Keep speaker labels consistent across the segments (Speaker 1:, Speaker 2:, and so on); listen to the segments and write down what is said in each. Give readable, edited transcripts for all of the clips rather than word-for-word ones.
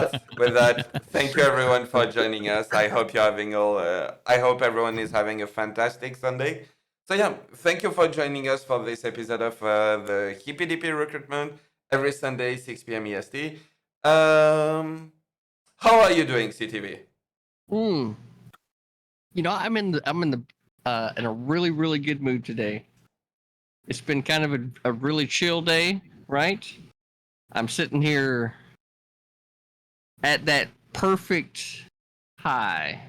Speaker 1: thank you everyone for joining us. I hope you're having I hope everyone is having a fantastic Sunday. So yeah, thank you for joining us for this episode of the Hippy Dippy Recruitment every Sunday 6 p.m. EST. How are you doing, CTV?
Speaker 2: I'm in a really good mood today. It's been kind of a really chill day, right? I'm sitting here at that perfect high,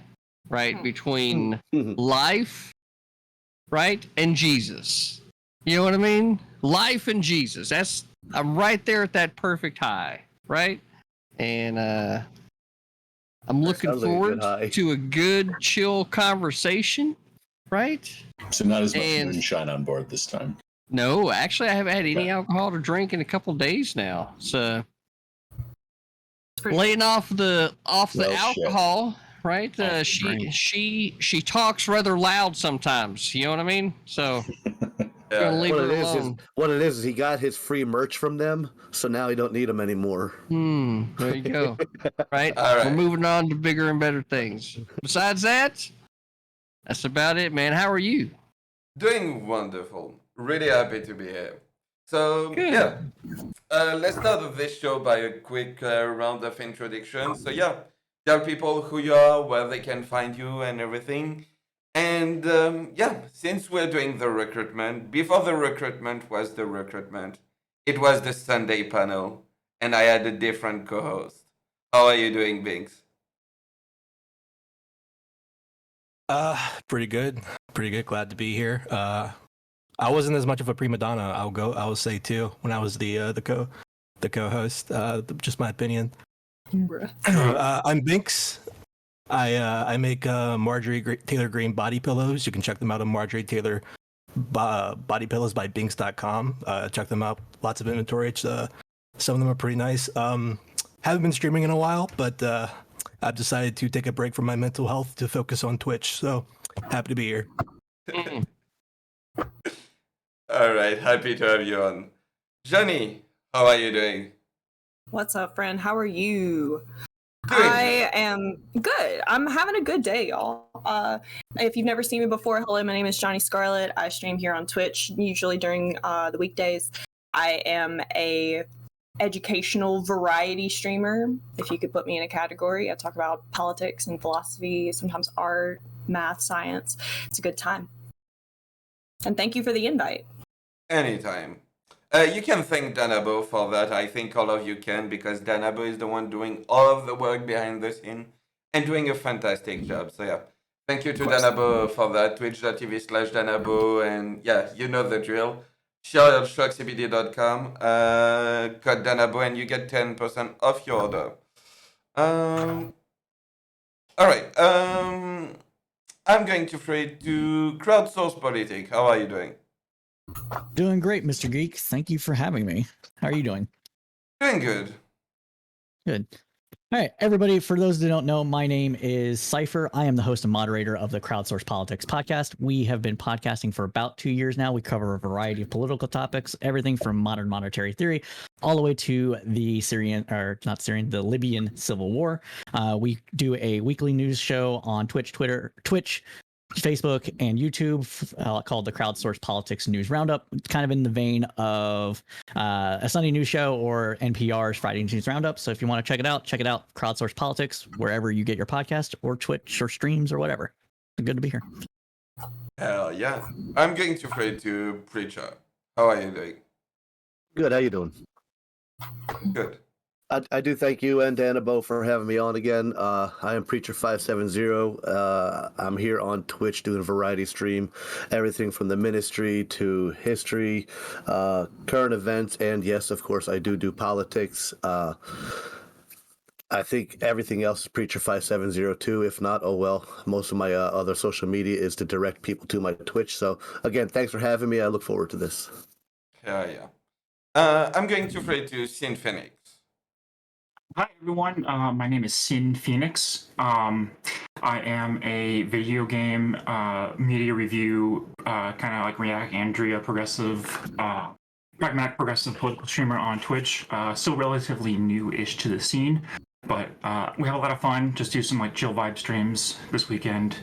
Speaker 2: right, between life, right, and Jesus. You know what I mean? Life and Jesus. I'm right there at that perfect high, right? And I'm looking forward to a good, chill conversation, right?
Speaker 3: So not as much moonshine on board this time.
Speaker 2: No, actually, I haven't had any alcohol to drink in a couple days now. So laying off the alcohol, right? She talks rather loud sometimes. You know what I mean? So gonna leave her alone.
Speaker 4: What it is he got his free merch from them, so now he don't need them anymore.
Speaker 2: There you go. Right?
Speaker 1: All right.
Speaker 2: We're moving on to bigger and better things. Besides that, that's about it, man. How are you?
Speaker 1: Doing wonderful. Really happy to be here. So,
Speaker 2: Good.
Speaker 1: yeah, let's start this show by a quick round of introduction. So, yeah, tell people who you are, where they can find you, and everything. And, since we're doing the recruitment, before the recruitment was the recruitment, it was the Sunday panel, and I had a different co-host. How are you doing, Binx?
Speaker 5: Pretty good. Glad to be here. I wasn't as much of a prima donna. I'll say too when I was the co-host. Just my opinion. I'm Binx. I make Marjorie Taylor Green body pillows. You can check them out on Marjorie Taylor body pillows by Binx.com. Check them out. Lots of inventory. Some of them are pretty nice. Haven't been streaming in a while, but I've decided to take a break from my mental health to focus on Twitch. So happy to be here.
Speaker 1: All right, happy to have you on. Johnny, how are you doing?
Speaker 6: What's up, friend? How are you?
Speaker 1: Doing
Speaker 6: I am good. I'm having a good day, y'all. If you've never seen me before, hello, my name is Johnny Scarlett. I stream here on Twitch, usually during the weekdays. I am a educational variety streamer, if you could put me in a category. I talk about politics and philosophy, sometimes art, math, science. It's a good time. And thank you for the invite.
Speaker 1: Anytime. You can thank Danabo for that. I think all of you can, because Danabo is the one doing all of the work behind the scene and doing a fantastic job. So yeah, thank you to Danabo for that. Twitch.tv/Danabo, and yeah, you know the drill. ShopCBD.com, code Danabo, and you get 10% off your order. All right. I'm going to throw it to Crowdsource Politic. How are you doing?
Speaker 7: Doing great, Mr. Geek. Thank you for having me. How are you doing?
Speaker 1: Doing good.
Speaker 7: Good. All right, everybody, for those that don't know, my name is Cypher. I am the host and moderator of the Crowdsource Politics podcast. We have been podcasting for about 2 years now. We cover a variety of political topics, everything from modern monetary theory all the way to the the Libyan civil war. We do a weekly news show on Twitch, Facebook, and YouTube called the Crowdsource Politics News Roundup. It's kind of in the vein of a Sunday news show or NPR's Friday News Roundup. So if you want to check it out, Crowdsource Politics, wherever you get your podcast or Twitch or streams or whatever. Good to be here.
Speaker 1: Hell yeah. I'm going to throw it to Preacher. How are you doing?
Speaker 4: Good. How you doing?
Speaker 1: Good.
Speaker 4: I do thank you and Danabo for having me on again. I am Preacher570. I'm here on Twitch doing a variety stream, everything from the ministry to history, current events, and yes, of course, I do politics. I think everything else is Preacher570 too. If not, oh well. Most of my other social media is to direct people to my Twitch. So again, thanks for having me. I look forward to this.
Speaker 1: Hell yeah. I'm going to throw it to Sin Phoenix.
Speaker 8: Hi everyone, my name is Sin Phoenix. I am a video game media review, kind of like React Andrea pragmatic progressive political streamer on Twitch. Still relatively new-ish to the scene. But we have a lot of fun. Just do some like chill vibe streams this weekend.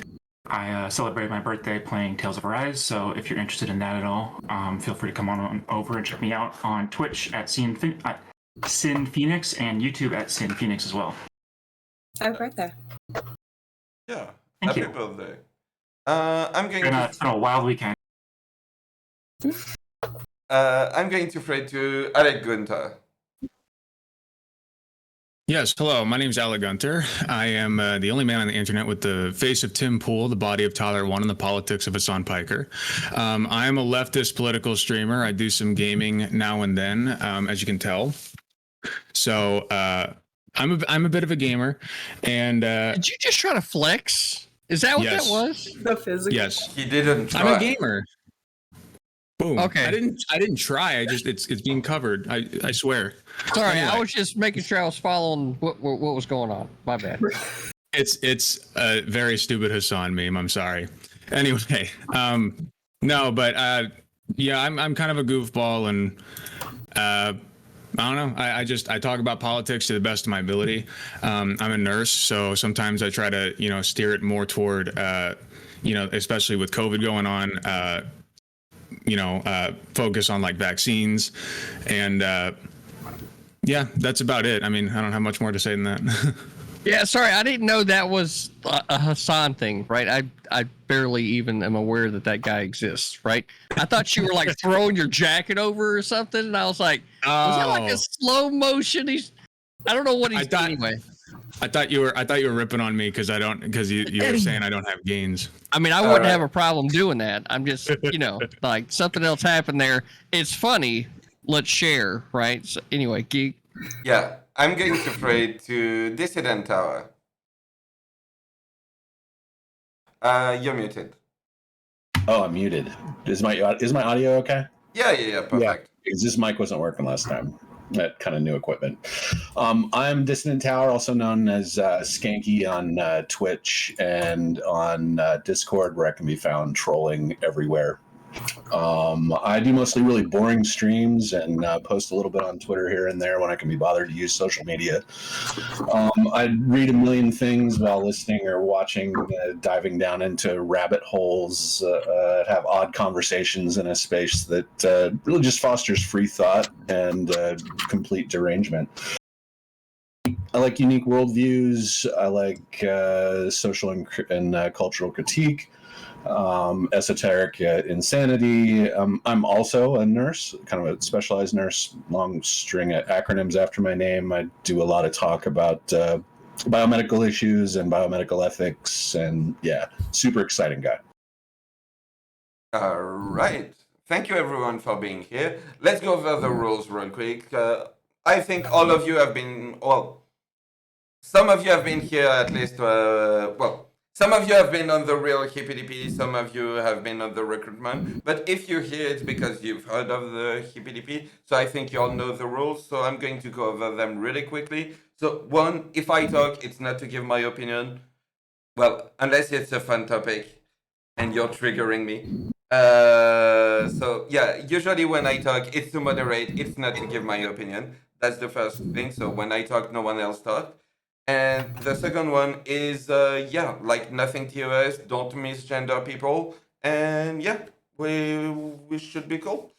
Speaker 8: I celebrated my birthday playing Tales of Arise, so if you're interested in that at all, feel free to come on over and check me out on Twitch at Sin Phoenix and YouTube at Sin Phoenix as well.
Speaker 6: Happy birthday.
Speaker 1: Yeah.
Speaker 8: Thank
Speaker 1: Happy
Speaker 8: you.
Speaker 1: birthday. I'm going to.
Speaker 8: It's been a wild weekend.
Speaker 1: I'm going to throw it to AlecGunter.
Speaker 9: Yes, hello. My name is AlecGunter. I am the only man on the internet with the face of Tim Pool, the body of Tyler One, and the politics of Hassan Piker. I am a leftist political streamer. I do some gaming now and then, as you can tell. So I'm a bit of a gamer, and
Speaker 2: Did you just try to flex? Is that what
Speaker 9: Yes.
Speaker 2: that was?
Speaker 6: The physics.
Speaker 9: yes,
Speaker 1: He didn't try.
Speaker 9: I'm a gamer. Boom.
Speaker 2: Okay.
Speaker 9: I didn't try. I just it's being covered. I swear.
Speaker 2: Sorry,
Speaker 9: Anyway.
Speaker 2: I was just making sure I was following what was going on. My bad.
Speaker 9: It's a very stupid Hassan meme. I'm sorry. Anyway, no, but yeah, I'm kind of a goofball, and I don't know. I talk about politics to the best of my ability. I'm a nurse, so sometimes I try to steer it more toward especially with COVID going on. Focus on like vaccines, and yeah, that's about it. I mean, I don't have much more to say than that.
Speaker 2: Yeah, sorry, I didn't know that was a Hassan thing, right? I barely even am aware that guy exists, right? I thought you were like throwing your jacket over or something, and I was like, was that like a slow motion? I don't know what he's doing anyway.
Speaker 9: I thought you were ripping on me because you were saying I don't have gains.
Speaker 2: I mean, I wouldn't have a problem doing that. I'm just, like something else happened there. It's funny. Let's share, right? So anyway, geek.
Speaker 1: Yeah, I'm going to throw it to Dissident Tower. You're muted.
Speaker 3: Oh, I'm muted. Is my audio okay?
Speaker 1: Yeah, perfect.
Speaker 3: Because this mic wasn't working last time. That kind of new equipment. I'm Dissident Tower, also known as Skanky on Twitch and on Discord, where I can be found trolling everywhere. I do mostly really boring streams and post a little bit on Twitter here and there when I can be bothered to use social media. I read a million things while listening or watching, diving down into rabbit holes, have odd conversations in a space that really just fosters free thought and complete derangement. I like unique worldviews. I like social and cultural critique. Esoteric insanity. I'm also a nurse, kind of a specialized nurse, long string of acronyms after my name. I do a lot of talk about biomedical issues and biomedical ethics, and yeah, super exciting guy.
Speaker 1: All right. Thank you, everyone, for being here. Let's go over the rules real quick. I think all of you have been, some of you have been here at least, some of you have been on the real HippyDP, some of you have been on the recruitment, but if you're here, it's because you've heard of the HippyDP, so I think you all know the rules, so I'm going to go over them really quickly. So one, if I talk, it's not to give my opinion, well, unless it's a fun topic and you're triggering me. So yeah, usually when I talk, it's to moderate, it's not to give my opinion. That's the first thing, so when I talk, no one else talks. And the second one is, like nothing TOS, don't misgender people. And yeah, we should be cool.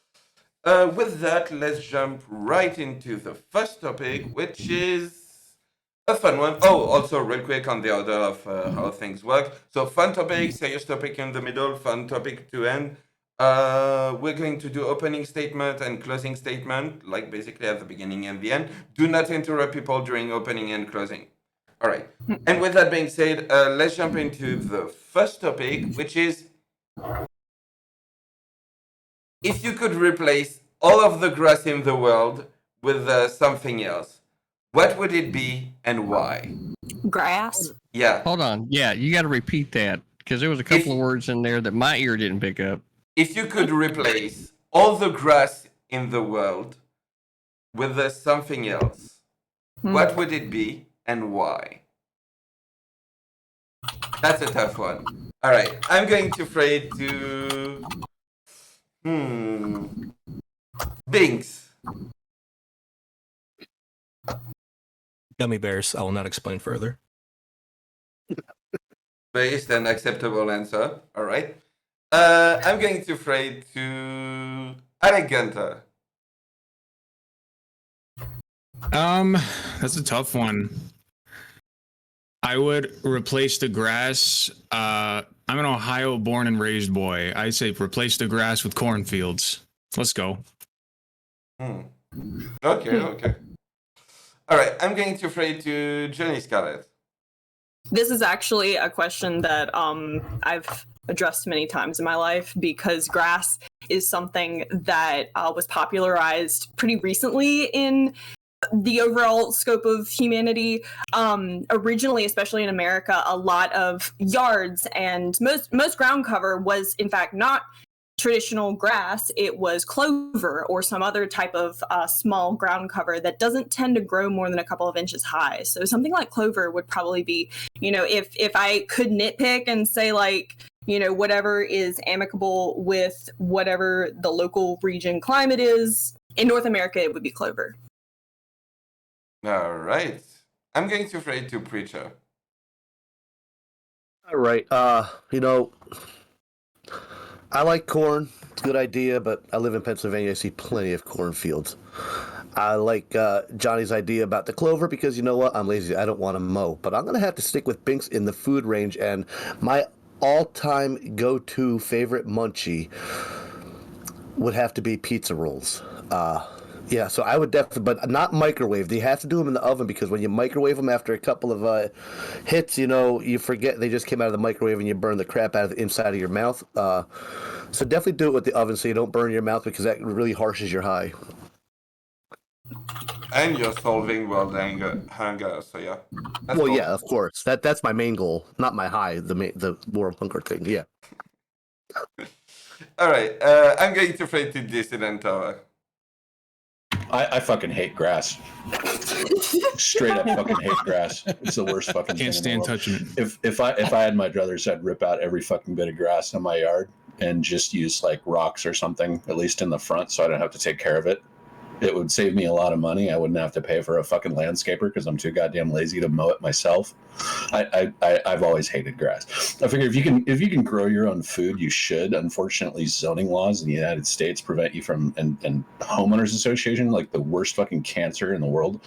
Speaker 1: With that, let's jump right into the first topic, which is a fun one. Oh, also real quick on the order of how things work. So fun topic, serious topic in the middle, fun topic to end. We're going to do opening statement and closing statement, like basically at the beginning and the end. Do not interrupt people during opening and closing. All right. And with that being said, let's jump into the first topic, which is if you could replace all of the grass in the world with something else, what would it be and why?
Speaker 6: Grass.
Speaker 1: Yeah.
Speaker 2: Hold on. Yeah, you got to repeat that because there was a couple of words in there that my ear didn't pick up.
Speaker 1: If you could replace all the grass in the world with something else, what would it be and why? That's a tough one. All right, I'm going to throw it to Binx.
Speaker 5: Gummy bears. I will not explain further.
Speaker 1: Based and acceptable answer. All right. I'm going to trade to AlecGunter.
Speaker 9: That's a tough one. I would replace the grass. I'm an Ohio born and raised boy. I say replace the grass with cornfields. Let's go.
Speaker 1: Okay. All right, I'm going to trade to Johnny Scarlett.
Speaker 6: This is actually a question that I've addressed many times in my life because grass is something that was popularized pretty recently in the overall scope of humanity. Originally, especially in America, a lot of yards and most ground cover was in fact not traditional grass. It was clover or some other type of small ground cover that doesn't tend to grow more than a couple of inches high. So something like clover would probably be, if I could nitpick and say like, whatever is amicable with whatever the local region climate is, in North America, it would be clover.
Speaker 1: All right. I'm going to trade to Preacher.
Speaker 4: All right. I like corn. It's a good idea, but I live in Pennsylvania. I see plenty of cornfields. I like Johnny's idea about the clover because you know what? I'm lazy. I don't want to mow. But I'm going to have to stick with Binx in the food range. And my all-time go-to favorite munchie would have to be pizza rolls. Yeah, so I would definitely, but not microwave. You have to do them in the oven because when you microwave them after a couple of hits, you forget they just came out of the microwave and you burn the crap out of the inside of your mouth. So definitely do it with the oven so you don't burn your mouth because that really harshes your high.
Speaker 1: And you're solving world hunger, so yeah. That's
Speaker 4: Well,
Speaker 1: cool.
Speaker 4: yeah, of course. That's my main goal, not my high. The world hunger thing. Yeah.
Speaker 1: All right. I'm going to trade to Dissident Tower.
Speaker 3: I fucking hate grass. Straight up fucking hate grass. It's the worst fucking
Speaker 9: Can't
Speaker 3: thing
Speaker 9: stand
Speaker 3: in the world.
Speaker 9: touching it.
Speaker 3: If I had my druthers, I'd rip out every fucking bit of grass in my yard and just use like rocks or something, at least in the front, so I don't have to take care of it. It would save me a lot of money. I wouldn't have to pay for a fucking landscaper because I'm too goddamn lazy to mow it myself. I've always hated grass. I figure if you can grow your own food, you should. Unfortunately, zoning laws in the United States prevent you from, and homeowners association, like the worst fucking cancer in the world,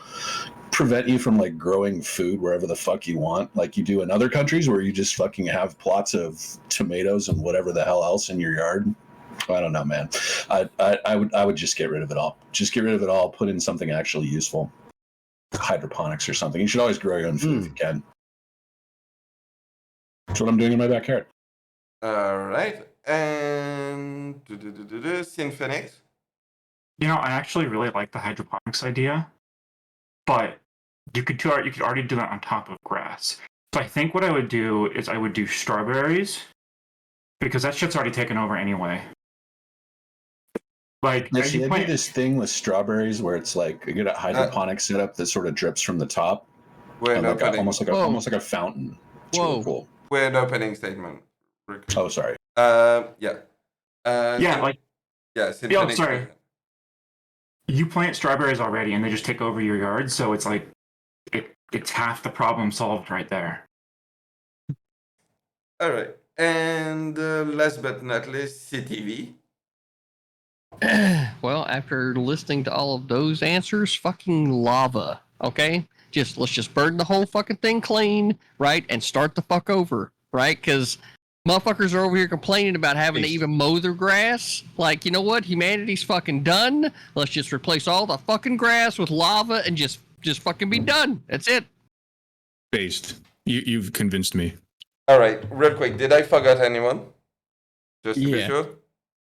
Speaker 3: prevent you from like growing food wherever the fuck you want, like you do in other countries where you just fucking have plots of tomatoes and whatever the hell else in your yard. I don't know, man. I would just get rid of it all. Just get rid of it all. Put in something actually useful, hydroponics or something. You should always grow your own food if you can. That's what I'm doing in my backyard.
Speaker 1: All right. And Sinfonix.
Speaker 8: I actually really like the hydroponics idea, but you could already do that on top of grass. So I think what I would do is I would do strawberries because that shit's already taken over anyway. Like,
Speaker 3: They do this thing with strawberries where it's like you get a hydroponic setup that sort of drips from the top, almost like a fountain. It's really cool.
Speaker 1: We're an opening statement.
Speaker 3: Oh, sorry.
Speaker 1: Yeah. Sinfonix.
Speaker 8: Sorry. You plant strawberries already, and they just take over your yard, so it's like it's half the problem solved right there.
Speaker 1: All right. And last but not least, CTV.
Speaker 2: Well, after listening to all of those answers, fucking lava. Okay, let's just burn the whole fucking thing clean, right, and start the fuck over, right? Because motherfuckers are over here complaining about having to even mow their grass. Like, you know what? Humanity's fucking done. Let's just replace all the fucking grass with lava and just fucking be done. That's it.
Speaker 9: Based. You've convinced me.
Speaker 1: All right, real quick. Did I forget anyone? Just to be
Speaker 7: Yeah.
Speaker 1: sure.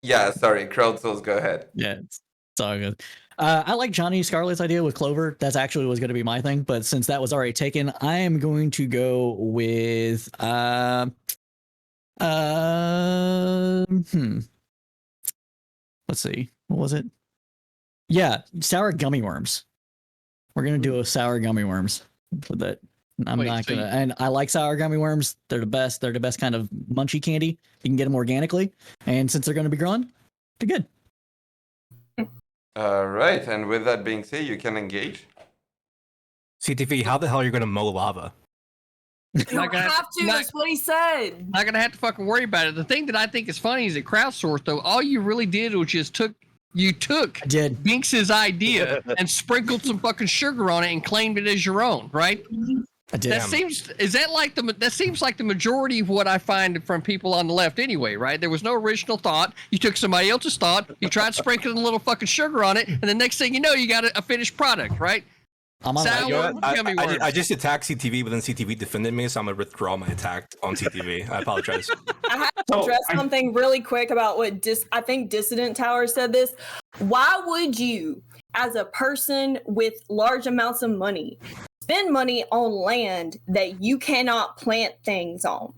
Speaker 1: Yeah, sorry. Crowdsource, go ahead.
Speaker 7: Yeah, it's all good. I like Johnny Scarlett's idea with Clover. That's actually was going to be my thing, but since that was already taken, I am going to go with let's see, what was it? Yeah, sour gummy worms. We're gonna do a sour gummy worms for that. And I like sour gummy worms. They're the best. They're the best kind of munchy candy. You can get them organically, and since they're going to be growing, they're good.
Speaker 1: All right, and with that being said, you can engage.
Speaker 5: CTV, how the hell are you going to mow lava?
Speaker 6: You don't have to. That's what he said.
Speaker 2: Not gonna have to fucking worry about it. The thing that I think is funny is that crowdsourced though, all you really did was just took Binx's idea and sprinkled some fucking sugar on it and claimed it as your own, right?
Speaker 7: I did.
Speaker 2: That seems like the majority of what I find from people on the left anyway, right? There was no original thought. You took somebody else's thought, you tried sprinkling a little fucking sugar on it, and the next thing you know, you got a finished product, right?
Speaker 5: I just attacked CTV, but then CTV defended me, so I'm gonna withdraw my attack on CTV. I apologize.
Speaker 6: I have to address something really quick about what I think Dissident Tower said this. Why would you, as a person with large amounts of money, spend money on land that you cannot plant things on?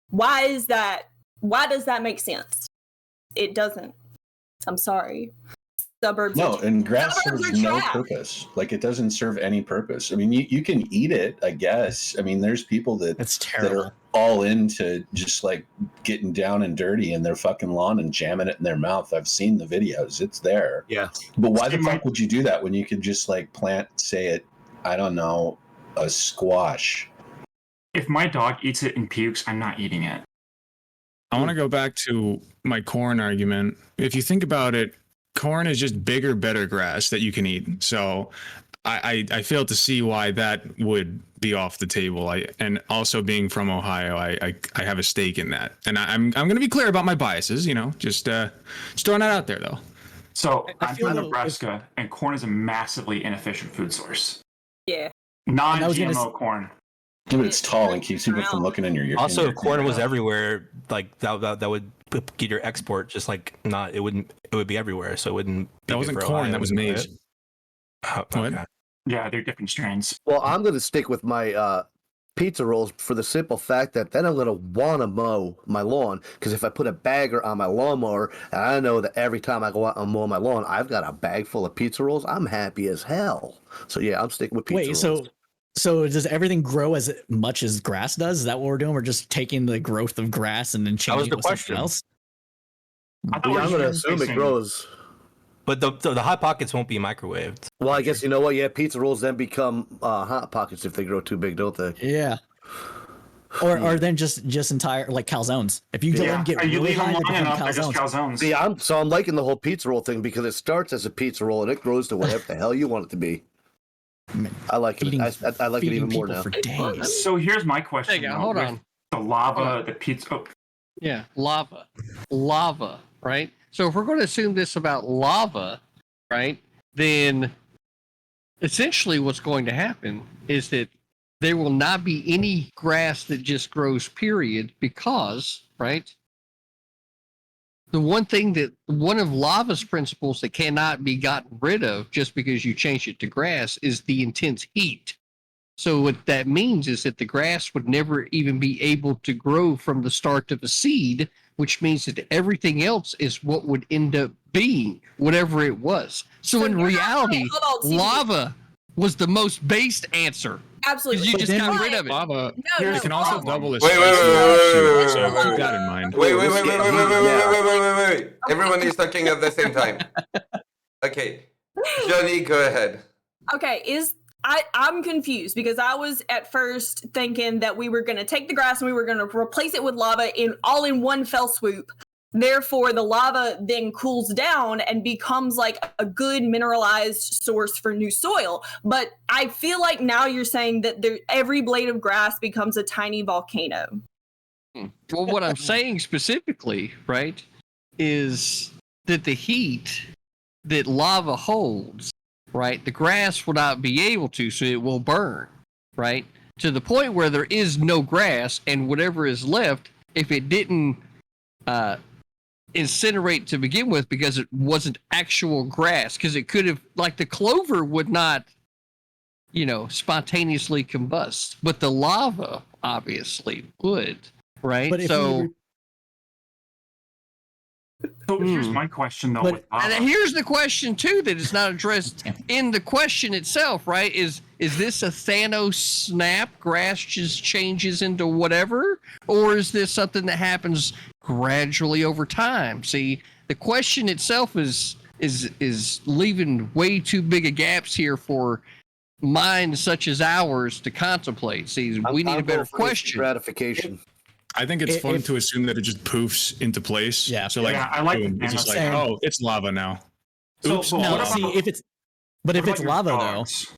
Speaker 6: Why is that? Why does that make sense? It doesn't. I'm sorry. Suburbs.
Speaker 3: No, and grass serves no purpose. Like, it doesn't serve any purpose. I mean, you can eat it, I guess. I mean, there's people that are all into just like getting down and dirty in their fucking lawn and jamming it in their mouth. I've seen the videos. It's there.
Speaker 4: Yeah.
Speaker 3: But why the fuck would you do that when you could just like plant, say it, I don't know, a squash?
Speaker 8: If my dog eats it and pukes, I'm not eating it.
Speaker 9: I want to go back to my corn argument. If you think about it, corn is just bigger, better grass that you can eat. So I fail to see why that would be off the table. And also being from Ohio, I have a stake in that. And I'm going to be clear about my biases, just throwing that out there, though.
Speaker 8: So I'm from Nebraska, and corn is a massively inefficient food source.
Speaker 6: Yeah.
Speaker 8: Non-GMO corn.
Speaker 3: But it's tall and keeps people from looking in your.
Speaker 5: Also,
Speaker 3: in your
Speaker 5: corn was everywhere. Like that would get your export. Just like not, it wouldn't. It would be everywhere. So it wouldn't.
Speaker 9: That wasn't corn.
Speaker 5: Ohio,
Speaker 9: that was maize.
Speaker 5: Okay.
Speaker 8: Yeah, they're different strains.
Speaker 4: Well, I'm going to stick with my pizza rolls for the simple fact that then I'm going to want to mow my lawn, because if I put a bagger on my lawnmower and I know that every time I go out and mow my lawn, I've got a bag full of pizza rolls, I'm happy as hell. So yeah, I'm sticking with pizza rolls.
Speaker 7: So does everything grow as much as grass does? Is that what we're doing? We're just taking the growth of grass and then changing it with something else?
Speaker 4: I'm going to assume it grows.
Speaker 5: But the Hot Pockets won't be microwaved.
Speaker 4: Well, I guess you know what? Yeah, pizza rolls then become Hot Pockets if they grow too big, don't they?
Speaker 7: Yeah. Or then just entire like calzones. If you let them get really high, they become calzones.
Speaker 4: See, I'm liking the whole pizza roll thing because it starts as a pizza roll and it grows to whatever the hell you want it to be. I like it. I like it even more now.
Speaker 7: For days.
Speaker 8: So here's my question.
Speaker 2: Hold on.
Speaker 8: The lava, the pizza. Oh.
Speaker 2: Yeah, lava, right? So if we're going to assume this about lava, right, then essentially what's going to happen is that there will not be any grass that just grows, period, because, right, one of lava's principles that cannot be gotten rid of just because you change it to grass is the intense heat. So what that means is that the grass would never even be able to grow from the start of a seed, which means that everything else is what would end up being whatever it was. So in reality, lava was the most based answer.
Speaker 6: Absolutely.
Speaker 2: You just got rid of it.
Speaker 9: Lava
Speaker 6: No,
Speaker 9: can also double as
Speaker 1: Wait.
Speaker 9: so keep that in mind.
Speaker 1: Wait. Everyone is talking at the same time. Okay. Johnny, go ahead.
Speaker 6: Okay, I'm confused because I was at first thinking that we were going to take the grass and we were going to replace it with lava in one fell swoop. Therefore, the lava then cools down and becomes like a good mineralized source for new soil. But I feel like now you're saying that every blade of grass becomes a tiny volcano.
Speaker 2: Well, what I'm saying specifically, right, is that the heat that lava holds, right, the grass will not be able to, so it will burn, right, to the point where there is no grass, and whatever is left, if it didn't incinerate to begin with because it wasn't actual grass, because it could have, like the clover would not, spontaneously combust, but the lava obviously would, right?
Speaker 7: But
Speaker 8: So here's my question, though. With lava.
Speaker 2: And here's the question, too, that is not addressed in the question itself, right? Is this a Thanos snap? Grass just changes into whatever? Or is this something that happens gradually over time? See, the question itself is leaving way too big a gaps here for minds such as ours to contemplate. See, we need a better question.
Speaker 4: Gratification.
Speaker 9: I think it's fun to assume that it just poofs into place.
Speaker 7: Yeah.
Speaker 9: So like,
Speaker 8: Yeah, I like
Speaker 9: boom,
Speaker 8: the
Speaker 9: it's just like,
Speaker 7: Same.
Speaker 9: oh, it's lava now.
Speaker 8: So,
Speaker 9: Oops.
Speaker 8: but
Speaker 7: No,
Speaker 8: what
Speaker 7: see,
Speaker 8: about-
Speaker 7: if it's
Speaker 8: what about your
Speaker 7: lava
Speaker 8: dogs?
Speaker 7: though,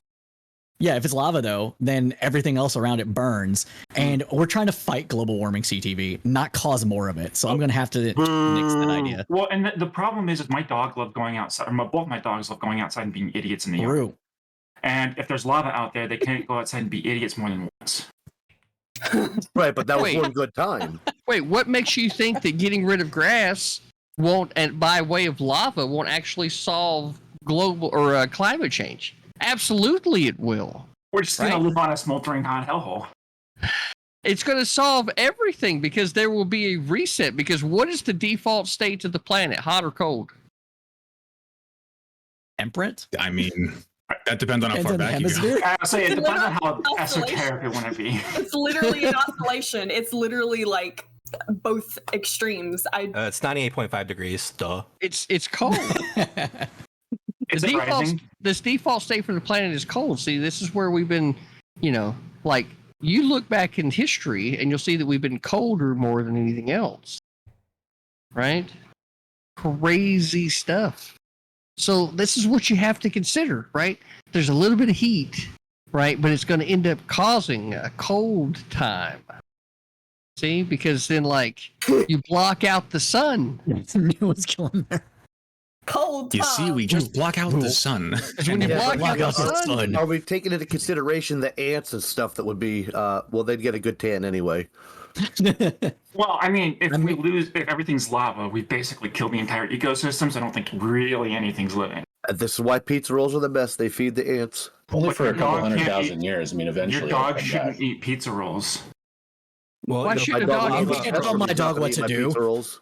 Speaker 7: yeah, if it's lava though, then everything else around it burns, and we're trying to fight global warming, CTV, not cause more of it. So I'm gonna have to nix that idea.
Speaker 8: Well, and the problem is my dog loved going outside. Or both my dogs love going outside and being idiots in the yard.
Speaker 7: True.
Speaker 8: And if there's lava out there, they can't go outside and be idiots more than once.
Speaker 4: Right, but that was
Speaker 2: Wait.
Speaker 4: one good time.
Speaker 2: Wait, what makes you think that getting rid of grass won't, and by way of lava, won't actually solve global or climate change? Absolutely, it will.
Speaker 8: We're just gonna live on a smoldering hot hellhole.
Speaker 2: It's going to solve everything because there will be a reset. Because what is the default state of the planet, hot or cold?
Speaker 7: Temperate.
Speaker 9: I mean, that depends on how
Speaker 7: Depends
Speaker 9: far
Speaker 7: on the
Speaker 9: back you go.
Speaker 7: hemisphere.
Speaker 8: I say it depends on how
Speaker 6: Oscillation.
Speaker 8: esoteric you want to be.
Speaker 6: It's literally an oscillation. It's literally like both extremes.
Speaker 5: It's 98.5 degrees. Duh.
Speaker 2: It's cold.
Speaker 8: Is it rising?
Speaker 2: This default state for the planet is cold. See, this is where we've been, like you look back in history and you'll see that we've been colder more than anything else. Right? Crazy stuff. So this is what you have to consider, right? There's a little bit of heat, right? But it's going to end up causing a cold time. See? Because then, you block out the sun.
Speaker 7: Knew was killing there.
Speaker 6: Cold.
Speaker 9: You see, we just block out the sun.
Speaker 2: Because when you
Speaker 4: Yeah,
Speaker 2: block out the sun,
Speaker 4: Are we taking into consideration the ants and stuff that would be? Well, they'd get a good tan anyway.
Speaker 8: Well, I mean, if everything's lava, we basically kill the entire ecosystem. So I don't think really anything's living.
Speaker 4: This is why pizza rolls are the best. They feed the ants.
Speaker 3: Only
Speaker 8: But
Speaker 3: for a
Speaker 8: your
Speaker 3: couple
Speaker 8: dog can't
Speaker 3: 100,000 years. I mean, eventually.
Speaker 8: Your
Speaker 3: it'll
Speaker 8: dog
Speaker 3: come
Speaker 8: shouldn't
Speaker 3: back.
Speaker 8: eat pizza rolls.
Speaker 5: Well,
Speaker 2: Why
Speaker 5: you know,
Speaker 2: should a
Speaker 4: My
Speaker 2: dog
Speaker 4: loves
Speaker 2: eat
Speaker 7: can't tell my
Speaker 4: vegetables,
Speaker 7: dog
Speaker 4: not
Speaker 7: what
Speaker 4: eat
Speaker 7: to
Speaker 4: my
Speaker 7: do.
Speaker 4: pizza rolls.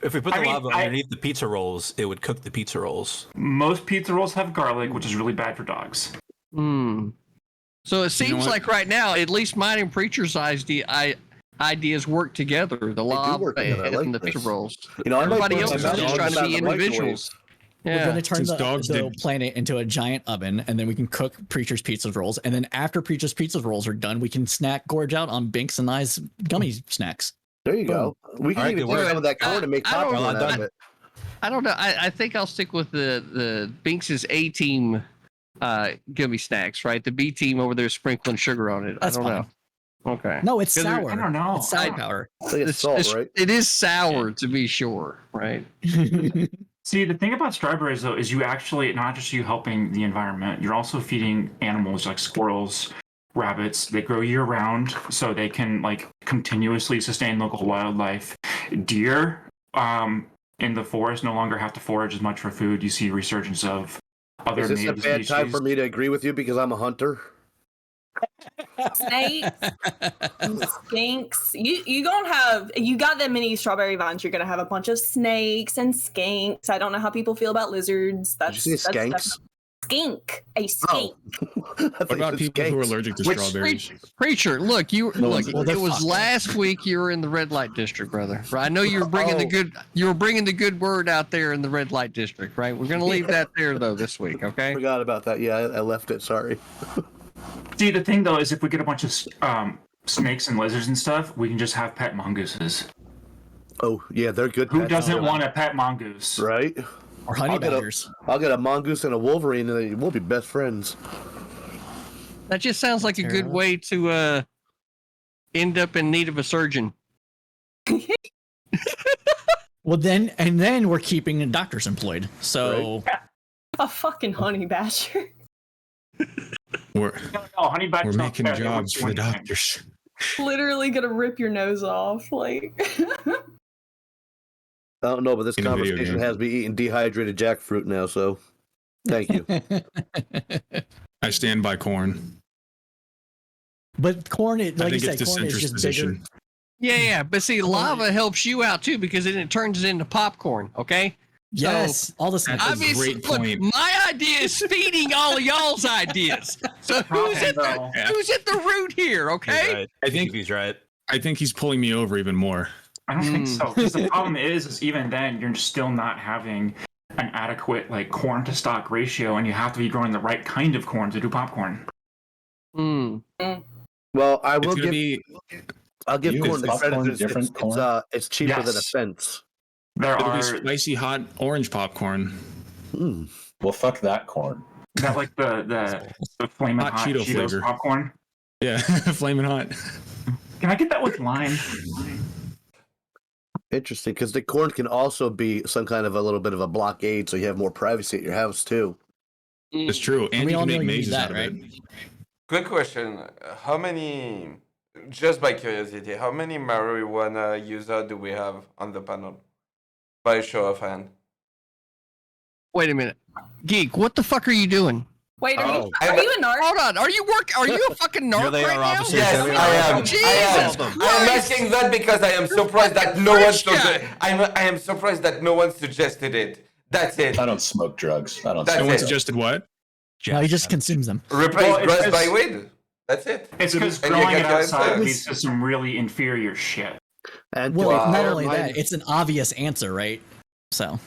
Speaker 5: if we put
Speaker 8: I
Speaker 5: the
Speaker 8: mean,
Speaker 5: lava underneath the pizza rolls, it would cook the pizza rolls.
Speaker 8: Most pizza rolls have garlic, which is really bad for dogs.
Speaker 2: So it seems
Speaker 9: what?
Speaker 2: like right now, at least mine and Preacher's ideas work together. The lava
Speaker 4: work together. I like
Speaker 2: and the
Speaker 4: this.
Speaker 2: pizza rolls.
Speaker 4: I might
Speaker 2: Everybody
Speaker 4: put
Speaker 2: else
Speaker 4: some
Speaker 2: is just
Speaker 4: dogs
Speaker 2: trying to
Speaker 4: in
Speaker 2: be
Speaker 4: the microwave.
Speaker 2: individuals.
Speaker 7: We're
Speaker 2: Yeah.
Speaker 7: going to turn
Speaker 9: Since dogs
Speaker 7: the
Speaker 9: did-
Speaker 7: planet into a giant oven, and then we can cook Preacher's Pizza Rolls. And then after Preacher's Pizza Rolls are done, we can gorge out on Binx and I's gummy snacks.
Speaker 4: There you go. We can
Speaker 5: All right,
Speaker 4: even
Speaker 5: good
Speaker 4: take
Speaker 5: work.
Speaker 4: some of that corn and make
Speaker 2: I don't-
Speaker 4: popcorn out of it.
Speaker 2: I don't know. I think I'll stick with the Binx's A team gummy snacks, right? The B team over there sprinkling sugar on it.
Speaker 7: That's
Speaker 2: I don't
Speaker 7: fine.
Speaker 2: know. Okay.
Speaker 7: No, it's
Speaker 2: Because
Speaker 7: sour.
Speaker 8: I don't know.
Speaker 7: It's side power.
Speaker 4: I think it's salt, right?
Speaker 2: It is sour to be sure, right?
Speaker 8: See, the thing about strawberries, though, is you actually, not just you helping the environment, you're also feeding animals like squirrels, rabbits. They grow year round, so they can continuously sustain local wildlife. Deer in the forest no longer have to forage as much for food. You see resurgence of other
Speaker 4: Is this a
Speaker 8: native
Speaker 4: bad time
Speaker 8: species.
Speaker 4: for me to agree with you because I'm a hunter?
Speaker 6: Snakes, skinks. You got that many strawberry vines. You're gonna have a bunch of snakes and skinks. I don't know how people feel about lizards.
Speaker 4: Did you say skanks?
Speaker 6: Skink, a skink.
Speaker 9: What about people who are allergic to
Speaker 8: Which-
Speaker 9: strawberries?
Speaker 2: Preacher, look,
Speaker 3: one's- well,
Speaker 2: it
Speaker 7: they're
Speaker 2: was
Speaker 7: fucked.
Speaker 2: last week you were in the red light district, brother. Right? I know you were bringing you were bringing the good word out there in the red light district, right? We're gonna leave that there though this week, okay?
Speaker 4: Forgot about that. Yeah, I left it. Sorry.
Speaker 8: See, the thing though is, if we get a bunch of snakes and lizards and stuff, we can just have pet mongooses.
Speaker 4: Oh yeah, they're good.
Speaker 8: Who
Speaker 4: pets.
Speaker 8: doesn't want a pet mongoose?
Speaker 4: Right?
Speaker 7: Or honey
Speaker 4: I'll get a-
Speaker 7: badgers.
Speaker 4: I'll get a mongoose and a wolverine, and then we'll be best friends.
Speaker 2: That just sounds like a good way to end up in need of a surgeon.
Speaker 7: Well, then we're keeping doctors employed. So
Speaker 6: A fucking honey badger.
Speaker 9: We're,
Speaker 8: No, honey badgers
Speaker 9: we're
Speaker 8: don't
Speaker 9: making
Speaker 8: care. They
Speaker 9: jobs
Speaker 8: won't
Speaker 9: for the
Speaker 8: do anything.
Speaker 9: doctors.
Speaker 6: Literally gonna rip your nose off.
Speaker 4: I don't know, but this
Speaker 9: In a video
Speaker 4: conversation
Speaker 9: game.
Speaker 4: has me eating dehydrated jackfruit now. So, thank you.
Speaker 9: I stand by corn.
Speaker 7: but corn, like
Speaker 9: I
Speaker 7: you
Speaker 9: think
Speaker 7: said,
Speaker 9: it's the
Speaker 7: corn is
Speaker 9: centrist
Speaker 7: just
Speaker 9: position.
Speaker 7: bigger.
Speaker 2: Yeah, but see, lava helps you out too because then it turns it into popcorn. Okay.
Speaker 7: Yes, all the
Speaker 9: That's a
Speaker 2: Obviously,
Speaker 9: great
Speaker 2: look,
Speaker 9: point.
Speaker 2: my idea is feeding all of y'all's ideas. So who's at the root here? Okay.
Speaker 5: Right.
Speaker 9: I think-
Speaker 5: he's right.
Speaker 9: I think he's pulling me over even more.
Speaker 8: I don't think so. Because the problem is even then you're still not having an adequate corn to stock ratio, and you have to be growing the right kind of corn to do popcorn.
Speaker 2: Mm.
Speaker 4: Well, I
Speaker 9: It's
Speaker 4: will
Speaker 9: gonna
Speaker 4: give.
Speaker 9: be.
Speaker 4: I'll give
Speaker 3: You
Speaker 4: corn the
Speaker 3: use
Speaker 4: credit.
Speaker 3: popcorn,
Speaker 4: It's,
Speaker 3: different
Speaker 4: it's,
Speaker 3: corn?
Speaker 4: it's cheaper than a
Speaker 8: Yes.
Speaker 4: fence.
Speaker 8: There
Speaker 9: It'll be
Speaker 8: are
Speaker 9: spicy hot orange popcorn.
Speaker 4: Mm.
Speaker 3: Well, fuck that corn.
Speaker 8: that like the flaming
Speaker 9: Hot
Speaker 8: hot
Speaker 9: Cheeto
Speaker 8: Cheetos
Speaker 9: flavor.
Speaker 8: popcorn.
Speaker 9: Yeah, flaming hot.
Speaker 8: Can I get that with lime?
Speaker 4: Interesting, because the corn can also be some kind of a little bit of a blockade, so you have more privacy at your house too.
Speaker 9: It's true, and
Speaker 7: we
Speaker 9: you
Speaker 7: all
Speaker 9: can
Speaker 7: know
Speaker 9: make
Speaker 7: you need
Speaker 9: mazes
Speaker 7: that,
Speaker 9: out of
Speaker 7: right?
Speaker 9: it.
Speaker 1: Quick question: how many? Just by curiosity, how many marijuana users do we have on the panel? By show of hand.
Speaker 2: Wait a minute, Geek. What the fuck are you doing?
Speaker 6: Wait, are
Speaker 4: Oh.
Speaker 6: you a narc?
Speaker 2: Hold on. Are you a fucking narc
Speaker 5: Here they
Speaker 2: right
Speaker 5: are,
Speaker 2: now?
Speaker 5: officers.
Speaker 1: Yes,
Speaker 5: There we
Speaker 1: I
Speaker 5: are.
Speaker 1: am.
Speaker 2: Jesus
Speaker 1: I am.
Speaker 2: Christ.
Speaker 1: I am asking that because I am surprised that no one.
Speaker 2: French guy.
Speaker 1: I am surprised that no one suggested it. That's it.
Speaker 3: I don't smoke drugs. I don't.
Speaker 1: That's
Speaker 9: No
Speaker 3: smoke
Speaker 9: one
Speaker 1: it.
Speaker 3: drugs.
Speaker 9: suggested what?
Speaker 7: No, he just consumes them.
Speaker 1: Replace
Speaker 8: Well, it's
Speaker 1: grass by
Speaker 8: just-
Speaker 1: weed. That's it.
Speaker 8: It's because
Speaker 1: And you
Speaker 8: growing
Speaker 1: get
Speaker 8: it
Speaker 1: your
Speaker 8: outside
Speaker 1: answer.
Speaker 8: leads to some really inferior shit.
Speaker 4: And
Speaker 7: Well,
Speaker 1: Wow.
Speaker 7: not only
Speaker 4: Mine-
Speaker 7: that, it's an obvious answer, right? So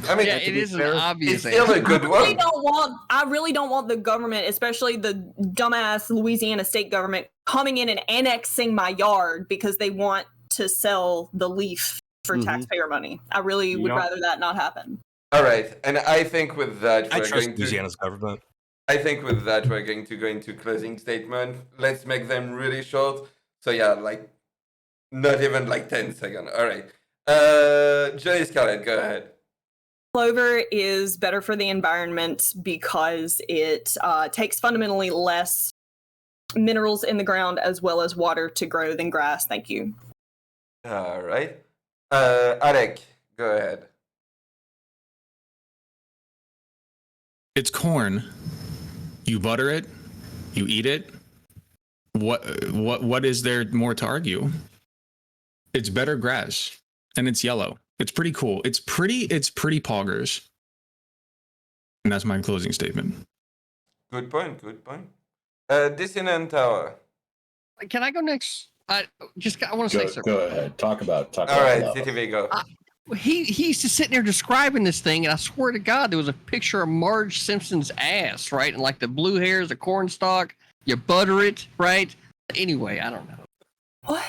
Speaker 1: I mean,
Speaker 2: Yeah,
Speaker 1: to
Speaker 2: it
Speaker 1: be
Speaker 2: is an
Speaker 1: fair,
Speaker 2: obvious
Speaker 1: It's still a
Speaker 2: answer.
Speaker 1: good one.
Speaker 6: I really don't want the government, especially the dumbass Louisiana state government, coming in and annexing my yard because they want to sell the leaf for
Speaker 4: Mhm.
Speaker 6: taxpayer money. I really would
Speaker 8: Yup.
Speaker 6: rather that not happen.
Speaker 1: All right, and I think with that
Speaker 5: I
Speaker 1: we're
Speaker 5: trust
Speaker 1: going to.
Speaker 5: Louisiana's government.
Speaker 1: I think with that we're going to go into closing statement. Let's make them really short. So yeah, like not even like 10 seconds. All right. Johnny Scarlett, go ahead.
Speaker 6: Clover is better for the environment because it takes fundamentally less minerals in the ground as well as water to grow than grass. Thank you.
Speaker 1: All right. Alec, go ahead.
Speaker 9: It's corn. You butter it. You eat it. What is there more to argue? It's better grass, and it's yellow. It's pretty cool. It's pretty poggers. And that's my closing statement.
Speaker 1: Good point. Good point. Dissonant Tower.
Speaker 2: Can I go next? I want to say
Speaker 3: Go,
Speaker 2: something.
Speaker 3: go ahead. Talk about
Speaker 1: All right,
Speaker 3: love.
Speaker 1: CTV, go.
Speaker 2: He used to sit there describing this thing, and I swear to God, there was a picture of Marge Simpson's ass, right? And like the blue hairs, the corn stalk, you butter it, right? Anyway, I don't know.
Speaker 6: What?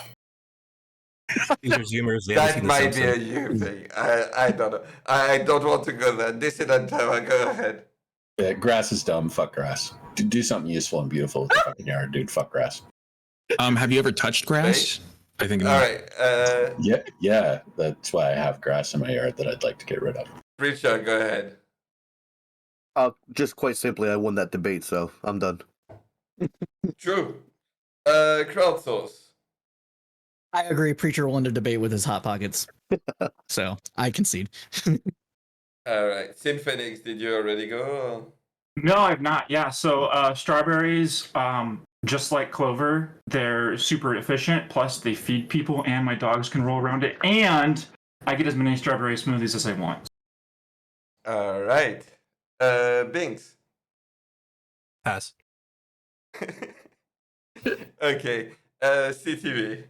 Speaker 5: Caesar's humor is the other
Speaker 1: That
Speaker 5: thing
Speaker 1: might be a
Speaker 5: Simpsons.
Speaker 1: you thing. I don't know. I don't want to go there. Dissonant Tower, go ahead.
Speaker 3: Yeah, grass is dumb. Fuck grass. Do something useful and beautiful with the fucking yard, dude. Fuck grass.
Speaker 9: Have you ever touched grass? I think
Speaker 1: All
Speaker 9: not.
Speaker 1: right.
Speaker 3: Yeah. That's why I have grass in my yard that I'd like to get rid of.
Speaker 1: Richard, go ahead.
Speaker 4: Just quite simply, I won that debate, so I'm done.
Speaker 1: True. Crowdsource.
Speaker 7: I agree. Preacher won to debate with his hot pockets. So I concede.
Speaker 1: All right. Symphonix, did you already go?
Speaker 8: No, I've not. Yeah, so strawberries, just like clover, they're super efficient. Plus, they feed people, and my dogs can roll around it. And I get as many strawberry smoothies as I want.
Speaker 1: All right. Binx.
Speaker 5: Pass.
Speaker 1: Okay. CTV.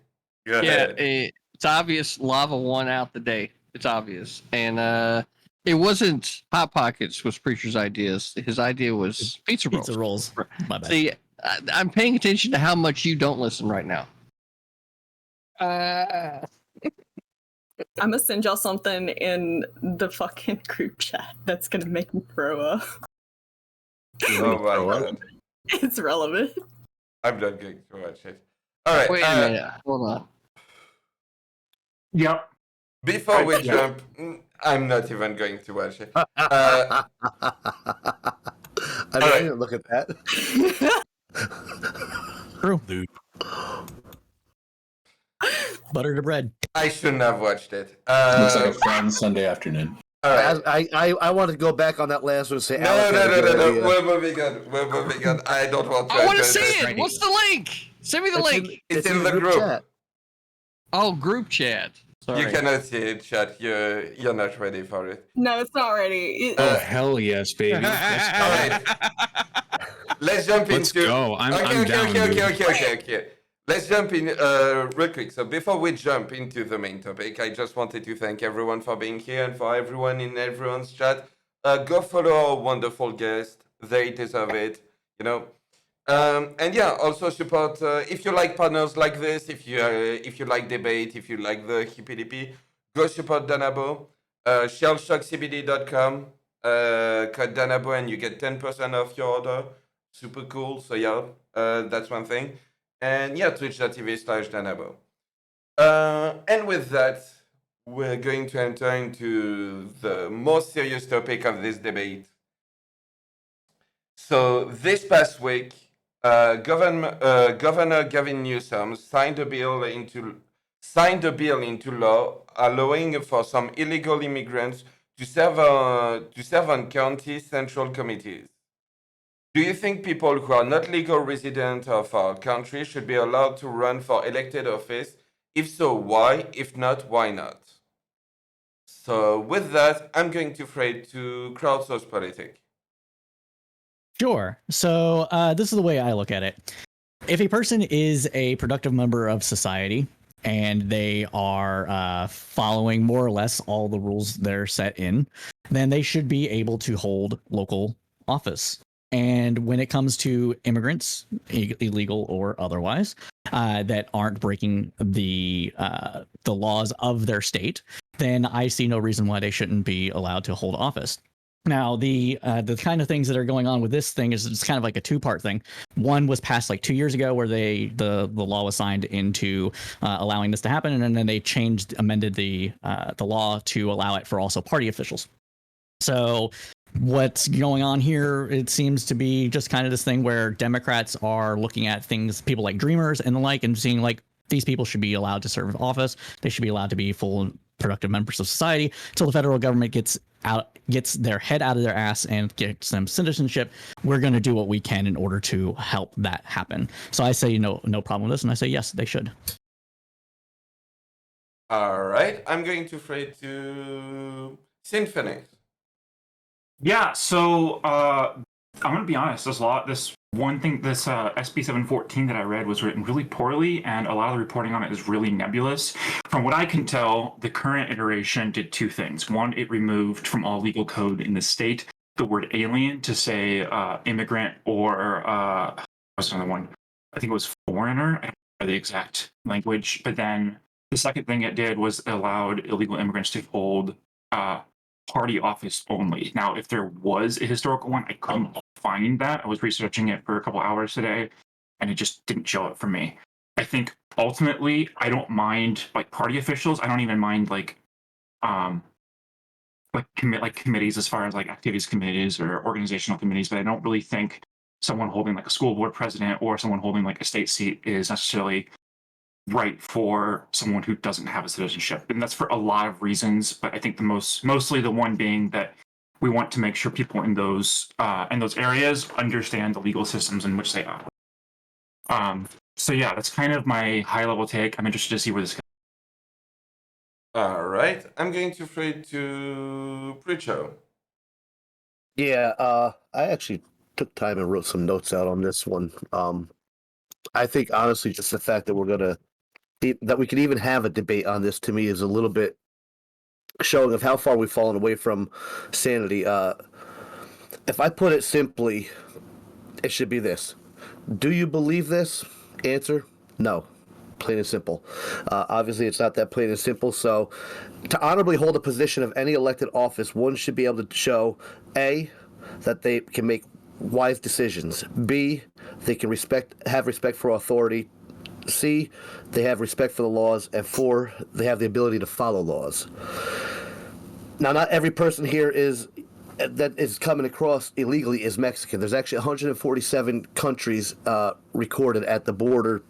Speaker 1: Go
Speaker 2: Yeah,
Speaker 1: ahead.
Speaker 2: it's obvious. Lava won out the day. It's obvious, and it wasn't Hot Pockets was Preacher's ideas. His idea was pizza rolls.
Speaker 7: Pizza rolls. My bad.
Speaker 2: See, I'm paying attention to how much you don't listen right now.
Speaker 6: I'm gonna send y'all something in the fucking group chat that's gonna make me throw up.
Speaker 1: Oh my god.
Speaker 6: It's relevant.
Speaker 1: I'm not going to watch it. All right.
Speaker 2: Wait a minute. Hold on.
Speaker 8: Yep.
Speaker 1: Before we
Speaker 8: Yeah.
Speaker 1: jump, I'm not even going to watch it.
Speaker 4: I mean, I
Speaker 1: right.
Speaker 4: didn't look at that.
Speaker 7: True.
Speaker 5: Dude.
Speaker 7: Butter to bread.
Speaker 1: I shouldn't have watched it.
Speaker 3: Looks like a fun Sunday afternoon.
Speaker 1: All right.
Speaker 4: I wanted to go back on that last one and say,
Speaker 1: No.
Speaker 4: Alec had a good idea.
Speaker 1: We're moving on. We're moving on. I don't want to.
Speaker 2: I want to
Speaker 1: address
Speaker 2: see
Speaker 1: it.
Speaker 2: it. What's the link? Send me the link.
Speaker 1: It's in the group.
Speaker 4: chat.
Speaker 2: Oh, group chat. Sorry.
Speaker 1: You cannot see it, chat. You're not ready for it.
Speaker 6: No, it's not ready.
Speaker 9: Oh hell yes, baby. Let's go.
Speaker 1: All right. Let's jump
Speaker 9: Let's
Speaker 1: into.
Speaker 9: go. I'm down. dude.
Speaker 1: Okay. Let's jump in real quick. So before we jump into the main topic, I just wanted to thank everyone for being here and for everyone in everyone's chat. Go follow our wonderful guest. They deserve it. You know, And yeah, also support if you like partners like this, if you like debate, if you like the Hippy Dippy, go support Danabo. Shellshockcbd.com, code Danabo and you get 10% off your order. Super cool. So yeah, that's one thing. And yeah, twitch.tv/Danabo. And with that, we're going to enter into the most serious topic of this debate. So this past week, Governor Gavin Newsom signed a bill into law allowing for some illegal immigrants to serve on county central committees. Do you think people who are not legal residents of our country should be allowed to run for elected office? If so, why? If not, why not? So with that, I'm going to throw it to crowdsource politics.
Speaker 7: Sure. So this is the way I look at it. If a person is a productive member of society and they are following more or less all the rules they're set in, then they should be able to hold local office. And when it comes to immigrants, illegal or otherwise, that aren't breaking the laws of their state, then I see no reason why they shouldn't be allowed to hold office. Now, the kind of things that are going on with this thing is it's kind of like a two-part thing. One was passed like 2 years ago, where the law was signed into allowing this to happen, and then they amended the law to allow it for also party officials. So what's going on here, it seems to be just kind of this thing where Democrats are looking at things, people like Dreamers and the like, and seeing like these people should be allowed to serve office. They should be allowed to be full and productive members of society until the federal government gets their head out of their ass and gets them citizenship. We're going to do what we can in order to help that happen. So I say no problem with this, and I say yes, they should.
Speaker 1: All right, I'm going to throw it to Symphony.
Speaker 8: Yeah, so I'm gonna be honest. This SB 714 that I read was written really poorly, and a lot of the reporting on it is really nebulous. From what I can tell, the current iteration did two things. One, it removed from all legal code in the state the word alien to say immigrant or what's another one? I think it was foreigner. I don't know the exact language. But then the second thing it did was it allowed illegal immigrants to hold party office only. Now, if there was a historical one, I couldn't find that. I was researching it for a couple hours today, and it just didn't show up for me. I think ultimately, I don't mind like party officials. I don't even mind like committees as far as like activities committees or organizational committees. But I don't really think someone holding like a school board president or someone holding like a state seat is necessarily right for someone who doesn't have a citizenship. And that's for a lot of reasons, but I think mostly the one being that we want to make sure people in those areas understand the legal systems in which they operate. So yeah, that's kind of my high level take. I'm interested to see where this goes.
Speaker 1: All right, I'm going to throw it to Pricho.
Speaker 4: Yeah, I actually took time and wrote some notes out on this one. I think honestly, just the fact that that we could even have a debate on this, to me, is a little bit showing of how far we've fallen away from sanity. If I put it simply, it should be this: do you believe this? Answer: no. Plain and simple. Obviously, it's not that plain and simple. So, to honorably hold a position of any elected office, one should be able to show A, that they can make wise decisions. B, they can have respect for authority. C, they have respect for the laws. And 4, they have the ability to follow laws. Now, not every person here that is coming across illegally is Mexican. There's actually 147 countries recorded at the border.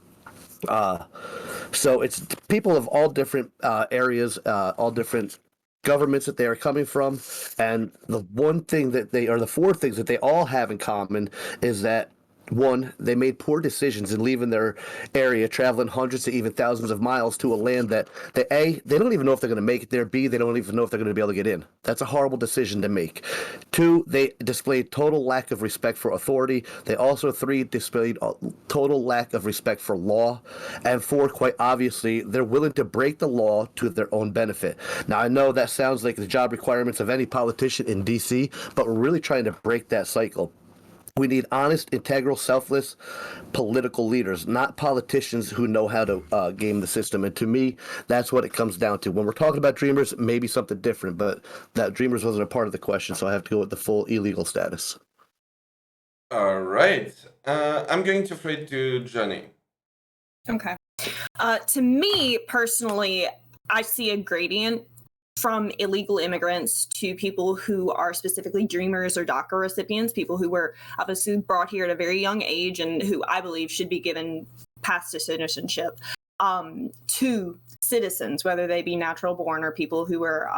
Speaker 4: So it's people of all different areas, all different governments that they are coming from, and the four things that they all have in common is that, one, they made poor decisions in leaving their area, traveling hundreds to even thousands of miles to a land that they don't even know if they're going to make it there. B, they don't even know if they're going to be able to get in. That's a horrible decision to make. 2, they displayed total lack of respect for authority. They also, 3, displayed total lack of respect for law. And 4, quite obviously, they're willing to break the law to their own benefit. Now, I know that sounds like the job requirements of any politician in D.C., but we're really trying to break that cycle. We need honest, integral, selfless political leaders, not politicians who know how to game the system. And to me, that's what it comes down to. When we're talking about Dreamers, maybe something different, but that Dreamers wasn't a part of the question, so I have to go with the full illegal status.
Speaker 1: All right. I'm going to throw it to Johnny.
Speaker 6: Okay. To me personally, I see a gradient from illegal immigrants to people who are specifically Dreamers or DACA recipients, people who were obviously brought here at a very young age and who I believe should be given paths to citizenship, to citizens, whether they be natural born or people who were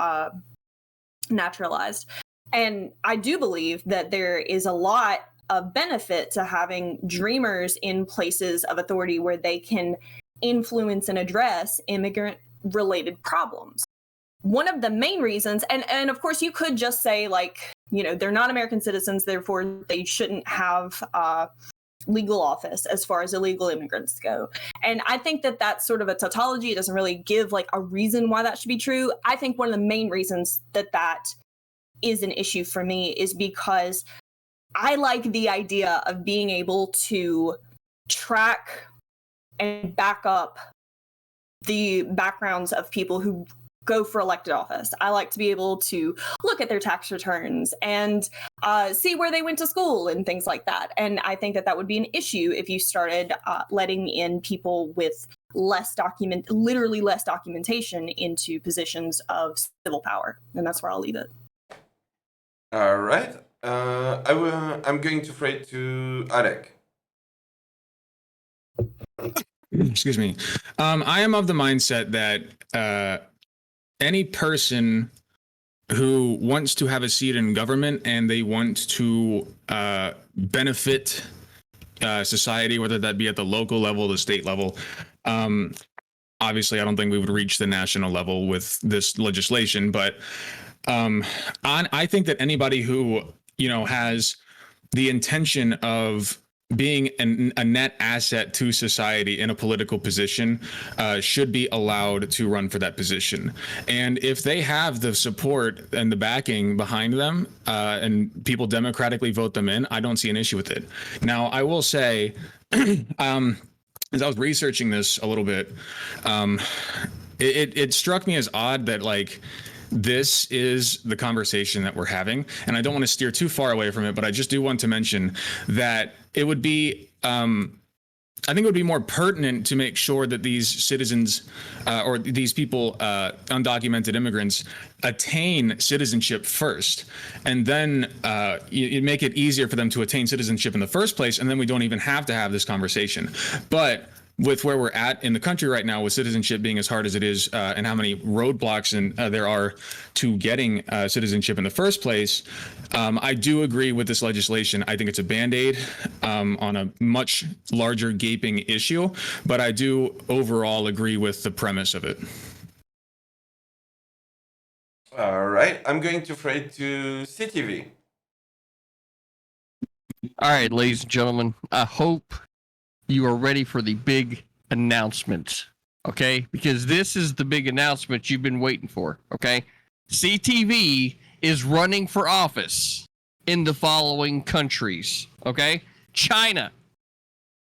Speaker 6: naturalized. And I do believe that there is a lot of benefit to having Dreamers in places of authority where they can influence and address immigrant-related problems. One of the main reasons, and of course you could just say, like, you know, they're not American citizens, therefore they shouldn't have legal office as far as illegal immigrants go. And I think that that's sort of a tautology. It doesn't really give like a reason why that should be true. I think one of the main reasons that that is an issue for me is because I like the idea of being able to track and back up the backgrounds of people who go for elected office. I like to be able to look at their tax returns and see where they went to school and things like that. And I think that that would be an issue if you started letting in people with literally less documentation into positions of civil power. And that's where I'll leave it.
Speaker 1: All right. I'm going to throw it to Alec.
Speaker 9: Excuse me. I am of the mindset that any person who wants to have a seat in government and they want to benefit society, whether that be at the local level, the state level. Obviously, I don't think we would reach the national level with this legislation, but I think that anybody who, you know, has the intention of being a net asset to society in a political position should be allowed to run for that position. And if they have the support and the backing behind them and people democratically vote them in, I don't see an issue with it. Now, I will say, as I was researching this a little bit, it struck me as odd that, like, this is the conversation that we're having, and I don't want to steer too far away from it, but I just do want to mention that it would be, I think it would be more pertinent to make sure that these citizens or these people, undocumented immigrants, attain citizenship first, and then you make it easier for them to attain citizenship in the first place, and then we don't even have to have this conversation. But with where we're at in the country right now, with citizenship being as hard as it is, and how many roadblocks there are to getting citizenship in the first place, I do agree with this legislation. I think it's a Band-Aid on a much larger gaping issue, but I do overall agree with the premise of it.
Speaker 1: All right. I'm going to throw it to CTV.
Speaker 2: All right, ladies and gentlemen, I hope you are ready for the big announcement, okay? Because this is the big announcement you've been waiting for, okay? CTV is running for office in the following countries, okay? China,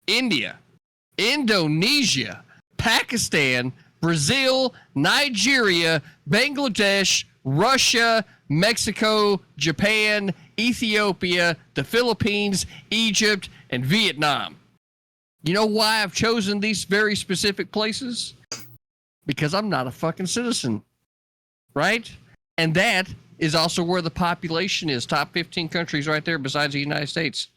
Speaker 2: India, Indonesia, Pakistan, Brazil, Nigeria, Bangladesh, Russia, Mexico, Japan, Ethiopia, the Philippines, Egypt, and Vietnam. You know why I've chosen these very specific places? Because I'm not a fucking citizen, right? And that is also where the population is. Top 15 countries right there besides the United States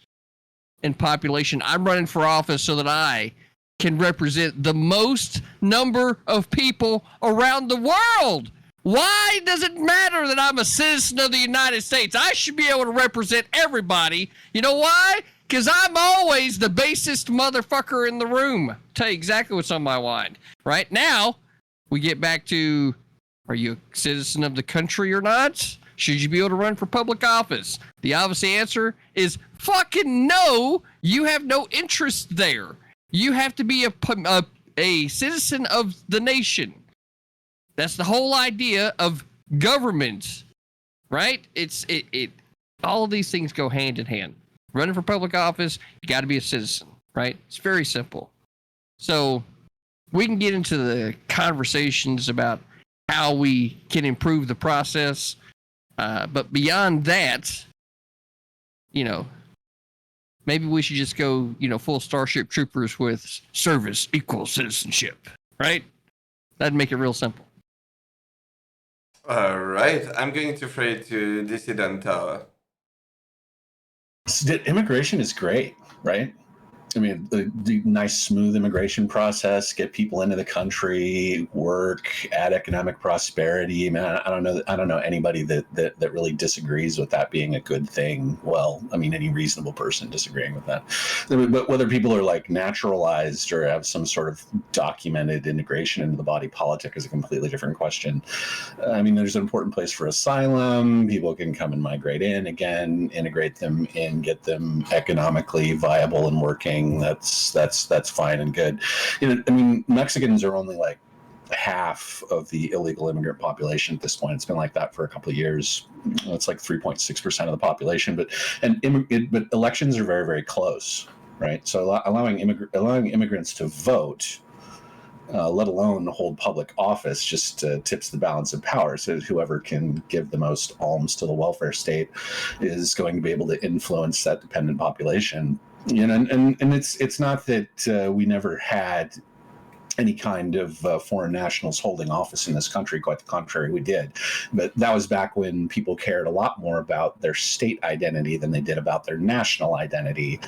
Speaker 2: in population. I'm running for office so that I can represent the most number of people around the world. Why does it matter that I'm a citizen of the United States? I should be able to represent everybody. You know why? Because I'm always the basest motherfucker in the room. Tell you exactly what's on my mind. Right now, we get back to, are you a citizen of the country or not? Should you be able to run for public office? The obvious answer is fucking no. You have no interest there. You have to be a citizen of the nation. That's the whole idea of government, right? It all of these things go hand in hand. running for public office, you got to be a citizen, right? It's very simple. So we can get into the conversations about how we can improve the process. But beyond that, maybe we should just go, full Starship Troopers with service equals citizenship, right? That'd make it real simple.
Speaker 1: All right, I'm going to throw it to Dissident Tower.
Speaker 3: Immigration is great, right? I mean, the nice, smooth immigration process, get people into the country, work, add economic prosperity. Man, I don't know anybody that really disagrees with that being a good thing. Well, I mean, any reasonable person disagreeing with that. But whether people are like naturalized or have some sort of documented integration into the body politic is a completely different question. I mean, there's an important place for asylum. People can come and migrate in again, integrate them in, get them economically viable and working. That's fine and good. I mean, Mexicans are only like half of the illegal immigrant population at this point. It's been like that for a couple of years. It's like 3.6% of the population, but elections are very, very close, right? So allowing immigrants to vote, let alone hold public office, just tips the balance of power. So whoever can give the most alms to the welfare state is going to be able to influence that dependent population. And it's not that we never had any kind of foreign nationals holding office in this country. Quite the contrary, we did. But that was back when people cared a lot more about their state identity than they did about their national identity.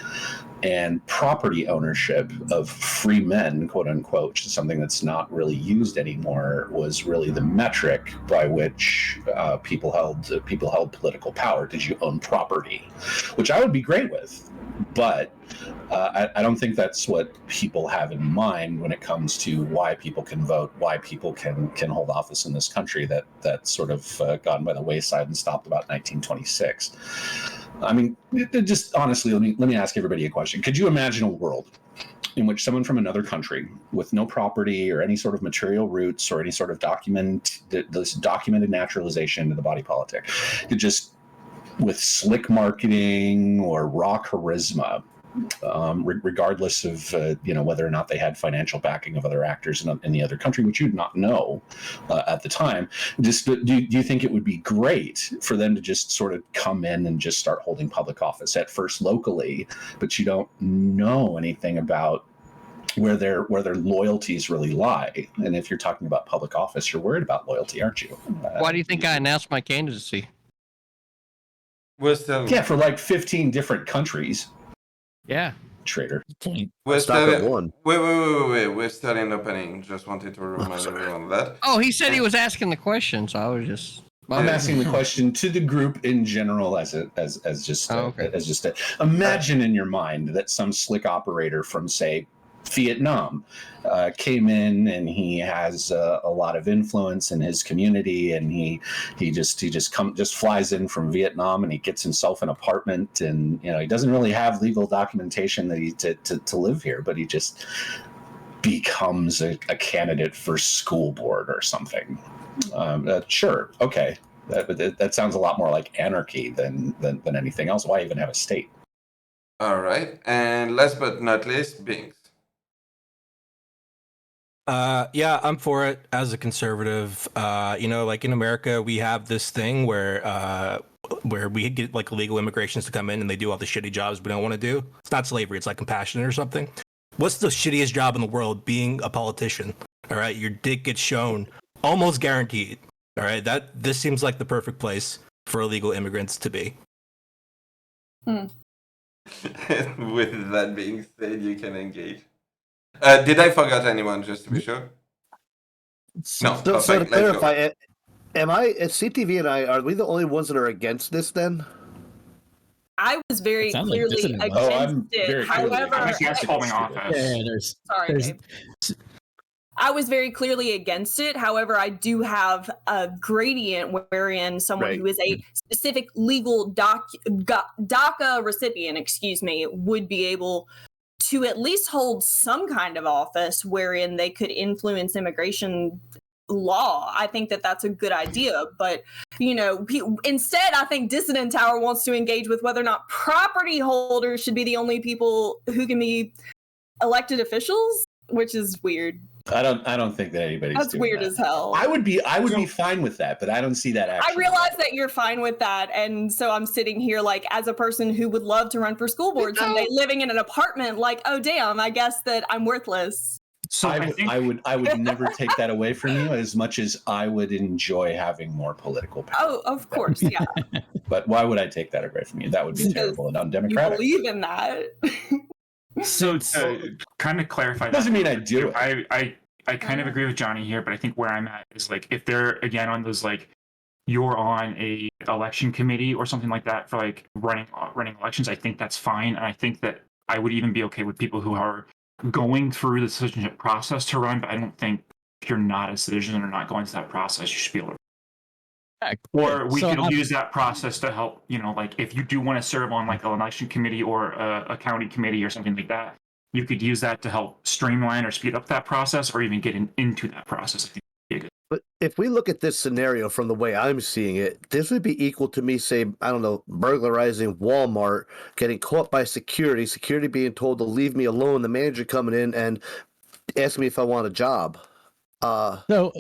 Speaker 3: And property ownership of free men, quote unquote, which is something that's not really used anymore, was really the metric by which people held political power. Did you own property? Which I would be great with. But I don't think that's what people have in mind when it comes to why people can vote, why people can hold office in this country. That sort of gone by the wayside and stopped about 1926. I mean, just honestly, let me ask everybody a question. Could you imagine a world in which someone from another country with no property or any sort of material roots or any sort of documented naturalization into the body politic could just, with slick marketing or raw charisma, regardless of whether or not they had financial backing of other actors in the other country, which you'd not know at the time, just do you think it would be great for them to just sort of come in and just start holding public office at first locally, but you don't know anything about where their loyalties really lie? And if you're talking about public office, you're worried about loyalty, aren't you?
Speaker 2: Why do you think I announced my candidacy?
Speaker 3: Yeah, for like 15 different countries.
Speaker 2: Yeah.
Speaker 3: Traitor.
Speaker 1: We're
Speaker 4: Stop
Speaker 1: still
Speaker 4: at one.
Speaker 1: Wait. We're still in opening. Just wanted to remind everyone of that.
Speaker 2: Oh, he said he was asking the question, so I was just.
Speaker 3: I'm asking the question to the group in general, as just imagine in your mind that some slick operator from, say, Vietnam came in, and he has a lot of influence in his community, and he just flies in from Vietnam, and he gets himself an apartment, and he doesn't really have legal documentation that to live here, but he just becomes a candidate for school board or something. Sure, okay, that sounds a lot more like anarchy than anything else. Why even have a state?
Speaker 1: All right, and last but not least, Binx.
Speaker 5: Yeah, I'm for it as a conservative. Like in America, we have this thing where we get like illegal immigrations to come in and they do all the shitty jobs we don't want to do. It's not slavery, it's like compassionate or something. What's the shittiest job in the world? Being a politician. All right, your dick gets shown, almost guaranteed. All right, this seems like the perfect place for illegal immigrants to be.
Speaker 1: With that being said, you can engage. Did I forget anyone, just to be sure? No.
Speaker 4: So to clarify, am I, CTV and I, are we the only ones that are against this then?
Speaker 6: I was very clearly against it. However,
Speaker 8: I'm against holding office.
Speaker 6: I was very clearly against it. However, I do have a gradient wherein someone who is a specific legal DACA recipient, would be able to at least hold some kind of office wherein they could influence immigration law. I think that that's a good idea. But, you know, instead, I think Dissident Tower wants to engage with whether or not property holders should be the only people who can be elected officials, which is weird.
Speaker 3: I don't think that anybody's
Speaker 6: That's
Speaker 3: doing
Speaker 6: weird
Speaker 3: that.
Speaker 6: as hell.
Speaker 3: I would be fine with that, but I don't see that actually.
Speaker 6: I realize that you're fine with that, and so I'm sitting here like as a person who would love to run for school board someday, living in an apartment, like, oh damn, I guess that I'm worthless.
Speaker 8: So
Speaker 3: I would never take that away from you, as much as I would enjoy having more political power.
Speaker 6: Oh, of course, yeah.
Speaker 3: But why would I take that away from you? That would be terrible and
Speaker 6: You
Speaker 3: undemocratic.
Speaker 6: believe in that.
Speaker 8: So to kind of clarify,
Speaker 3: Doesn't mean I do it.
Speaker 8: I kind of agree with Johnny here, but I think where I'm at is like if they're again on those like you're on a election committee or something like that for like running elections, I think that's fine, and I think that I would even be okay with people who are going through the citizenship process to run. But I don't think if you're not a citizen or not going through that process, you should be able to. Or we could use that process to help, you know, like if you do want to serve on like an election committee or a county committee or something like that, you could use that to help streamline or speed up that process or even get into that process. I think would be a good.
Speaker 4: But if we look at this scenario from the way I'm seeing it, this would be equal to me, say, I don't know, burglarizing Walmart, getting caught by security being told to leave me alone, the manager coming in and asking me if I want a job.
Speaker 7: So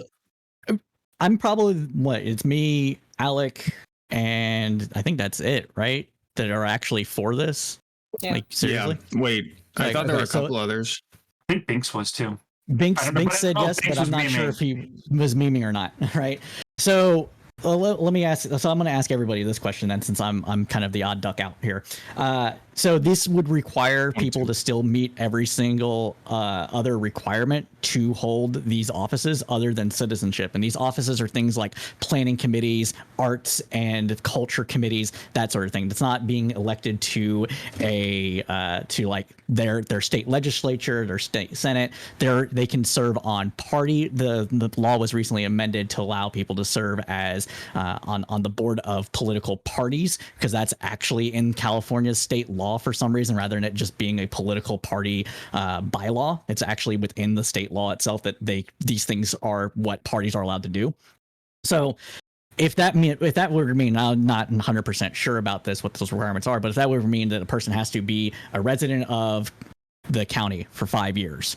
Speaker 7: I'm probably it's me, Alec, and I think that's it, right? That are actually for this.
Speaker 6: Yeah.
Speaker 7: Like seriously.
Speaker 9: Yeah. Wait, I thought there were a couple others.
Speaker 8: I think Binx was too.
Speaker 7: Binx said yes, but I'm not sure if he was memeing or not. Right. So let me ask. So I'm going to ask everybody this question then, since I'm kind of the odd duck out here. So this would require people to still meet every single other requirement to hold these offices other than citizenship. And these offices are things like planning committees, arts and culture committees, that sort of thing. It's not being elected to like their state legislature, their state senate. They can serve on party. The law was recently amended to allow people to serve as on the board of political parties, because that's actually in California's state law for some reason, rather than it just being a political party bylaw. It's actually within the state law itself that these things are what parties are allowed to do. So if that would mean, I'm not 100% sure about this, what those requirements are, but if that would mean that a person has to be a resident of the county for 5 years,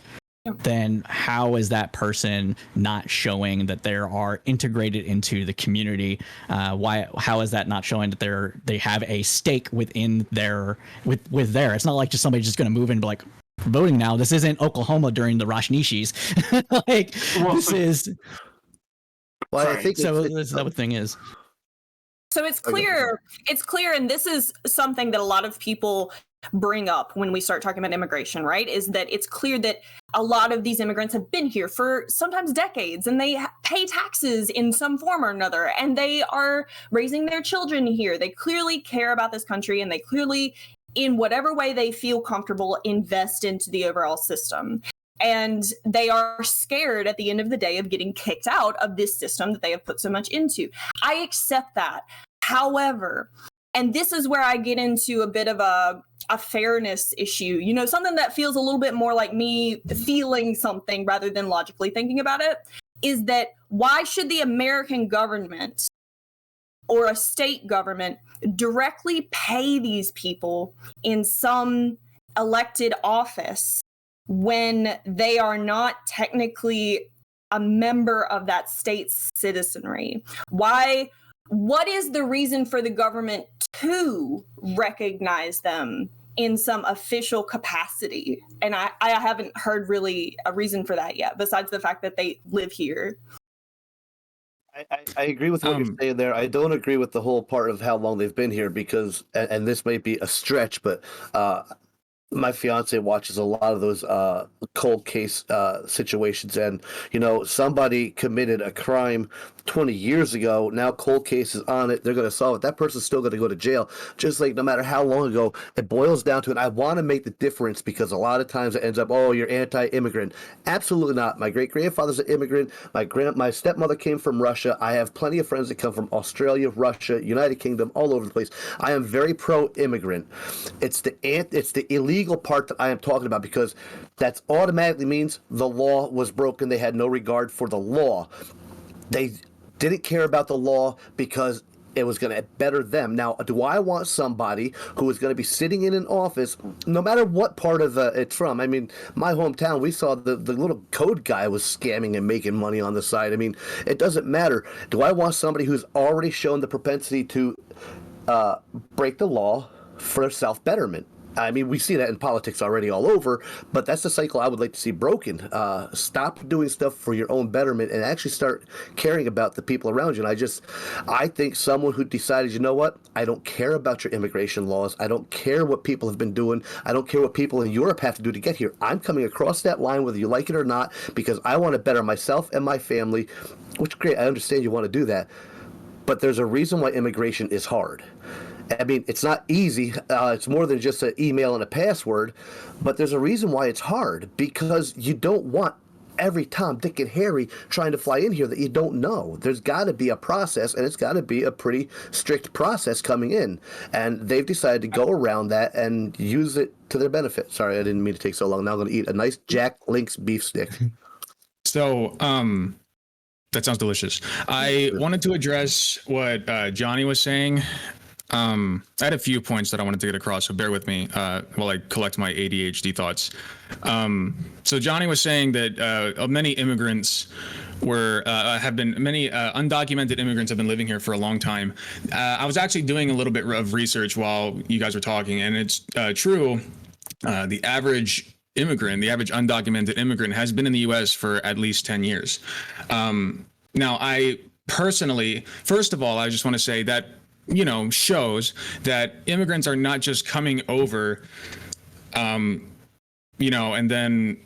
Speaker 7: then how is that person not showing that they are integrated into the community? How is that not showing that they have a stake within with their? It's not like just somebody just going to move in and be like, voting now. This isn't Oklahoma during the Rajneeshis. This is.
Speaker 4: Well, I think
Speaker 7: so. That's what the thing is.
Speaker 6: So it's clear, and this is something that a lot of people bring up when we start talking about immigration, right? Is that it's clear that a lot of these immigrants have been here for sometimes decades, and they pay taxes in some form or another, and they are raising their children here. They clearly care about this country, and they clearly, in whatever way they feel comfortable, invest into the overall system. And they are scared at the end of the day of getting kicked out of this system that they have put so much into. I accept that. However, and this is where I get into a bit of a fairness issue, you know, something that feels a little bit more like me feeling something rather than logically thinking about it, is that why should the American government or a state government directly pay these people in some elected office when they are not technically a member of that state's citizenry? What is the reason for the government to recognize them in some official capacity? And I haven't heard really a reason for that yet, besides the fact that they live here.
Speaker 4: I agree with what you're saying there. I don't agree with the whole part of how long they've been here, because, and this might be a stretch, but my fiance watches a lot of those cold case situations, and you know, somebody committed a crime 20 years ago. Now cold case is on it. They're going to solve it. That person's still going to go to jail, just like no matter how long ago. It boils down to it. I want to make the difference, because a lot of times it ends up, oh, you're anti-immigrant. Absolutely not. My great-grandfather's an immigrant. My stepmother came from Russia. I have plenty of friends that come from Australia, Russia, United Kingdom, all over the place. I am very pro-immigrant. It's the illegal part that I am talking about, because that automatically means the law was broken. They had no regard for the law. They didn't care about the law because it was going to better them. Now, do I want somebody who is going to be sitting in an office, no matter what part of it's from? I mean, my hometown, we saw the little code guy was scamming and making money on the side. I mean, it doesn't matter. Do I want somebody who's already shown the propensity to break the law for self-betterment? I mean, we see that in politics already all over, but that's the cycle I would like to see broken. Stop doing stuff for your own betterment and actually start caring about the people around you. And I think someone who decided, you know what, I don't care about your immigration laws. I don't care what people have been doing. I don't care what people in Europe have to do to get here. I'm coming across that line whether you like it or not because I want to better myself and my family, which great. I understand you want to do that. But there's a reason why immigration is hard. I mean, it's not easy. It's more than just an email and a password. But there's a reason why it's hard because you don't want every Tom, Dick, and Harry trying to fly in here that you don't know. There's got to be a process, and it's got to be a pretty strict process coming in. And they've decided to go around that and use it to their benefit. Sorry, I didn't mean to take so long. Now I'm going to eat a nice Jack Link's beef stick.
Speaker 9: So, that sounds delicious. I wanted to address what Johnny was saying. I had a few points that I wanted to get across, so bear with me while I collect my ADHD thoughts. So Johnny was saying that many immigrants many undocumented immigrants have been living here for a long time. I was actually doing a little bit of research while you guys were talking, and it's true. The average undocumented immigrant has been in the U.S. for at least 10 years. Now, I personally, first of all, I just want to say that, shows that immigrants are not just coming over, and then,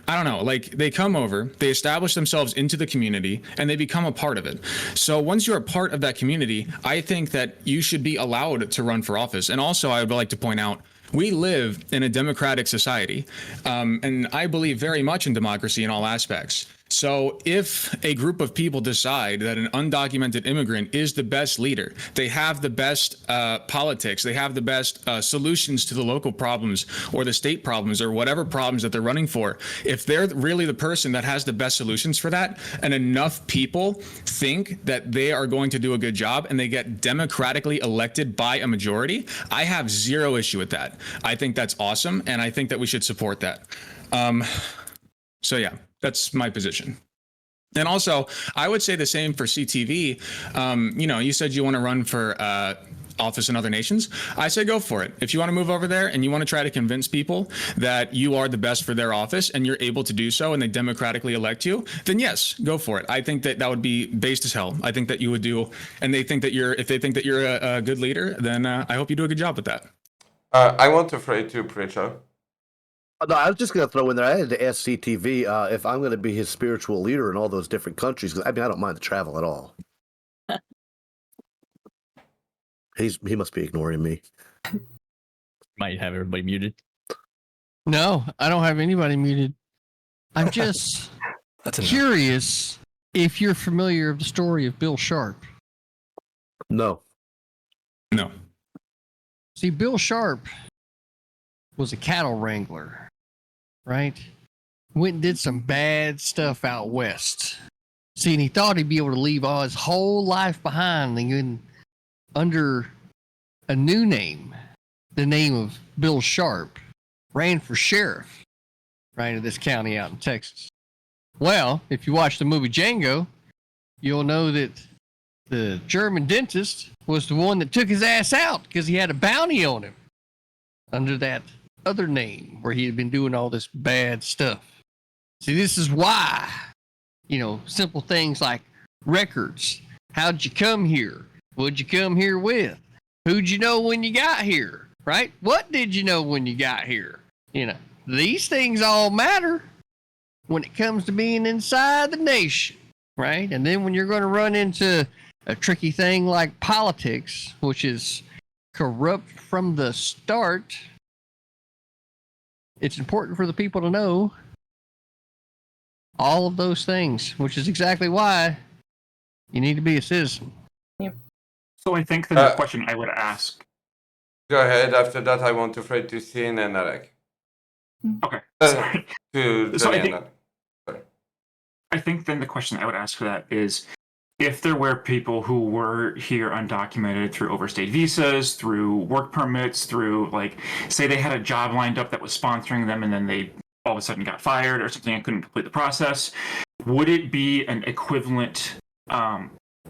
Speaker 9: I don't know, like they come over, they establish themselves into the community, and they become a part of it. So once you're a part of that community, I think that you should be allowed to run for office. And also, I would like to point out, we live in a democratic society, and I believe very much in democracy in all aspects. So if a group of people decide that an undocumented immigrant is the best leader, they have the best politics, they have the best solutions to the local problems or the state problems or whatever problems that they're running for, if they're really the person that has the best solutions for that, and enough people think that they are going to do a good job and they get democratically elected by a majority, I have zero issue with that. I think that's awesome, and I think that we should support that. So yeah, that's my position. And also, I would say the same for CTV. You said you want to run for office in other nations. I say go for it. If you want to move over there and you want to try to convince people that you are the best for their office and you're able to do so and they democratically elect you, then yes, go for it. I think that would be based as hell. I think that you would do, and if they think that you're a good leader, then I hope you do a good job with that.
Speaker 1: I want to pray to Preacher.
Speaker 4: No, I was just going to throw in there. I had to ask CTV if I'm going to be his spiritual leader in all those different countries. I mean, I don't mind the travel at all. He must be ignoring me.
Speaker 7: Might have everybody muted.
Speaker 2: No, I don't have anybody muted. I'm just curious if you're familiar with the story of Bill Sharp.
Speaker 4: No.
Speaker 2: See, Bill Sharp was a cattle wrangler, right? Went and did some bad stuff out west. See, and he thought he'd be able to leave all his whole life behind and under a new name, the name of Bill Sharp, ran for sheriff, right, in this county out in Texas. Well, if you watch the movie Django, you'll know that the German dentist was the one that took his ass out because he had a bounty on him under that other name where he had been doing all this bad stuff. See, this is why, simple things like records. How'd you come here? What'd you come here with? Who'd you know when you got here? Right? What did you know when you got here? These things all matter when it comes to being inside the nation, right? And then when you're going to run into a tricky thing like politics, which is corrupt from the start, it's important for the people to know all of those things, which is exactly why you need to be a citizen.
Speaker 8: So I think the next question I would ask.
Speaker 1: Go ahead. After that, I want to pray to Sin and Alec.
Speaker 8: Okay. Sorry.
Speaker 1: To
Speaker 8: So
Speaker 1: Johnny and Alec.
Speaker 8: I think then the question I would ask for that is, if there were people who were here undocumented through overstayed visas, through work permits, through like, say they had a job lined up that was sponsoring them and then they all of a sudden got fired or something and couldn't complete the process, would it be an equivalent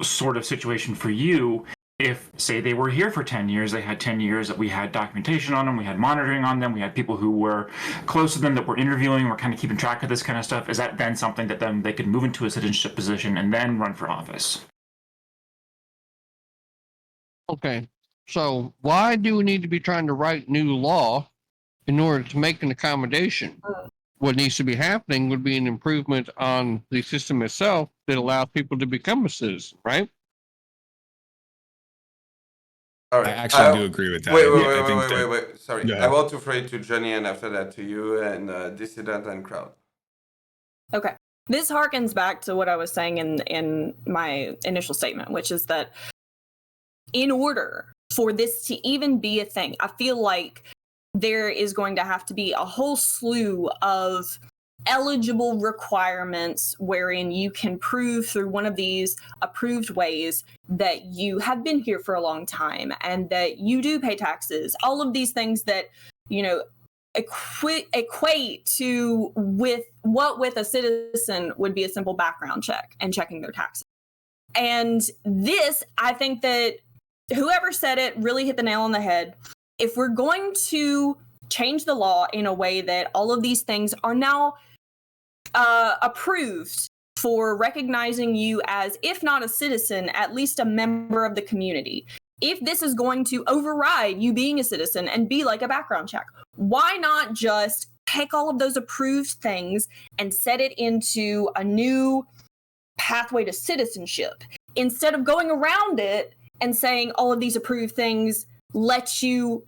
Speaker 8: sort of situation for you if, say, they were here for 10 years, they had 10 years that we had documentation on them, we had monitoring on them, we had people who were close to them that were interviewing, were kind of keeping track of this kind of stuff? Is that then something that then they could move into a citizenship position and then run for office?
Speaker 2: Okay, so why do we need to be trying to write new law in order to make an accommodation? What needs to be happening would be an improvement on the system itself that allows people to become a citizen, right?
Speaker 1: All
Speaker 9: I
Speaker 1: right.
Speaker 9: actually do agree with that.
Speaker 1: Wait. Sorry.
Speaker 9: Go
Speaker 1: I
Speaker 9: ahead.
Speaker 1: want to throw it to Johnny and after that to you and Dissident and Crowd.
Speaker 6: Okay. This harkens back to what I was saying in my initial statement, which is that in order for this to even be a thing, I feel like there is going to have to be a whole slew of eligible requirements wherein you can prove through one of these approved ways that you have been here for a long time and that you do pay taxes. All of these things that, you know, equate to with a citizen would be a simple background check and checking their taxes. And this, I think that whoever said it really hit the nail on the head. If we're going to change the law in a way that all of these things are now approved for recognizing you as, if not a citizen, at least a member of the community. If this is going to override you being a citizen and be like a background check, why not just take all of those approved things and set it into a new pathway to citizenship instead of going around it and saying all of these approved things let you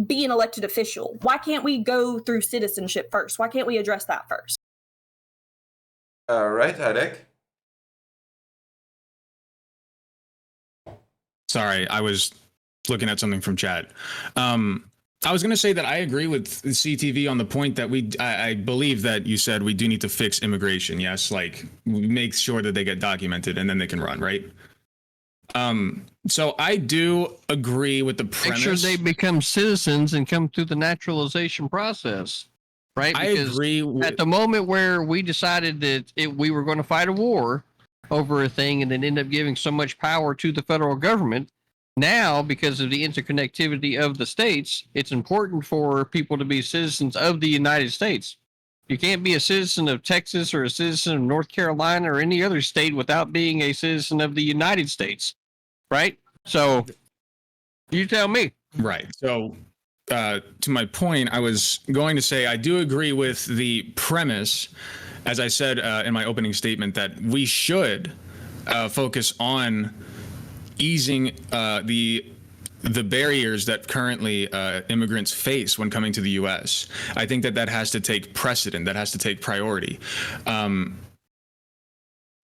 Speaker 6: be an elected official? Why can't we go through citizenship first? Why can't we address that first?
Speaker 1: All right, Alec.
Speaker 9: Sorry, I was looking at something from chat. I was going to say that I agree with CTV on the point that I believe that you said we do need to fix immigration. Yes, like make sure that they get documented and then they can run, right? So I do agree with the premise.
Speaker 2: Make sure they become citizens and come through the naturalization process, right? Because
Speaker 9: I agree.
Speaker 2: at the moment where we decided that we were going to fight a war over a thing and then end up giving so much power to the federal government, now, because of the interconnectivity of the states, it's important for people to be citizens of the United States. You can't be a citizen of Texas or a citizen of North Carolina or any other state without being a citizen of the United States, right? So you tell me.
Speaker 9: Right. So to my point, I was going to say I do agree with the premise, as I said in my opening statement, that we should focus on easing the barriers that currently immigrants face when coming to the U.S. I think that has to take precedent, that has to take priority.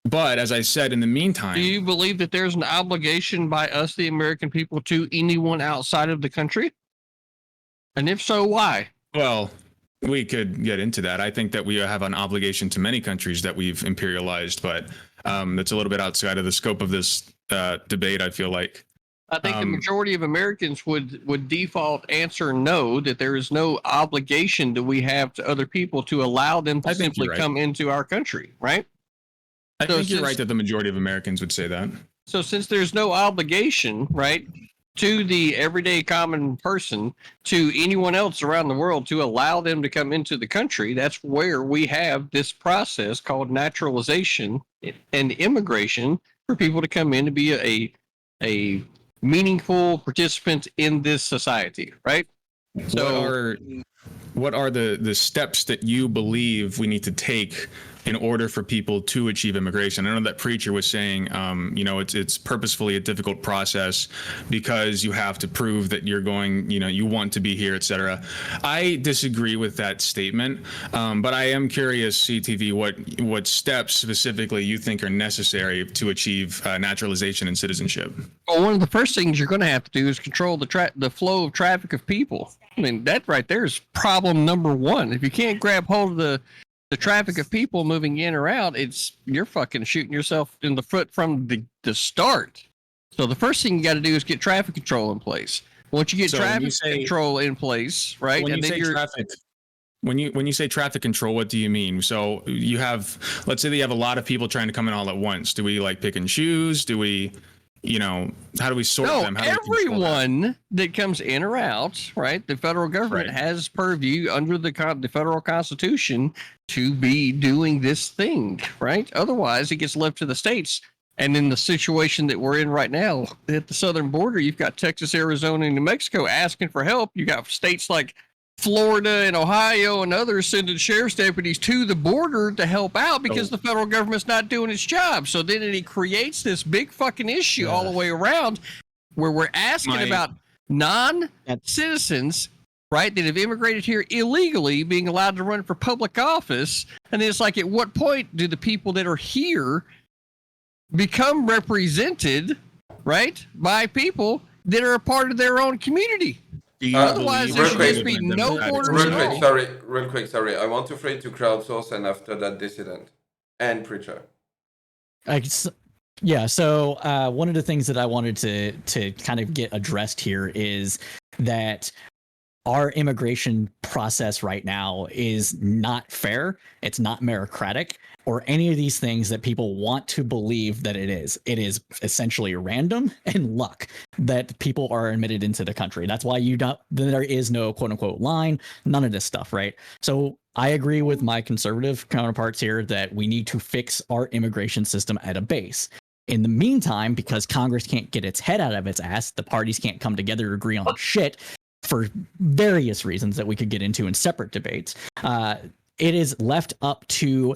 Speaker 9: But as I said, in the meantime,
Speaker 2: do you believe that there's an obligation by us, the American people, to anyone outside of the country? And if so, why?
Speaker 9: Well, we could get into that. I think that we have an obligation to many countries that we've imperialized, but that's a little bit outside of the scope of this debate, I feel like.
Speaker 2: I think the majority of Americans would default answer no, that there is no obligation that we have to other people to allow them to simply come into our country, right?
Speaker 9: I think you're right that the majority of Americans would say that.
Speaker 2: So since there's no obligation, right, to the everyday common person, to anyone else around the world to allow them to come into the country, that's where we have this process called naturalization and immigration for people to come in to be a meaningful participant in this society, right? So
Speaker 9: what are the steps that you believe we need to take in order for people to achieve immigration? I know that preacher was saying, it's purposefully a difficult process because you have to prove that you're going, you want to be here, etc. I disagree with that statement, but I am curious, CTV, what steps specifically you think are necessary to achieve naturalization and citizenship?
Speaker 2: Well, one of the first things you're going to have to do is control the flow of traffic of people. I mean, that right there is problem number one. If you can't grab hold of the traffic of people moving in or out, you're fucking shooting yourself in the foot from the start. So the first thing you got to do is get traffic control in place. Once you get traffic control in place, right?
Speaker 9: When you say traffic, when you say traffic control, what do you mean? So you have, let's say that you have a lot of people trying to come in all at once. Do we like pick and choose? Do we, how do we sort them? How
Speaker 2: everyone that comes in or out, right? The federal government has purview under the federal constitution to be doing this thing, right? Otherwise, it gets left to the states. And in the situation that we're in right now at the southern border, you've got Texas, Arizona, and New Mexico asking for help. You got states like Florida and Ohio and others sending sheriff's deputies to the border to help out because the federal government's not doing its job. So then it creates this big fucking issue all the way around where we're asking about non-citizens, right, that have immigrated here illegally being allowed to run for public office. And then it's like, at what point do the people that are here become represented, right, by people that are a part of their own community? Otherwise, there should just be no borders at all.
Speaker 1: Real quick, sorry. I want to free to crowdsource and after that dissident and preacher.
Speaker 7: Yeah, so one of the things that I wanted to kind of get addressed here is that our immigration process right now is not fair. It's not meritocratic or any of these things that people want to believe that it is. It is essentially random and luck that people are admitted into the country. That's why there is no quote unquote line, none of this stuff, right? So I agree with my conservative counterparts here that we need to fix our immigration system at a base. In the meantime, because Congress can't get its head out of its ass, the parties can't come together to agree on shit for various reasons that we could get into in separate debates. It is left up to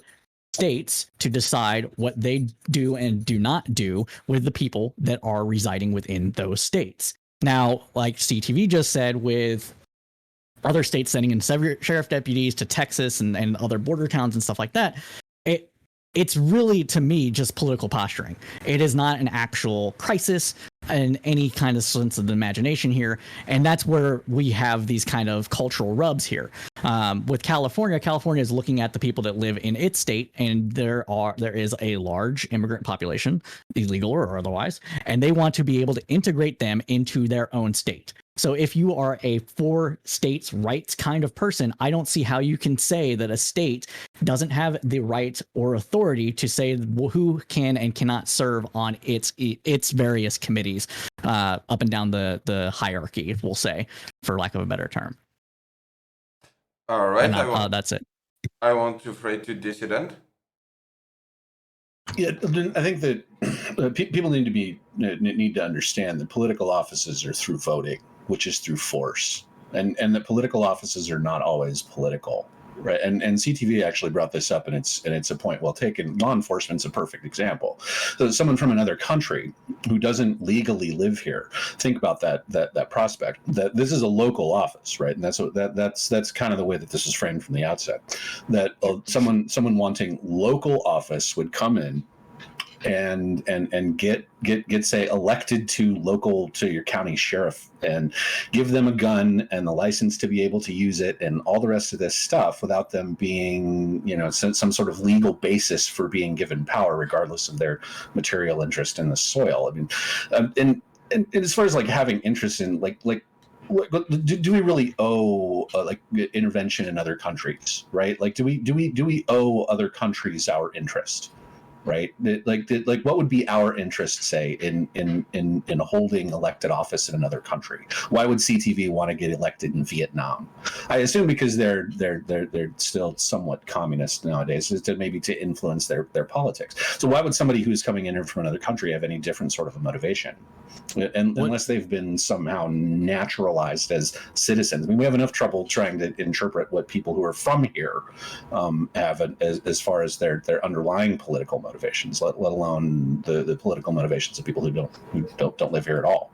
Speaker 7: states to decide what they do and do not do with the people that are residing within those states. Now, like CTV just said, with other states sending in sheriff deputies to Texas and other border towns and stuff like that, it's really, to me, just political posturing. It is not an actual crisis in any kind of sense of the imagination here. And that's where we have these kind of cultural rubs here. With California is looking at the people that live in its state, and there is a large immigrant population, illegal or otherwise, and they want to be able to integrate them into their own state. So if you are a for states' rights kind of person, I don't see how you can say that a state doesn't have the right or authority to say who can and cannot serve on its various committees up and down the hierarchy, we'll say, for lack of a better term.
Speaker 1: All right.
Speaker 7: That's it.
Speaker 1: I want to free to dissident.
Speaker 3: Yeah, I think that people need to understand that political offices are through voting, which is through force, and that political offices are not always political, right? And CTV actually brought this up, and it's a point well taken. Law enforcement's a perfect example. So someone from another country who doesn't legally live here, think about that prospect. That this is a local office, right? And that's kind of the way that this is framed from the outset. That someone wanting local office would come in and get say elected to your county sheriff and give them a gun and the license to be able to use it and all the rest of this stuff without them being some sort of legal basis for being given power regardless of their material interest in the soil. I mean, and as far as like having interest in like do we really owe like intervention in other countries, right? Like do we owe other countries our interest? Right, like what would be our interest, say, in holding elected office in another country? Why would CTV want to get elected in Vietnam? I assume because they're still somewhat communist nowadays, maybe to influence their politics. So why would somebody who's coming in from another country have any different sort of a motivation? And unless they've been somehow naturalized as citizens. I mean, we have enough trouble trying to interpret what people who are from here have as far as their underlying political motivations, let alone the political motivations of people who don't live here at all.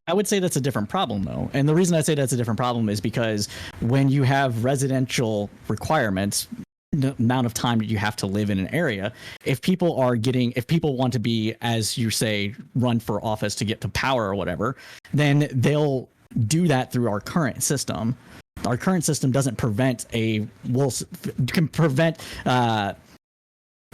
Speaker 7: I would say that's a different problem, though. And the reason I say that's a different problem is because when you have residential requirements, the amount of time that you have to live in an area, if people want to be, as you say, run for office to get to power or whatever, then they'll do that through our current system. our current system doesn't prevent can prevent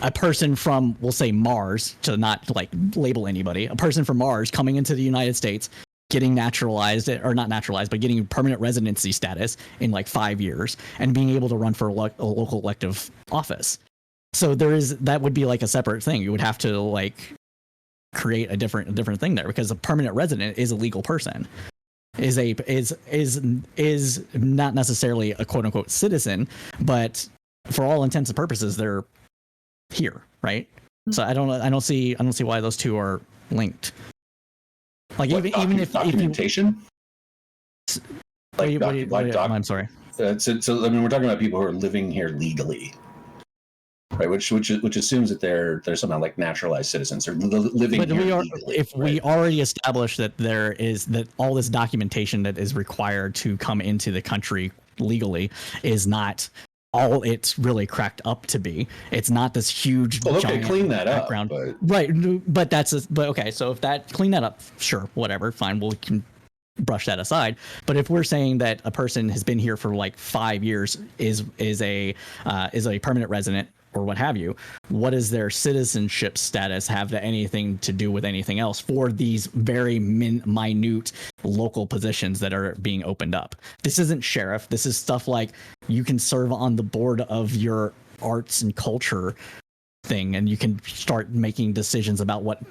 Speaker 7: a person from, we'll say, Mars, to not like label anybody, a person from Mars coming into the United States, getting naturalized, or not naturalized, but getting permanent residency status in like 5 years and being able to run for a local elective office. So that would be like a separate thing. You would have to like create a different thing there, because a permanent resident is a legal person, is not necessarily a quote unquote citizen, but for all intents and purposes, they're here, right? So I don't see why those two are linked. Like even if
Speaker 3: documentation,
Speaker 7: I'm sorry.
Speaker 3: So I mean, we're talking about people who are living here legally, right? Which assumes that they're somehow like naturalized citizens or living
Speaker 7: but
Speaker 3: here
Speaker 7: legally. If we already established that there is that all this documentation that is required to come into the country legally is not all it's really cracked up to be. It's not this huge giant
Speaker 3: clean that
Speaker 7: background.
Speaker 3: up,
Speaker 7: Right, but okay, so if that clean that up, sure, whatever, fine, we can brush that aside. But if we're saying that a person has been here for like 5 years, is a permanent resident or what have you, what does their citizenship status have anything to do with anything else for these very minute local positions that are being opened up? This isn't sheriff. This is stuff like you can serve on the board of your arts and culture thing, and you can start making decisions about what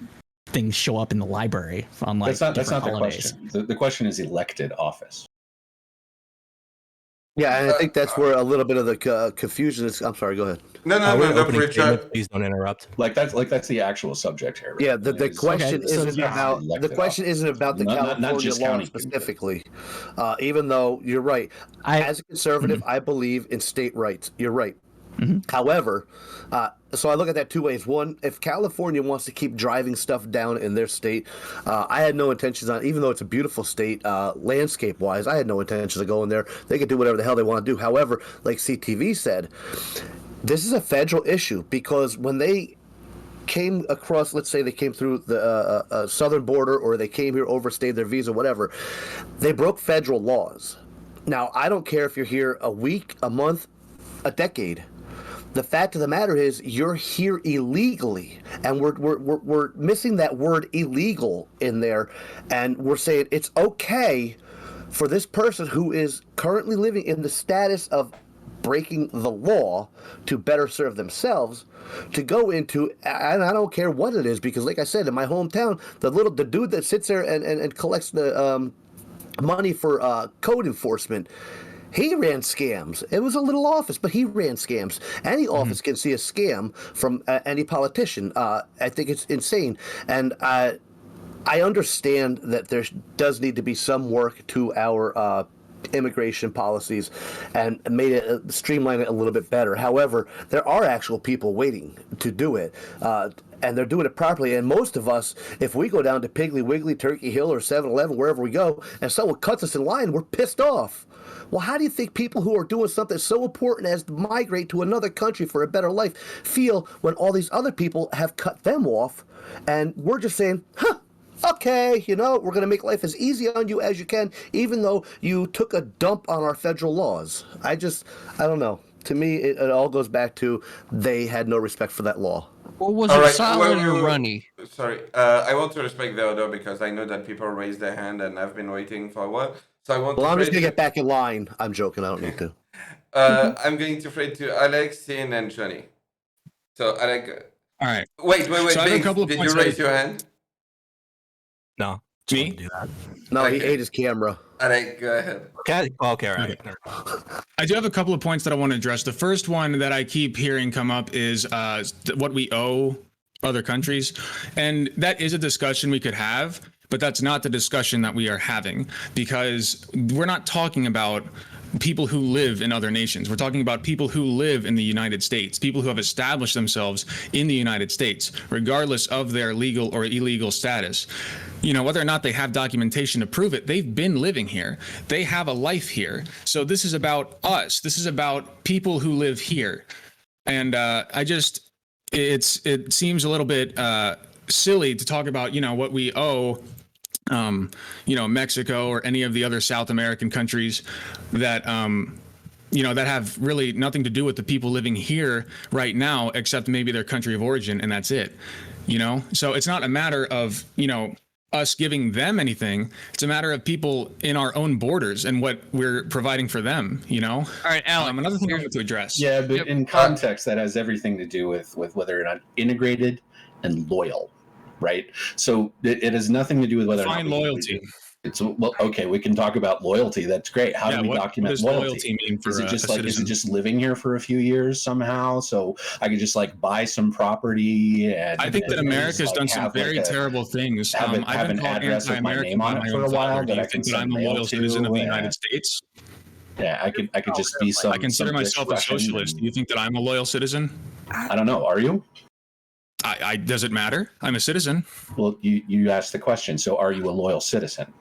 Speaker 7: things show up in the library on like
Speaker 3: that's not
Speaker 7: holidays.
Speaker 3: the question. The question is elected office.
Speaker 4: Yeah, and I think that's where a little bit of the confusion is. I'm sorry, go ahead.
Speaker 1: No, Richard.
Speaker 5: Please don't interrupt.
Speaker 3: That's the actual subject here. Right?
Speaker 4: Yeah, the question isn't about the question isn't about the California
Speaker 3: just
Speaker 4: law
Speaker 3: county
Speaker 4: specifically. Even though you're right, as a conservative, I believe in state rights. You're right. However, so I look at that two ways. One, if California wants to keep driving stuff down in their state, I had no intentions on, even though it's a beautiful state, landscape-wise, I had no intentions of going there. They could do whatever the hell they want to do. However, like CTV said, this is a federal issue, because when they came across, let's say they came through the southern border, or they came here, overstayed their visa, whatever, they broke federal laws. Now, I don't care if you're here a week, a month, a decade. The fact of the matter is, you're here illegally, and we're missing that word illegal in there, and we're saying it's okay for this person who is currently living in the status of breaking the law to better serve themselves to go into, and I don't care what it is, because like I said, in my hometown, the dude that sits there and collects the money for code enforcement, he ran scams. It was a little office, but he ran scams. Any office can see a scam from any politician. I think it's insane. And I understand that there does need to be some work to our immigration policies and made it streamline it a little bit better. However, there are actual people waiting to do it. And they're doing it properly. And most of us, if we go down to Piggly Wiggly, Turkey Hill, or 7-Eleven, wherever we go, and someone cuts us in line, we're pissed off. Well, how do you think people who are doing something so important as to migrate to another country for a better life feel when all these other people have cut them off, and we're just saying, okay, we're going to make life as easy on you as you can, even though you took a dump on our federal laws. I don't know. To me, it all goes back to they had no respect for that law.
Speaker 2: Or was it solid or runny?
Speaker 1: Sorry, I want to respect the order, because I know that people raise their hand and I've been waiting for a while. So I want.
Speaker 4: Well, I'm just gonna get back in line. I'm joking. I don't need to.
Speaker 1: I'm going to fade to Alex, Sin, and Johnny. So Alex.
Speaker 9: All right.
Speaker 1: Wait.
Speaker 9: So I have a couple of
Speaker 1: Did
Speaker 9: points
Speaker 1: you raise your hand?
Speaker 5: No.
Speaker 9: Me?
Speaker 5: Do that.
Speaker 4: No,
Speaker 1: Okay.
Speaker 4: he ate his camera.
Speaker 1: Alex, go ahead.
Speaker 5: Okay. Okay. All right.
Speaker 9: I do have a couple of points that I want to address. The first one that I keep hearing come up is what we owe other countries. And that is a discussion we could have, but that's not the discussion that we are having, because we're not talking about people who live in other nations. We're talking about people who live in the United States, people who have established themselves in the United States, regardless of their legal or illegal status. Whether or not they have documentation to prove it, they've been living here. They have a life here. So this is about us. This is about people who live here. And it seems a little bit silly to talk about, what we owe Mexico or any of the other South American countries that, that have really nothing to do with the people living here right now, except maybe their country of origin, and that's it. So it's not a matter of, us giving them anything. It's a matter of people in our own borders and what we're providing for them,
Speaker 2: All right, Alec.
Speaker 9: Another thing I wanted to address.
Speaker 3: Yeah, but in context, that has everything to do with whether or not integrated and loyal, right? So it has nothing to do with whether or not
Speaker 9: Define loyalty.
Speaker 3: It's okay. We can talk about loyalty. That's great. How do we document
Speaker 9: does
Speaker 3: loyalty?
Speaker 9: mean for
Speaker 3: Is it just
Speaker 9: a
Speaker 3: is
Speaker 9: citizen?
Speaker 3: it just living here for a few years somehow? So I could just buy some property and
Speaker 9: I think that America's done some very terrible things.
Speaker 3: have
Speaker 9: I've
Speaker 3: an
Speaker 9: been called
Speaker 3: address with my
Speaker 9: anti-American
Speaker 3: name on
Speaker 9: by
Speaker 3: it
Speaker 9: my
Speaker 3: for a
Speaker 9: own
Speaker 3: while
Speaker 9: father. Do
Speaker 3: that
Speaker 9: you
Speaker 3: I can
Speaker 9: think that
Speaker 3: send
Speaker 9: I'm a
Speaker 3: mail
Speaker 9: loyal
Speaker 3: to,
Speaker 9: citizen of the
Speaker 3: and-
Speaker 9: United States?
Speaker 3: Yeah, I could just be some.
Speaker 9: I consider
Speaker 3: some
Speaker 9: myself a
Speaker 3: rich Russian
Speaker 9: socialist.
Speaker 3: and-
Speaker 9: Do you think that I'm a loyal citizen?
Speaker 3: I don't know. Are you?
Speaker 9: Does it matter? I'm a citizen.
Speaker 3: Well, you asked the question. So, are you a loyal citizen?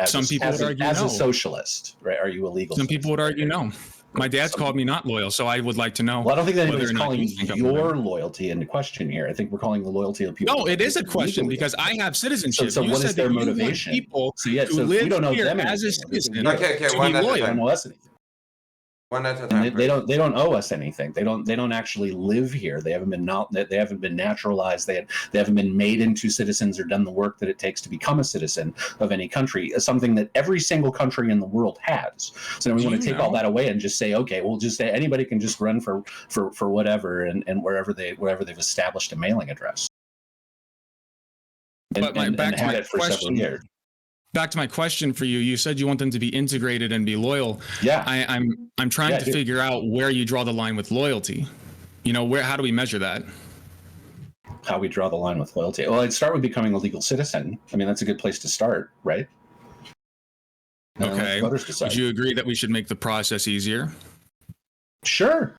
Speaker 9: Some people would argue
Speaker 3: as
Speaker 9: no.
Speaker 3: a socialist, right? Are you a legal?
Speaker 9: Some
Speaker 3: citizen?
Speaker 9: people would argue no. My dad's called me not loyal, so I would like to know.
Speaker 3: Well, I don't think that
Speaker 9: whether
Speaker 3: anybody's
Speaker 9: or not
Speaker 3: calling
Speaker 9: you think I'm
Speaker 3: your
Speaker 9: loyal.
Speaker 3: loyalty into question here. I think we're calling the loyalty of people.
Speaker 9: No, it is a
Speaker 3: legally.
Speaker 9: question because I have citizenship.
Speaker 3: So
Speaker 9: You
Speaker 3: what
Speaker 9: said
Speaker 3: is their
Speaker 9: that you want
Speaker 3: motivation?
Speaker 9: people
Speaker 3: So yeah,
Speaker 9: who
Speaker 3: so if
Speaker 9: live
Speaker 3: we don't know
Speaker 9: here
Speaker 3: them
Speaker 9: as a
Speaker 3: anything,
Speaker 9: citizen
Speaker 1: Okay,
Speaker 9: to
Speaker 1: one
Speaker 9: be
Speaker 1: at a
Speaker 3: they
Speaker 9: loyal.
Speaker 3: don't know us anything.
Speaker 1: One at a
Speaker 3: And
Speaker 1: time.
Speaker 3: they don't owe us anything. They don't actually live here. They haven't been naturalized. They haven't been made into citizens or done the work that it takes to become a citizen of any country. It's something that every single country in the world has. So then we want to take all that away and just say, okay, we'll just say anybody can just run for whatever and wherever they've established a mailing address.
Speaker 9: But back to
Speaker 3: had
Speaker 9: my
Speaker 3: it for several
Speaker 9: question.
Speaker 3: years.
Speaker 9: Back to my question for you. You said you want them to be integrated and be loyal.
Speaker 3: Yeah.
Speaker 9: I'm trying
Speaker 3: Yeah, I
Speaker 9: to
Speaker 3: do.
Speaker 9: figure out where you draw the line with loyalty. How do we measure that?
Speaker 3: How we draw the line with loyalty. Well, I'd start with becoming a legal citizen. I mean, that's a good place to start, right? And then let
Speaker 9: Okay.
Speaker 3: voters decide.
Speaker 9: Would you agree that we should make the process easier?
Speaker 3: Sure.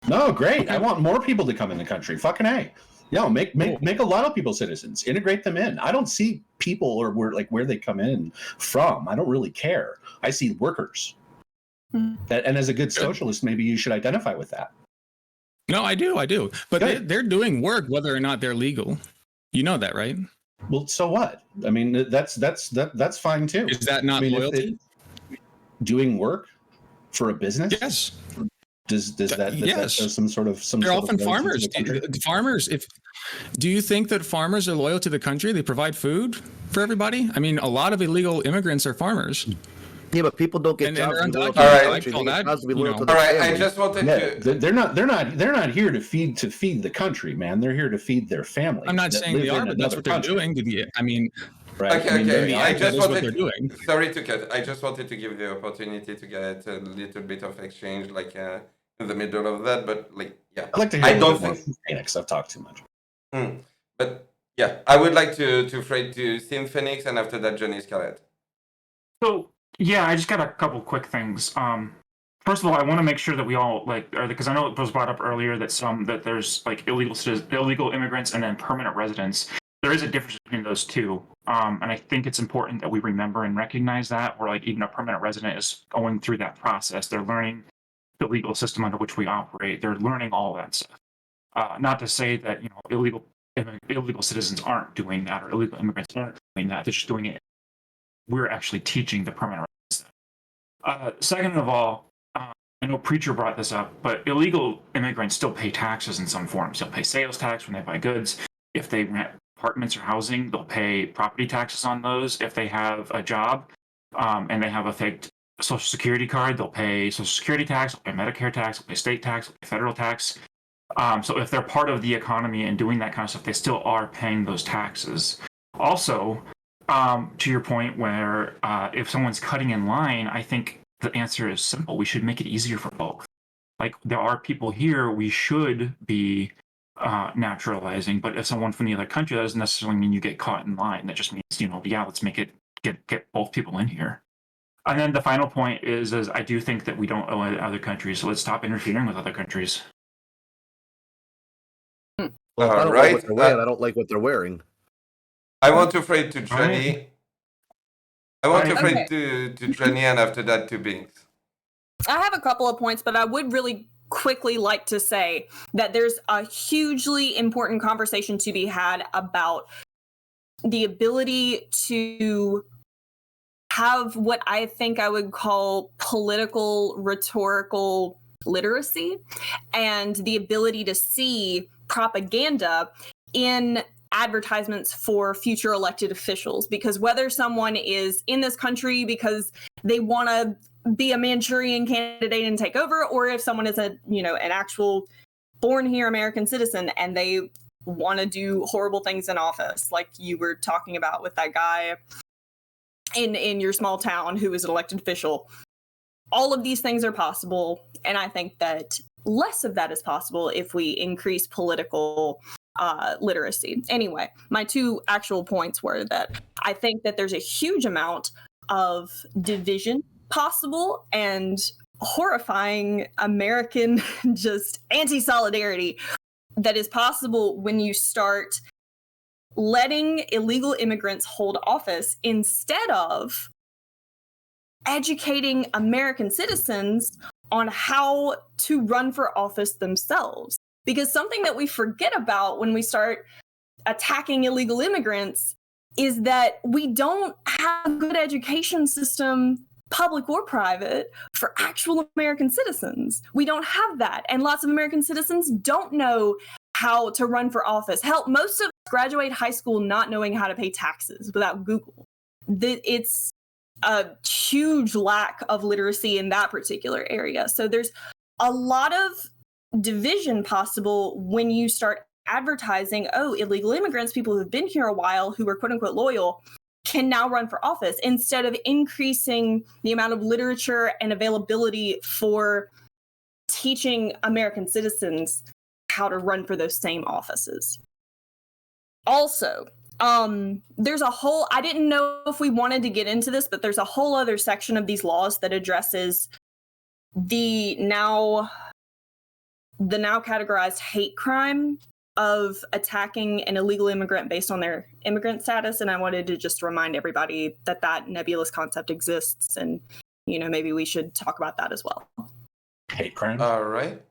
Speaker 3: No, great. I want more people to come in the country. Fucking A. Yeah, make a lot of people citizens. Integrate them in. I don't see people or where they come in from. I don't really care. I see workers. And as a good socialist, maybe you should identify with that.
Speaker 9: No, I do. But
Speaker 3: Good.
Speaker 9: they're doing work whether or not they're legal. You know that, right?
Speaker 3: Well, so what? I mean, that's fine too.
Speaker 9: Is that not loyalty?
Speaker 3: Doing work for a business?
Speaker 9: Yes.
Speaker 3: Does that
Speaker 9: Yes.
Speaker 3: show some sort of
Speaker 9: They're
Speaker 3: sort
Speaker 9: often
Speaker 3: of loyalty
Speaker 9: farmers.
Speaker 3: to the country?
Speaker 9: Farmers. Do you think that farmers are loyal to the country? They provide food for everybody. I mean, a lot of illegal immigrants are farmers.
Speaker 4: Yeah, but people don't get
Speaker 9: And
Speaker 4: jobs.
Speaker 9: they're
Speaker 4: to be loyal
Speaker 9: undocumented.
Speaker 4: to their
Speaker 1: All right.
Speaker 4: country.
Speaker 9: I call
Speaker 4: They get
Speaker 9: that,
Speaker 4: jobs to be loyal to
Speaker 1: All
Speaker 4: their
Speaker 1: right, I
Speaker 4: family.
Speaker 1: just wanted
Speaker 3: Yeah,
Speaker 1: to.
Speaker 3: they're not here to feed the country, man. They're here to feed their family.
Speaker 9: I'm not
Speaker 3: that
Speaker 9: saying
Speaker 3: live
Speaker 9: they
Speaker 3: in
Speaker 9: are, but that's
Speaker 3: another
Speaker 9: what they're
Speaker 3: country,
Speaker 9: doing. I mean,
Speaker 3: right?
Speaker 1: Okay,
Speaker 3: I mean,
Speaker 1: okay.
Speaker 9: the
Speaker 1: I
Speaker 9: end,
Speaker 1: just
Speaker 9: that is what
Speaker 1: wanted.
Speaker 9: they're doing.
Speaker 1: Sorry to cut. I just wanted to give the opportunity to get a little bit of exchange, in the middle of that. But yeah,
Speaker 3: I'd like to hear
Speaker 1: I
Speaker 3: a little
Speaker 1: don't
Speaker 3: bit more
Speaker 1: think.
Speaker 3: from Phoenix. I've talked too much.
Speaker 1: But yeah, I would like to freight to Sim Phoenix, and after that, Johnny Scarlett.
Speaker 8: So yeah, I just got a couple quick things. First of all, I want to make sure that we all because I know it was brought up earlier that there's illegal immigrants and then permanent residents. There is a difference between those two, and I think it's important that we remember and recognize that. Where even a permanent resident is going through that process, they're learning the legal system under which we operate. They're learning all that stuff. Not to say that illegal citizens aren't doing that or illegal immigrants aren't doing that. They're just doing it. We're actually teaching the permanent residents. Second of all, I know Preacher brought this up, but illegal immigrants still pay taxes in some forms. They'll pay sales tax when they buy goods. If they rent apartments or housing, they'll pay property taxes on those. If they have a job and they have a fake social security card, they'll pay social security tax, they'll pay Medicare tax, they'll pay state tax, they'll pay federal tax. So if they're part of the economy and doing that kind of stuff, they still are paying those taxes. Also, to your point where if someone's cutting in line, I think the answer is simple. We should make it easier for both. There are people here we should be naturalizing, but if someone from the other country, that doesn't necessarily mean you get caught in line. That just means, let's make it get both people in here. And then the final point is I do think that we don't owe other countries, so let's stop interfering with other countries.
Speaker 4: Well, if I don't
Speaker 1: Right,
Speaker 4: like what they're wearing, I don't like what they're wearing.
Speaker 1: I want to freight to Johnny. I want to
Speaker 8: Okay.
Speaker 1: freight to Johnny, and after that to Binx.
Speaker 6: I have a couple of points, but I would really quickly like to say that there's a hugely important conversation to be had about the ability to have what I think I would call political rhetorical literacy, and the ability to see propaganda in advertisements for future elected officials. Because whether someone is in this country because they want to be a Manchurian candidate and take over, or if someone is an actual born here American citizen and they want to do horrible things in office, like you were talking about with that guy in your small town who is an elected official. All of these things are possible, and I think that less of that is possible if we increase political literacy. Anyway, my two actual points were that I think that there's a huge amount of division possible and horrifying American just anti-solidarity that is possible when you start letting illegal immigrants hold office instead of educating American citizens on how to run for office themselves. Because something that we forget about when we start attacking illegal immigrants is that we don't have a good education system, public or private, for actual American citizens. We don't have that. And lots of American citizens don't know how to run for office. Hell, most of us graduate high school not knowing how to pay taxes without Google. It's a huge lack of literacy in that particular area. So there's a lot of division possible when you start advertising, oh, illegal immigrants, people who've been here a while, who are quote unquote loyal, can now run for office, instead of increasing the amount of literature and availability for teaching American citizens how to run for those same offices. Also, there's a whole, I didn't know if we wanted to get into this, but there's a whole other section of these laws that addresses the now categorized hate crime of attacking an illegal immigrant based on their immigrant status. And I wanted to just remind everybody that that nebulous concept exists, and maybe we should talk about that as well.
Speaker 3: Hate crime.
Speaker 1: All right.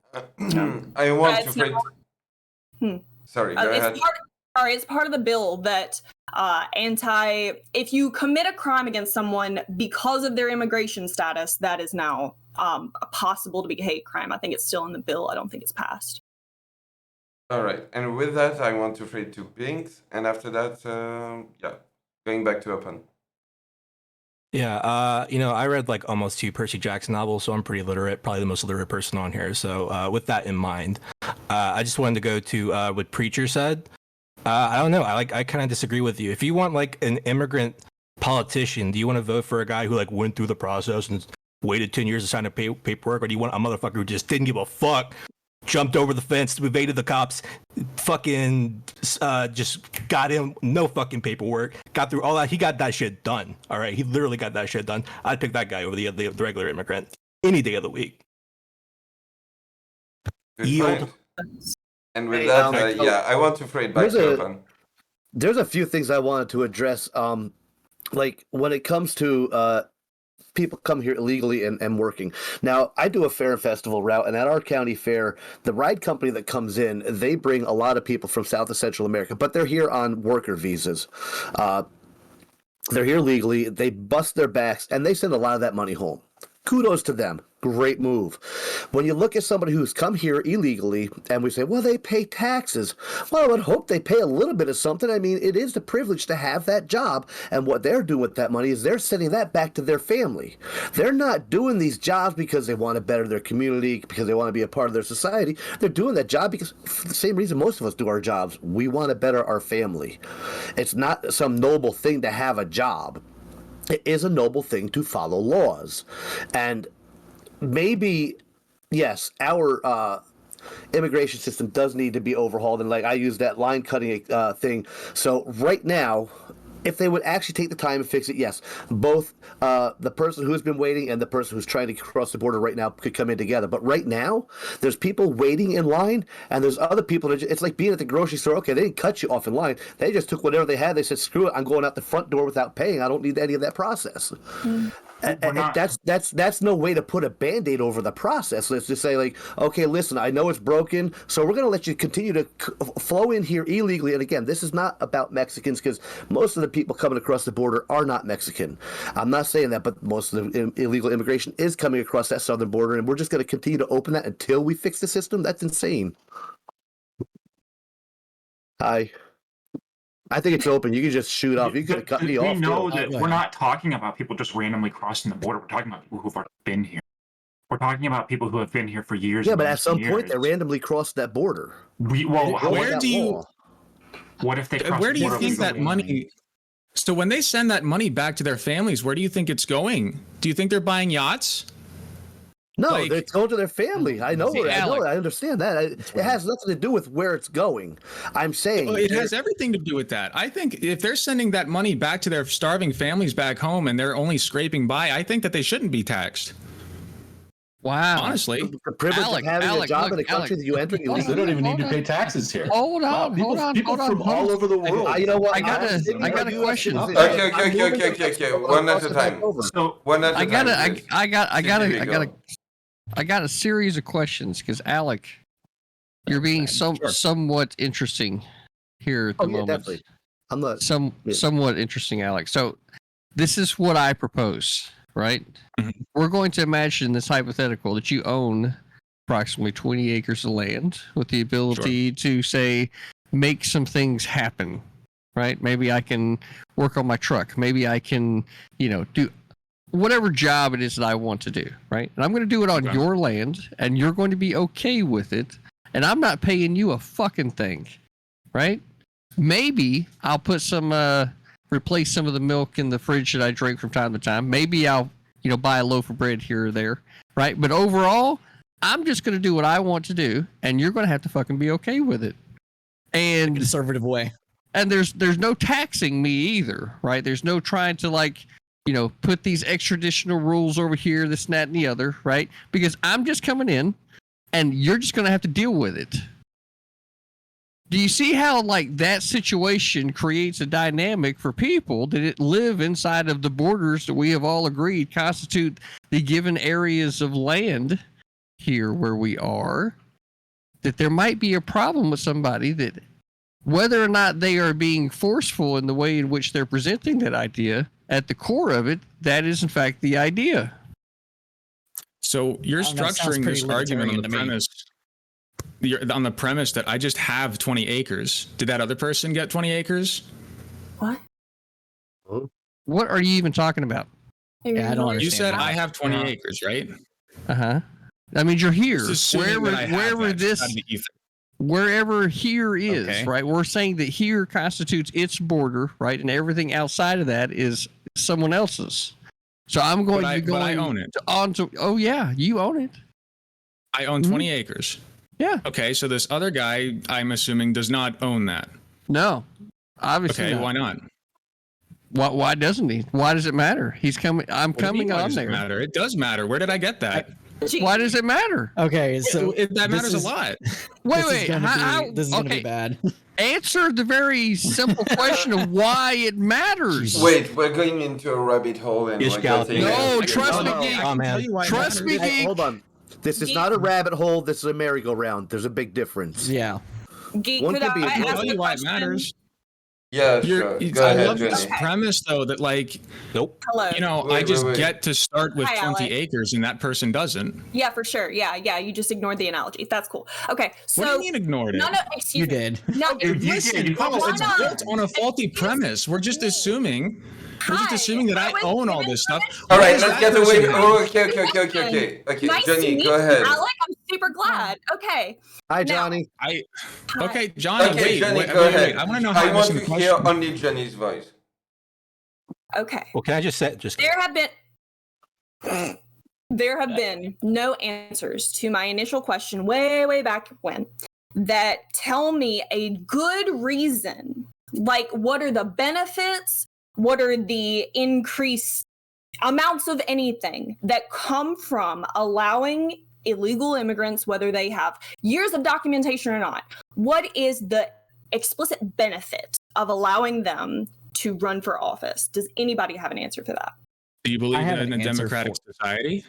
Speaker 1: I want to break. Sorry, go ahead.
Speaker 6: It's part of the bill that if you commit a crime against someone because of their immigration status, that is now possible to be a hate crime. I think it's still in the bill. I don't think it's passed.
Speaker 1: All right. And with that, I want to throw it to Binx. And after that, going back to Open.
Speaker 5: Yeah, I read like almost 2 Percy Jackson novels, so I'm pretty literate, probably the most literate person on here. So with that in mind, I just wanted to go to what Preacher said. I don't know. I kind of disagree with you. If you want like an immigrant politician, do you want to vote for a guy who like went through the process and waited 10 years to sign a paperwork, or do you want a motherfucker who just didn't give a fuck, jumped over the fence, evaded the cops, fucking just got in, no fucking paperwork, got through all that? He got that shit done. All right, he literally got that shit done. I'd pick that guy over the regular immigrant any day of the week.
Speaker 1: Yield. And with that, I want to throw it back to Open.
Speaker 4: There's a few things I wanted to address. Like when it comes to people come here illegally and working. Now, I do a fair and festival route, and at our county fair, the ride company that comes in, they bring a lot of people from South and Central America, but they're here on worker visas. They're here legally, they bust their backs, and they send a lot of that money home. Kudos to them. Great move. When you look at somebody who's come here illegally and we say, well, they pay taxes. Well, I would hope they pay a little bit of something. I mean, it is the privilege to have that job. And what they're doing with that money is they're sending that back to their family. They're not doing these jobs because they want to better their community, because they want to be a part of their society. They're doing that job because for the same reason most of us do our jobs. We want to better our family. It's not some noble thing to have a job. It is a noble thing to follow laws. And maybe, yes, our immigration system does need to be overhauled. And like I use that line cutting thing. So right now, if they would actually take the time and fix it, yes, both the person who's been waiting and the person who's trying to cross the border right now could come in together. But right now, there's people waiting in line, and there's other people that it's like being at the grocery store. Okay, they didn't cut you off in line. They just took whatever they had. They said, "Screw it, I'm going out the front door without paying. I don't need any of that process." And that's no way to put a Band-Aid over the process. Let's just say, like, okay, listen, I know it's broken, so we're going to let you continue to flow in here illegally. And again, this is not about Mexicans, because most of the people coming across the border are not Mexican. I'm not saying that, but most of the illegal immigration is coming across that southern border, and we're just going to continue to open that until we fix the system. That's insane. I think it's open. You can just shoot off. You could have cut me off.
Speaker 8: We know that we're not talking about people just randomly crossing the border. We're talking about people who've already been here. We're talking about people who have been here for years.
Speaker 4: Yeah, but at some point they randomly crossed that border.
Speaker 9: Where do you?
Speaker 8: What if they?
Speaker 9: Where do you think that money? So when they send that money back to their families, where do you think it's going? Do you think they're buying yachts?
Speaker 4: No, they're going to their family. I know. I understand that. It has nothing to do with where it's going. I'm saying
Speaker 9: it has everything to do with that. I think if they're sending that money back to their starving families back home and they're only scraping by, I think that they shouldn't be taxed.
Speaker 2: Wow.
Speaker 9: Honestly,
Speaker 4: the privilege of having a job in a country that you enter,
Speaker 3: they don't even need to pay taxes here.
Speaker 2: Hold on,
Speaker 3: People from all over the world.
Speaker 4: You know what?
Speaker 2: I got a question.
Speaker 1: Okay. One at a time.
Speaker 8: So
Speaker 1: one at a time.
Speaker 2: I got a series of questions because Alec, you're being somewhat interesting here at the moment.
Speaker 4: Definitely. I'm not
Speaker 2: somewhat interesting, Alec. So this is what I propose, right?
Speaker 9: Mm-hmm.
Speaker 2: We're going to imagine this hypothetical that you own approximately 20 acres of land with the ability to, say, make some things happen, right? Maybe I can work on my truck. Maybe I can, do whatever job it is that I want to do, right? And I'm going to do it on your land, and you're going to be okay with it, and I'm not paying you a fucking thing, right? Maybe I'll put replace some of the milk in the fridge that I drink from time to time. Maybe I'll, buy a loaf of bread here or there, right? But overall, I'm just going to do what I want to do, and you're going to have to fucking be okay with it. And
Speaker 7: Conservative way.
Speaker 2: And there's no taxing me either, right? There's no trying to put these extraditional rules over here, this, and that, and the other, right? Because I'm just coming in, and you're just going to have to deal with it. Do you see how, that situation creates a dynamic for people that live inside of the borders that we have all agreed constitute the given areas of land here where we are, that there might be a problem with somebody that, whether or not they are being forceful in the way in which they're presenting that idea, at the core of it, that is in fact the idea.
Speaker 9: So you're structuring this argument on the premise that I just have 20 acres. Did that other person get 20 acres?
Speaker 6: What?
Speaker 2: What are you even talking about?
Speaker 7: Yeah, I don't understand.
Speaker 9: You said I have 20 acres, right?
Speaker 2: Uh-huh. That means you're here. Wherever here is, right? We're saying that here constitutes its border, right? And everything outside of that is someone else's. So I'm going to go.
Speaker 9: But I own it.
Speaker 2: Oh yeah, you own it.
Speaker 9: I own 20 acres.
Speaker 2: Yeah.
Speaker 9: Okay, so this other guy, I'm assuming, does not own that.
Speaker 2: No, obviously.
Speaker 9: Okay,
Speaker 2: not.
Speaker 9: why not?
Speaker 2: Why doesn't he? Why does it matter? He's coming. I'm coming on there.
Speaker 9: Matter? It does matter. Where did I get that?
Speaker 2: Why does it matter?
Speaker 7: Okay, so
Speaker 9: that matters a lot.
Speaker 2: Wait.
Speaker 7: This is gonna be bad.
Speaker 2: Answer the very simple question of why it matters.
Speaker 1: Wait, we're going into a rabbit hole and
Speaker 2: trust me, Geek.
Speaker 5: Oh, man.
Speaker 2: Trust me, Geek.
Speaker 4: Hold on. This is not a rabbit hole. This is a merry-go-round. There's a big difference.
Speaker 7: Yeah.
Speaker 6: Geek,
Speaker 4: One
Speaker 6: could
Speaker 4: could be
Speaker 6: I
Speaker 4: a
Speaker 6: ask
Speaker 9: Tell you
Speaker 6: a
Speaker 9: why it
Speaker 6: question?
Speaker 9: matters.
Speaker 1: Yeah, sure. Go
Speaker 9: I
Speaker 1: ahead,
Speaker 9: love this
Speaker 1: Jenny.
Speaker 9: premise, though, that
Speaker 5: Nope.
Speaker 6: Hello.
Speaker 9: I just get to start with
Speaker 6: Hi,
Speaker 9: 20
Speaker 6: Alec.
Speaker 9: acres and that person doesn't.
Speaker 6: Yeah, for sure. Yeah. You just ignored the analogy. That's cool. Okay, so
Speaker 9: What do you mean ignored it?
Speaker 6: No, excuse
Speaker 7: You
Speaker 6: me.
Speaker 7: did.
Speaker 6: No,
Speaker 9: Listen,
Speaker 6: why
Speaker 9: it's
Speaker 6: not?
Speaker 9: built on a faulty premise. We're just assuming that I own all this stuff.
Speaker 1: All right,
Speaker 9: Why is
Speaker 1: let's
Speaker 9: that
Speaker 1: get away.
Speaker 9: person-
Speaker 1: Oh, okay.
Speaker 6: Nice to
Speaker 1: Jenny,
Speaker 6: meet
Speaker 1: go ahead.
Speaker 6: you, Alec. I'm super glad. Okay.
Speaker 4: Hi,
Speaker 6: Now-
Speaker 4: Johnny.
Speaker 9: Okay, Johnny,
Speaker 1: Okay,
Speaker 9: wait.
Speaker 1: Jenny,
Speaker 9: wait,
Speaker 1: go ahead.
Speaker 9: I want to know how
Speaker 1: I
Speaker 9: I'm
Speaker 1: want
Speaker 9: missing
Speaker 1: to
Speaker 9: the
Speaker 1: hear
Speaker 9: question.
Speaker 1: only Jenny's voice.
Speaker 6: Okay.
Speaker 5: Well, can I just say,
Speaker 6: There have been no answers to my initial question way back when that tell me a good reason. Like, what are the benefits what are the increased amounts of anything that come from allowing illegal immigrants, whether they have years of documentation or not, what is the explicit benefit of allowing them to run for office? Does anybody have an answer for that?
Speaker 9: Do you believe
Speaker 7: have
Speaker 9: in
Speaker 7: an
Speaker 9: a
Speaker 7: answer
Speaker 9: democratic society?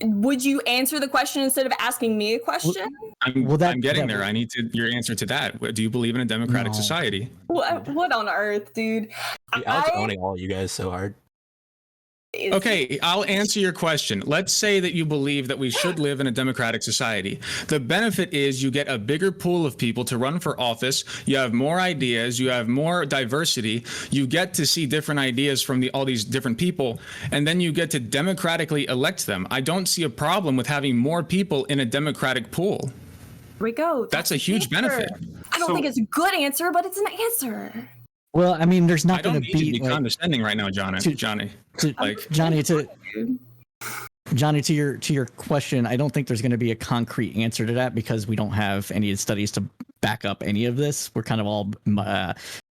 Speaker 6: Would you answer the question instead of asking me a question?
Speaker 9: I'm getting there. I need your answer to that. Do you believe in a democratic
Speaker 7: No.
Speaker 9: society?
Speaker 6: What on earth, dude?
Speaker 5: Alex owning all you guys so hard.
Speaker 9: Okay, I'll answer your question. Let's say that you believe that we should live in a democratic society. The benefit is you get a bigger pool of people to run for office. You have more ideas. You have more diversity. You get to see different ideas from all these different people, and then you get to democratically elect them. I don't see a problem with having more people in a democratic pool.
Speaker 6: Here we go.
Speaker 9: That's a huge benefit.
Speaker 6: I don't think it's a good answer, but it's an answer.
Speaker 7: Well, I mean, there's
Speaker 9: I
Speaker 7: not going
Speaker 9: don't
Speaker 7: to
Speaker 9: need to
Speaker 7: be
Speaker 9: be condescending right now, Johnny.
Speaker 7: Johnny, to your question, I don't think there's going to be a concrete answer to that because we don't have any studies to back up any of this. We're kind of all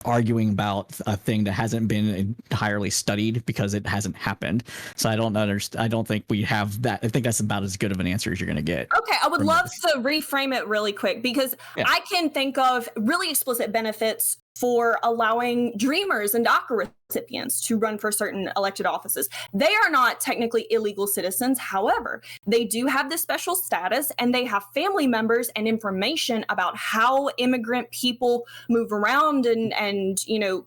Speaker 7: arguing about a thing that hasn't been entirely studied because it hasn't happened. So I don't think we have that. I think that's about as good of an answer as you're going to get.
Speaker 6: Okay, I would love to reframe it really quick because I can think of really explicit benefits for allowing dreamers and DACA recipients to run for certain elected offices. They are not technically illegal citizens. However, they do have this special status and they have family members and information about how immigrant people move around and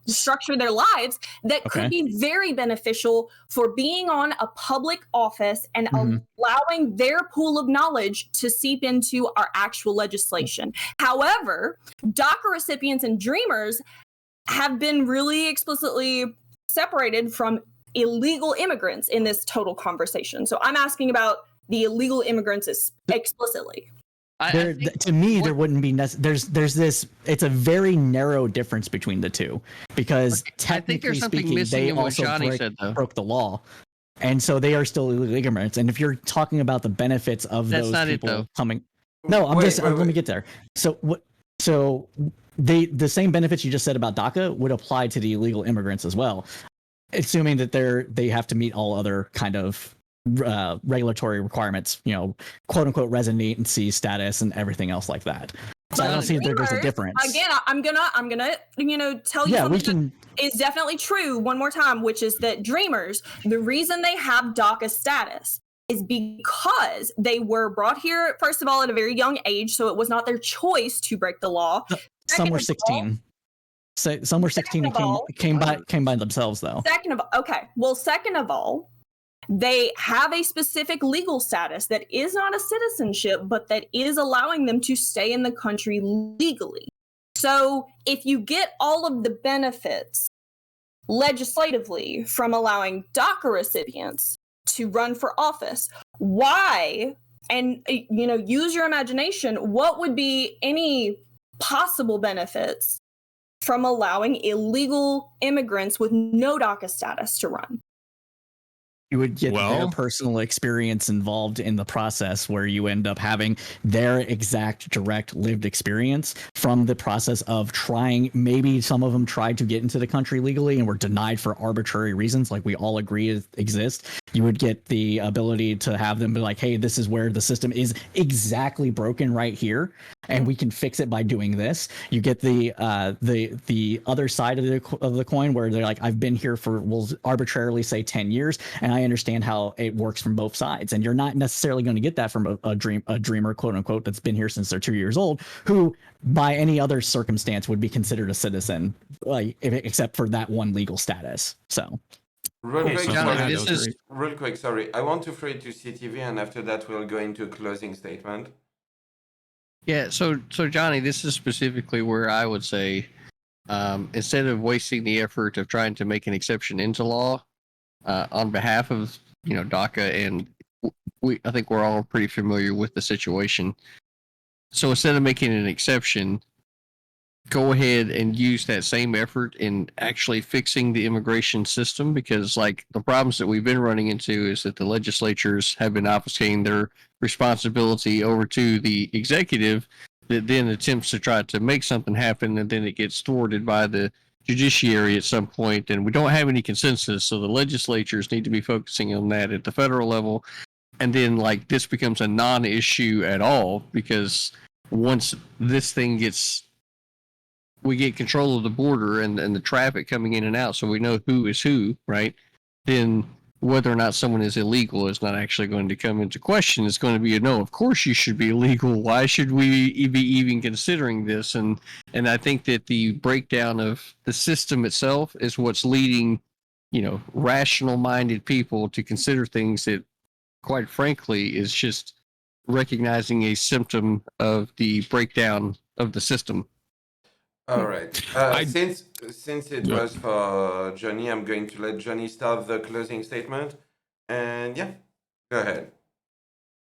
Speaker 6: structure their lives that could be very beneficial for being on a public office and allowing their pool of knowledge to seep into our actual legislation. However, DACA recipients and dreamers have been really explicitly separated from illegal immigrants in this total conversation. So I'm asking about the illegal immigrants explicitly.
Speaker 7: To me, there wouldn't be there's this. It's a very narrow difference between the two because technically speaking, they also broke the law, and so they are still illegal immigrants. And if you're talking about the benefits of those people coming, no, let me get there. So the same benefits you just said about DACA would apply to the illegal immigrants as well, assuming that they have to meet all other kind of regulatory requirements, quote unquote residency status and everything else like that. So I don't see that there's a difference.
Speaker 6: Again, I'm gonna tell you something that is definitely true one more time, which is that dreamers, the reason they have DACA status is because they were brought here, first of all, at a very young age, so it was not their choice to break the law.
Speaker 7: Some were 16. Some were 16 and came by themselves, though.
Speaker 6: Second of all, they have a specific legal status that is not a citizenship, but that is allowing them to stay in the country legally. So if you get all of the benefits legislatively from allowing DACA recipients to run for office, why, and use your imagination, what would be any possible benefits from allowing illegal immigrants with no DACA status to run?
Speaker 7: You would get their personal experience involved in the process where you end up having their exact direct lived experience from the process of trying. Maybe some of them tried to get into the country legally and were denied for arbitrary reasons, like we all agree exist. You would get the ability to have them be like, hey, this is where the system is exactly broken right here, and we can fix it by doing this. You get the other side of the coin where they're like, I've been here for, we'll arbitrarily say 10 years, and I understand how it works from both sides. And you're not necessarily going to get that from a dreamer, quote unquote, that's been here since they're 2 years old, who by any other circumstance would be considered a citizen, except for that one legal status. So
Speaker 1: real quick, sorry. I want to throw it to CTV, and after that we'll go into a closing statement.
Speaker 2: Yeah, so Johnny, this is specifically where I would say, instead of wasting the effort of trying to make an exception into law, on behalf of DACA, and I think we're all pretty familiar with the situation. So instead of making an exception, go ahead and use that same effort in actually fixing the immigration system, because like the problems that we've been running into is that the legislatures have been obfuscating their responsibility over to the executive that then attempts to try to make something happen, and then it gets thwarted by the judiciary at some point, and we don't have any consensus. So the legislatures need to be focusing on that at the federal level, and then like this becomes a non-issue at all because once this thing we get control of the border and the traffic coming in and out, so we know who is who, right? Then whether or not someone is illegal is not actually going to come into question. It's going to be a no, of course you should be illegal. Why should we be even considering this? And I think that the breakdown of the system itself is what's leading, rational minded people to consider things that, quite frankly, is just recognizing a symptom of the breakdown of the system.
Speaker 1: All right. Since it was for Johnny, I'm going to let Johnny start the closing statement. And yeah, go ahead.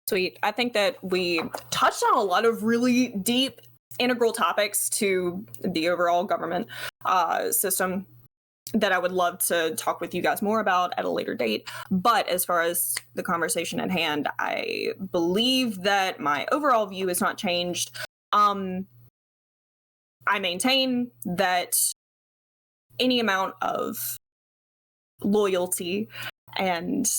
Speaker 6: Sweet. I think that we touched on a lot of really deep, integral topics to the overall government system that I would love to talk with you guys more about at a later date. But as far as the conversation at hand, I believe that my overall view has not changed. I maintain that any amount of loyalty and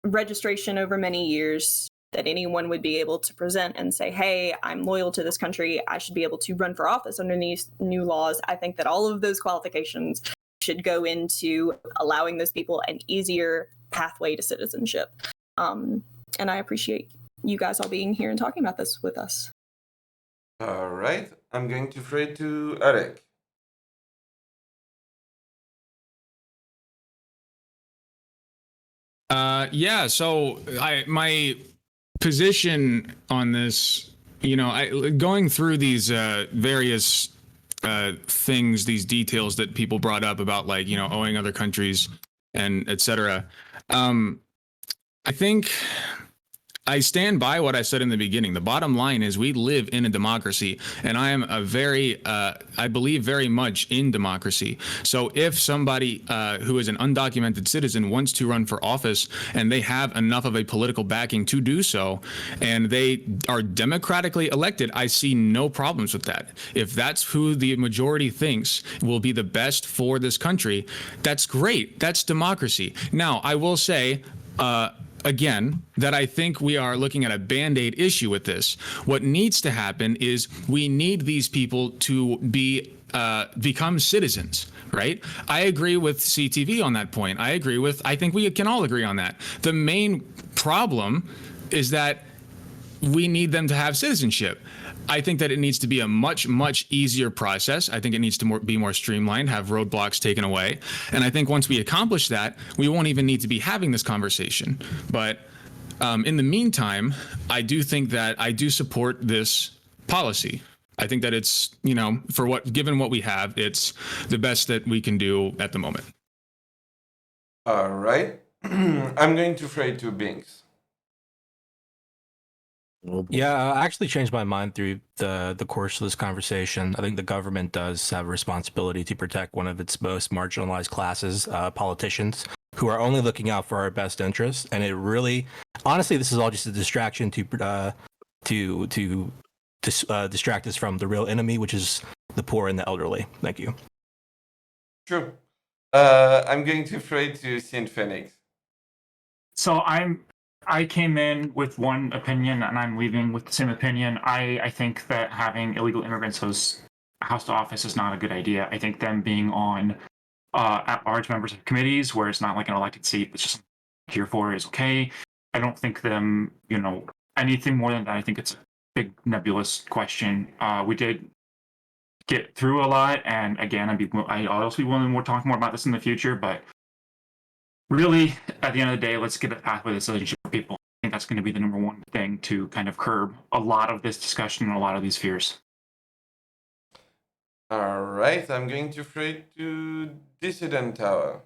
Speaker 6: registration over many years that anyone would be able to present and say, hey, I'm loyal to this country, I should be able to run for office under these new laws. I think that all of those qualifications should go into allowing those people an easier pathway to citizenship. And I appreciate you guys all being here and talking about this with us.
Speaker 1: All right. I'm going to throw it to Alec.
Speaker 9: Yeah, so my position on this, going through these various things, these details that people brought up about owing other countries and etc. I think I stand by what I said in the beginning. The bottom line is we live in a democracy, and I am I believe very much in democracy. So if somebody who is an undocumented citizen wants to run for office and they have enough of a political backing to do so, and they are democratically elected, I see no problems with that. If that's who the majority thinks will be the best for this country, that's great. That's democracy. Now, I will say, again, that I think we are looking at a Band-Aid issue with this. What needs to happen is we need these people to become citizens, right? I agree with CTV on that point. I think we can all agree on that. The main problem is that we need them to have citizenship. I think that it needs to be a much, much easier process. I think it needs to be more streamlined, have roadblocks taken away. And I think once we accomplish that, we won't even need to be having this conversation. But in the meantime, I do think that I do support this policy. I think that it's, given what we have, it's the best that we can do at the moment.
Speaker 1: All right. I'm going to throw it to Binx.
Speaker 5: Yeah, I actually changed my mind through the course of this conversation. I think the government does have a responsibility to protect one of its most marginalized classes, politicians, who are only looking out for our best interests. And it really, honestly, this is all just a distraction to distract us from the real enemy, which is the poor and the elderly. Thank you.
Speaker 1: True. I'm going to throw it to Saint Phoenix.
Speaker 8: So I came in with one opinion and I'm leaving with the same opinion. I think that having illegal immigrants host House to office is not a good idea. I think them being on at-large members of committees where it's not like an elected seat, it's just here for is okay. I don't think them, anything more than that. I think it's a big nebulous question. We did get through a lot, and again, I'd also be willing to talk more about this in the future, but really, at the end of the day, let's get a pathway to citizenship for people. I think that's going to be the number one thing to kind of curb a lot of this discussion and a lot of these fears.
Speaker 1: All right, I'm going to throw it to Dissident Tower.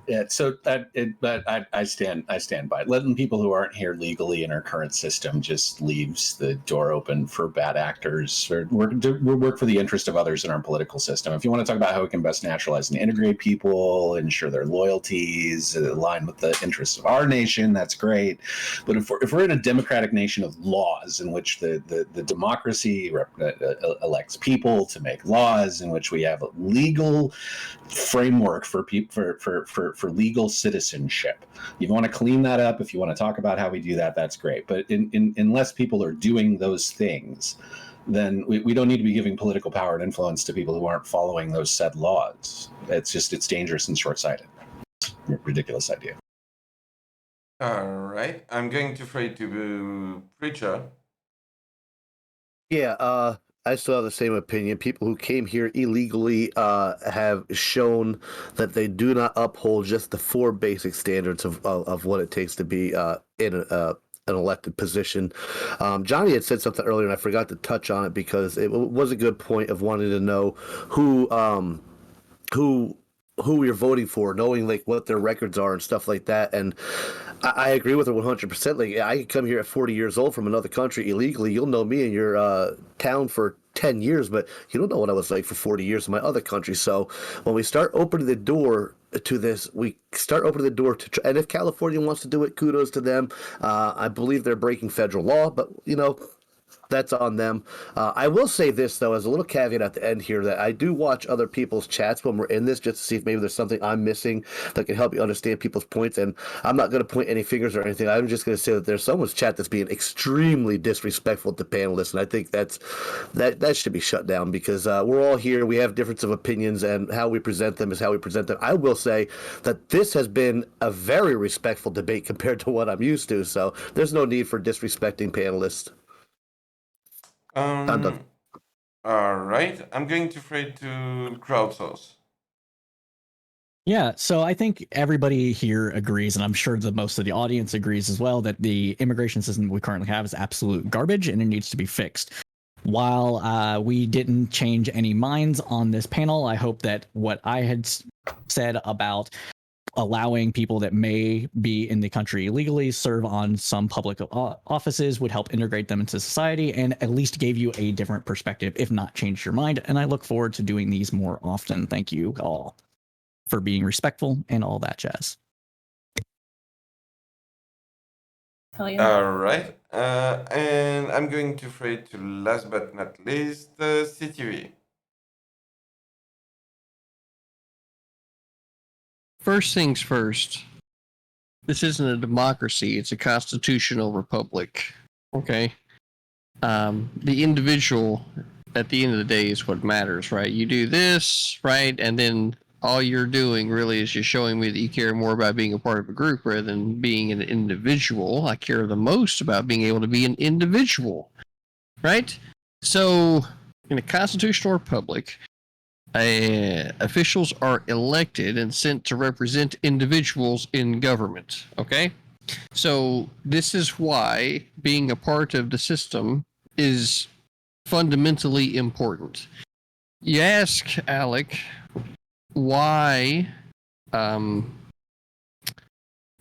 Speaker 3: Yeah, so I stand by it. Letting people who aren't here legally in our current system just leaves the door open for bad actors. We work for the interest of others in our political system. If you want to talk about how we can best naturalize and integrate people, ensure their loyalties align with the interests of our nation, that's great. But if we're in a democratic nation of laws in which the democracy elects people to make laws, in which we have a legal framework for for legal citizenship. You want to clean that up. If you want to talk about how we do that, that's great. But unless people are doing those things, then we don't need to be giving political power and influence to people who aren't following those said laws. It's dangerous and short-sighted. It's a ridiculous idea.
Speaker 1: All right. I'm going to throw it to Preacher.
Speaker 4: Yeah, I still have the same opinion. People who came here illegally have shown that they do not uphold just the 4 basic standards of what it takes to be in an elected position. Johnny had said something earlier, and I forgot to touch on it because it was a good point of wanting to know who you're voting for, knowing like what their records are and stuff like that. And I agree with her 100%. Like, I could come here at 40 years old from another country illegally. You'll know me in your town for 10 years, but you don't know what I was like for 40 years in my other country. So when we start opening the door to this, we start opening the door to, and if California wants to do it, kudos to them. I believe they're breaking federal law, but that's on them. I will say this, though, as a little caveat at the end here, that I do watch other people's chats when we're in this just to see if maybe there's something I'm missing that can help you understand people's points. And I'm not going to point any fingers or anything. I'm just going to say that there's someone's chat that's being extremely disrespectful to panelists. And I think that should be shut down because we're all here. We have difference of opinions, and how we present them is how we present them. I will say that this has been a very respectful debate compared to what I'm used to. So there's no need for disrespecting panelists. I'm done.
Speaker 1: All right. I'm going to throw it to Crowdsource.
Speaker 7: Yeah, so I think everybody here agrees, and I'm sure that most of the audience agrees as well, that the immigration system we currently have is absolute garbage and it needs to be fixed. While we didn't change any minds on this panel, I hope that what I had said about allowing people that may be in the country illegally serve on some public offices would help integrate them into society and at least gave you a different perspective, if not change your mind. And I look forward to doing these more often. Thank you all for being respectful and all that jazz.
Speaker 6: Hell yeah.
Speaker 1: All right. And I'm going to throw it to last but not least, CTV.
Speaker 2: First things first, this isn't a democracy, it's a constitutional republic. Okay? The individual, at the end of the day, is what matters, right? You do this, right? And then all you're doing really is just showing me that you care more about being a part of a group rather than being an individual. I care the most about being able to be an individual, right? So, in a constitutional republic, officials are elected and sent to represent individuals in government. Okay, so this is why being a part of the system is fundamentally important. You ask Alec why,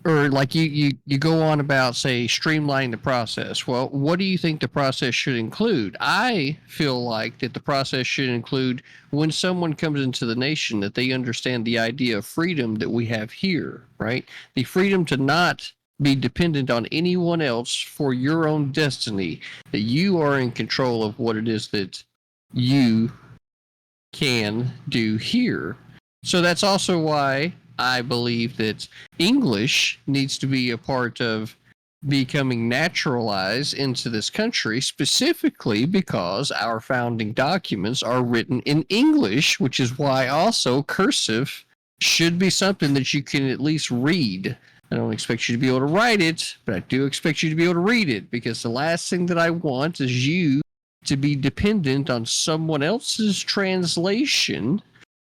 Speaker 2: or like you go on about, say, streamlining the process. Well, what do you think the process should include? I feel like that the process should include, when someone comes into the nation, that they understand the idea of freedom that we have here, right? The freedom to not be dependent on anyone else for your own destiny, that you are in control of what it is that you can do here. So that's also why I believe that English needs to be a part of becoming naturalized into this country, specifically because our founding documents are written in English, which is why also cursive should be something that you can at least read. I don't expect you to be able to write it, but I do expect you to be able to read it, because the last thing that I want is you to be dependent on someone else's translation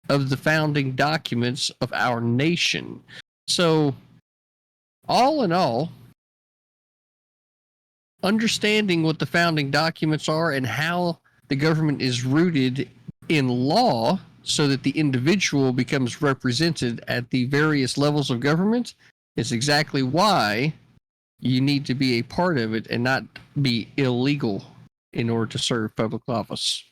Speaker 2: of the founding documents of our nation. So, all in all, understanding what the founding documents are and how the government is rooted in law so that the individual becomes represented at the various levels of government is exactly why you need to be a part of it and not be illegal in order to serve public office.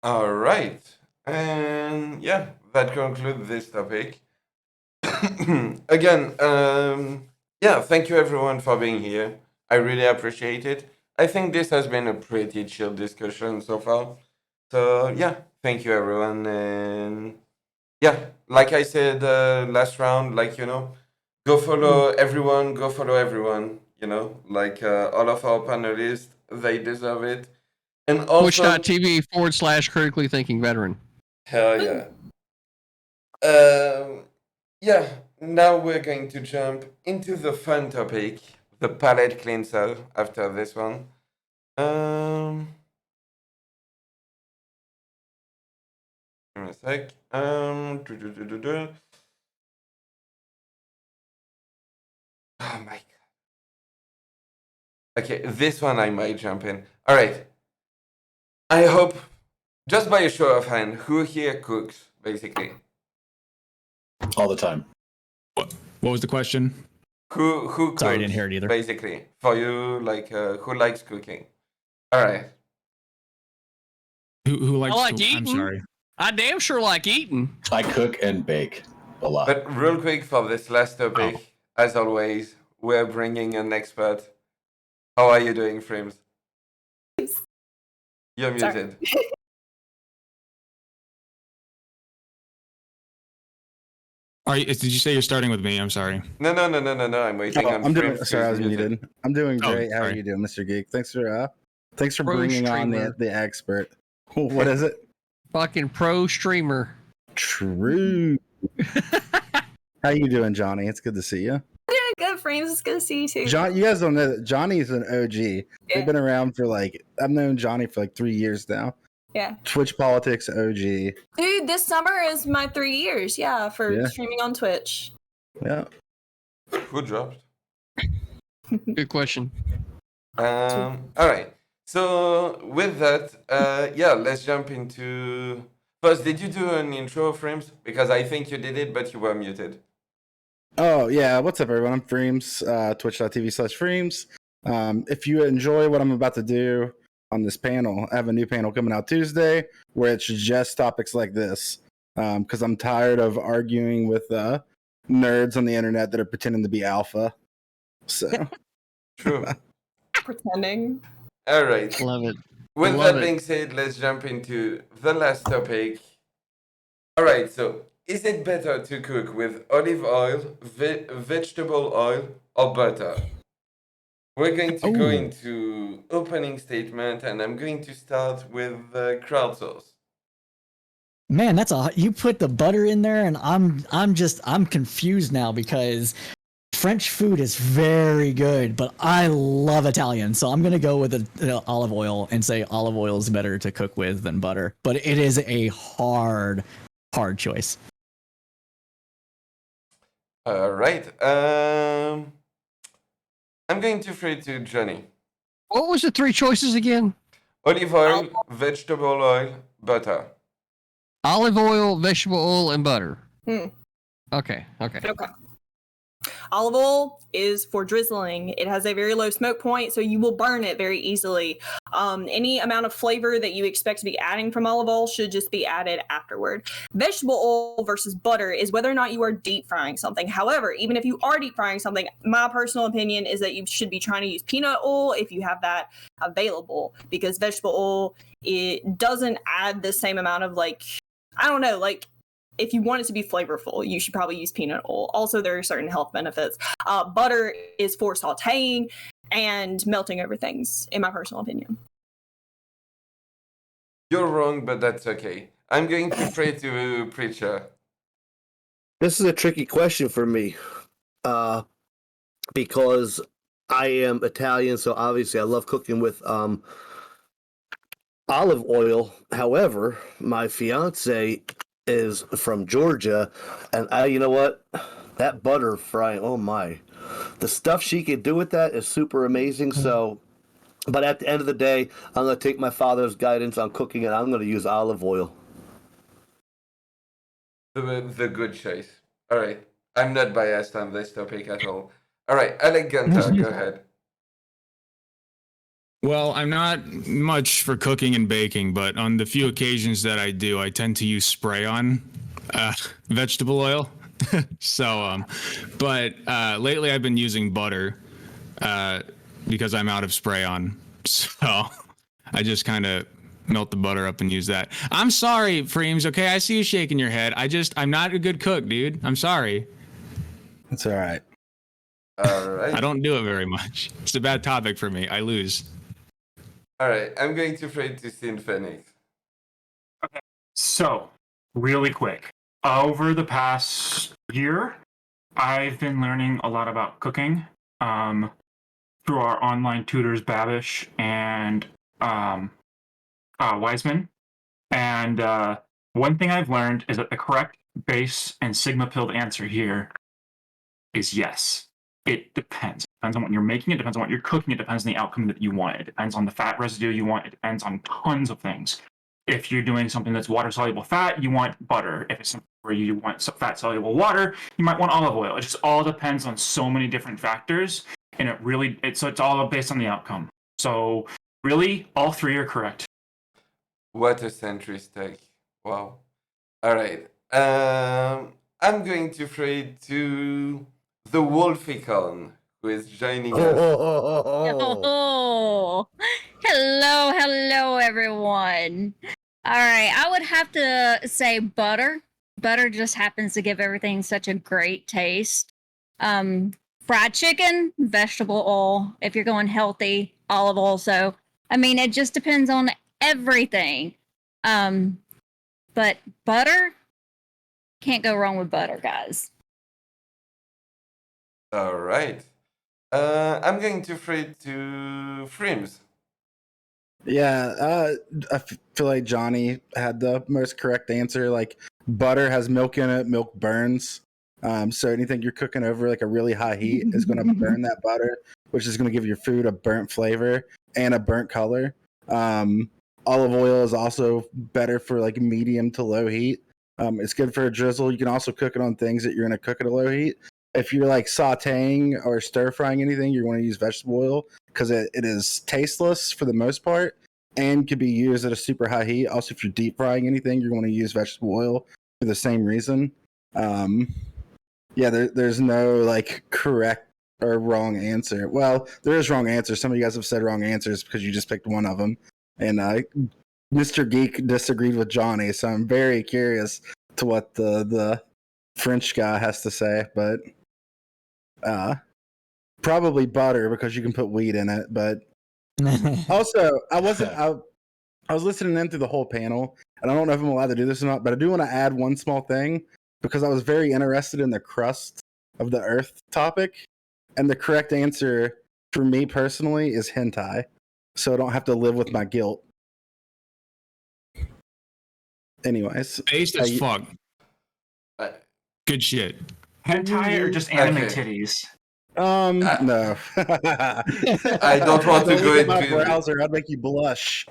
Speaker 1: All right. And yeah, that concludes this topic. Again, yeah, thank you everyone for being here. I really appreciate it. I think this has been a pretty chill discussion so far. So yeah, thank you everyone. And yeah, like I said last round, like, go follow everyone, go follow everyone, like all of our panelists, they deserve it. And also,
Speaker 2: Twitch.tv/critically thinking veteran.
Speaker 1: hell yeah. Yeah, now we're going to jump into the fun topic, the palette cleanser after this one. Give me a sec. Oh my god. Okay, this one I might jump in. All right. I hope, just by a show of hand, who here cooks, basically?
Speaker 3: All the time.
Speaker 9: What was the question?
Speaker 1: Who cooks?
Speaker 7: Sorry, I didn't hear it either.
Speaker 1: Basically, for you, like, who likes cooking? All right.
Speaker 9: Who likes?
Speaker 2: I like
Speaker 9: I'm
Speaker 2: eating.
Speaker 9: sorry.
Speaker 2: I damn sure like eating.
Speaker 3: I cook and bake a lot.
Speaker 1: But real quick for this last topic, as always, we're bringing an expert. How are you doing, Frames? You're
Speaker 6: Sorry.
Speaker 1: muted.
Speaker 9: Did you say you're starting with me? I'm sorry.
Speaker 1: No. I'm waiting on
Speaker 10: I'm doing.
Speaker 1: Frames to
Speaker 10: Sorry, I was
Speaker 1: use it.
Speaker 10: muted. I'm doing
Speaker 9: Oh,
Speaker 10: great. How are
Speaker 9: sorry.
Speaker 10: you doing, Mr. Geek? Thanks for
Speaker 2: Pro
Speaker 10: bringing on
Speaker 2: streamer.
Speaker 10: the expert. What is it?
Speaker 2: Fucking pro streamer.
Speaker 10: True. How you doing, Johnny? It's good to see you.
Speaker 6: Doing good, Frames. It's good to see you too.
Speaker 10: John, you guys don't know that Johnny's an OG.
Speaker 6: Yeah.
Speaker 10: They've been around for I've known Johnny for 3 years now.
Speaker 6: Yeah.
Speaker 10: Twitch Politics OG.
Speaker 6: Dude, this summer is my 3 years, for
Speaker 10: Yeah.
Speaker 6: streaming on Twitch.
Speaker 10: Yeah.
Speaker 1: Who dropped?
Speaker 2: Good question.
Speaker 1: All right. So with that, let's jump into. First, did you do an intro, Frames? Because I think you did it, but you were muted.
Speaker 10: Oh yeah, what's up, everyone? I'm Freems, twitch.tv/Freems. If you enjoy what I'm about to do on this panel, I have a new panel coming out Tuesday where it's just topics like this. Because I'm tired of arguing with nerds on the internet that are pretending to be alpha. So
Speaker 1: True.
Speaker 6: Pretending.
Speaker 1: All right.
Speaker 2: Love it.
Speaker 1: With
Speaker 2: Love
Speaker 1: that
Speaker 2: it.
Speaker 1: being said, let's jump into the last topic. All right. So, is it better to cook with olive oil, vegetable oil, or butter? We're going to go into opening statement, and I'm going to start with crowdsource.
Speaker 7: Man, you put the butter in there, and I'm confused now because French food is very good, but I love Italian, so I'm gonna go with olive oil and say olive oil is better to cook with than butter. But it is a hard choice.
Speaker 1: All right. I'm going to throw it to Johnny.
Speaker 2: What was the 3 choices again?
Speaker 1: Olive oil, vegetable oil, butter.
Speaker 2: Olive oil, vegetable oil, and butter.
Speaker 6: Hmm.
Speaker 2: Okay.
Speaker 6: Okay. Olive oil is for drizzling. It has a very low smoke point, so you will burn it very easily. Any amount of flavor that you expect to be adding from olive oil should just be added afterward. Vegetable oil versus butter is whether or not you are deep frying something. However, even if you are deep frying something, my personal opinion is that you should be trying to use peanut oil if you have that available, because vegetable oil, it doesn't add the same amount of if you want it to be flavorful, you should probably use peanut oil. Also, there are certain health benefits. Butter is for sauteing and melting over things, in my personal opinion.
Speaker 1: You're wrong, but that's okay. I'm going to pray to Preacher.
Speaker 4: This is a tricky question for me, because I am Italian, so obviously I love cooking with olive oil. However, my fiance is from Georgia, and you know what? That butter frying, oh my. The stuff she could do with that is super amazing, so But at the end of the day, I'm going to take my father's guidance on cooking and I'm going to use olive oil.
Speaker 1: The good choice. All right. I'm not biased on this topic at all. All right, AlecGunter, go ahead.
Speaker 9: Well, I'm not much for cooking and baking, but on the few occasions that I do, I tend to use spray-on vegetable oil. So, but lately I've been using butter because I'm out of spray-on. So I just kind of melt the butter up and use that. I'm sorry, Freems. Okay, I see you shaking your head. I'm not a good cook, dude. I'm sorry.
Speaker 10: It's all right.
Speaker 1: All right.
Speaker 9: I don't do it very much. It's a bad topic for me. I lose.
Speaker 1: All right, I'm going to throw it to Sin Phoenix.
Speaker 8: So, really quick, over the past year, I've been learning a lot about cooking through our online tutors, Babish and Wiseman. And one thing I've learned is that the correct base and sigma pilled answer here is yes. It depends. It depends on what you're making. It depends on what you're cooking. It depends on the outcome that you want. It depends on the fat residue you want. It depends on tons of things. If you're doing something that's water soluble fat, you want butter. If it's something where you want fat soluble water, you might want olive oil. It just all depends on so many different factors, and it's all based on the outcome. So really, all three are correct.
Speaker 1: What a centrist take. Wow. All right. I'm going to throw it to the Wolficon, who is joining us.
Speaker 11: Oh, hello, everyone. All right, I would have to say butter. Butter just happens to give everything such a great taste. Fried chicken, vegetable oil. If you're going healthy, olive oil. So, I mean, it just depends on everything. But butter, can't go wrong with butter, guys.
Speaker 1: All right. I'm going to throw it to Frims.
Speaker 10: Yeah, I feel like Johnny had the most correct answer. Like, butter has milk in it, milk burns. So anything you're cooking over like a really high heat is going to burn that butter, which is going to give your food a burnt flavor and a burnt color. Olive oil is also better for like medium to low heat. It's good for a drizzle. You can also cook it on things that you're going to cook at a low heat. If you're like sauteing or stir frying anything, you want to use vegetable oil because it is tasteless for the most part and can be used at a super high heat. Also, if you're deep frying anything, you're going to use vegetable oil for the same reason. There's no like correct or wrong answer. Well, there is wrong answers. Some of you guys have said wrong answers because you just picked one of them. And Mr. Geek disagreed with Johnny, so I'm very curious to what the French guy has to say, but probably butter because you can put wheat in it. But also, I was listening in through the whole panel, and I don't know if I'm allowed to do this or not, but I do want to add one small thing because I was very interested in the crust of the Earth topic, and the correct answer for me personally is hentai, so I don't have to live with my guilt. Anyways,
Speaker 9: Based as fuck. Good shit.
Speaker 8: Hentai or just anime titties?
Speaker 10: No.
Speaker 1: I don't want to go into
Speaker 10: my browser. I'd make you blush.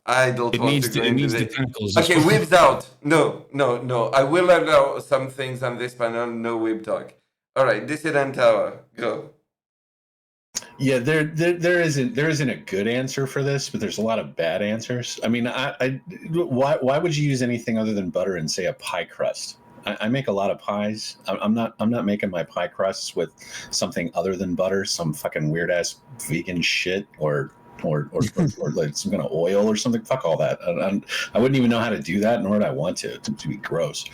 Speaker 1: I don't want to go into
Speaker 9: the
Speaker 1: this.
Speaker 9: tentacles.
Speaker 1: Okay, whipped out. No. I will allow some things on this panel. No whip talk. All right, Dissident Tower, go.
Speaker 3: Yeah, there isn't a good answer for this, but there's a lot of bad answers. I mean, why would you use anything other than butter in, say, a pie crust? I make a lot of pies. I'm not making my pie crusts with something other than butter, some fucking weird ass vegan shit or like some kind of oil or something. Fuck all that. I wouldn't even know how to do that, nor would I want to be gross.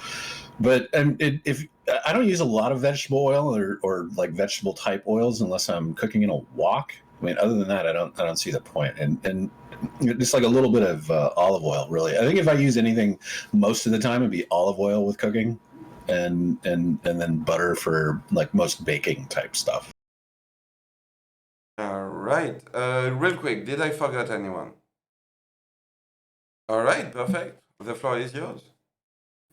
Speaker 3: But if I don't use a lot of vegetable oil or like vegetable type oils unless I'm cooking in a wok. I mean, other than that, I don't see the point. And just like a little bit of olive oil, really. I think if I use anything, most of the time it'd be olive oil with cooking, and then butter for like most baking type stuff.
Speaker 1: All right. Real quick, did I forget anyone? All right, perfect. The floor is yours.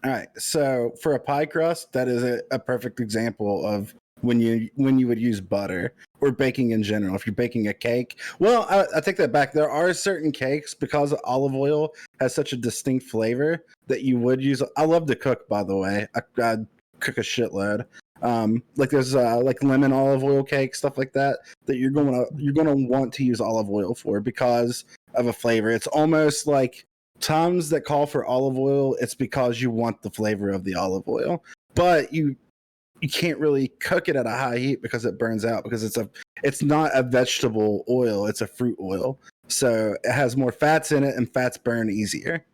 Speaker 10: All right. So for a pie crust, that is a perfect example of when you would use butter or baking in general. If you're baking a cake, well, I take that back. There are certain cakes, because olive oil has such a distinct flavor, that you would use. I love to cook, by the way. I cook a shitload. Like there's like lemon olive oil cake, stuff like that you're gonna want to use olive oil for because of a flavor. It's almost like times that call for olive oil, it's because you want the flavor of the olive oil, but you can't really cook it at a high heat because it burns out, because it's not a vegetable oil, it's a fruit oil, so it has more fats in it and fats burn easier.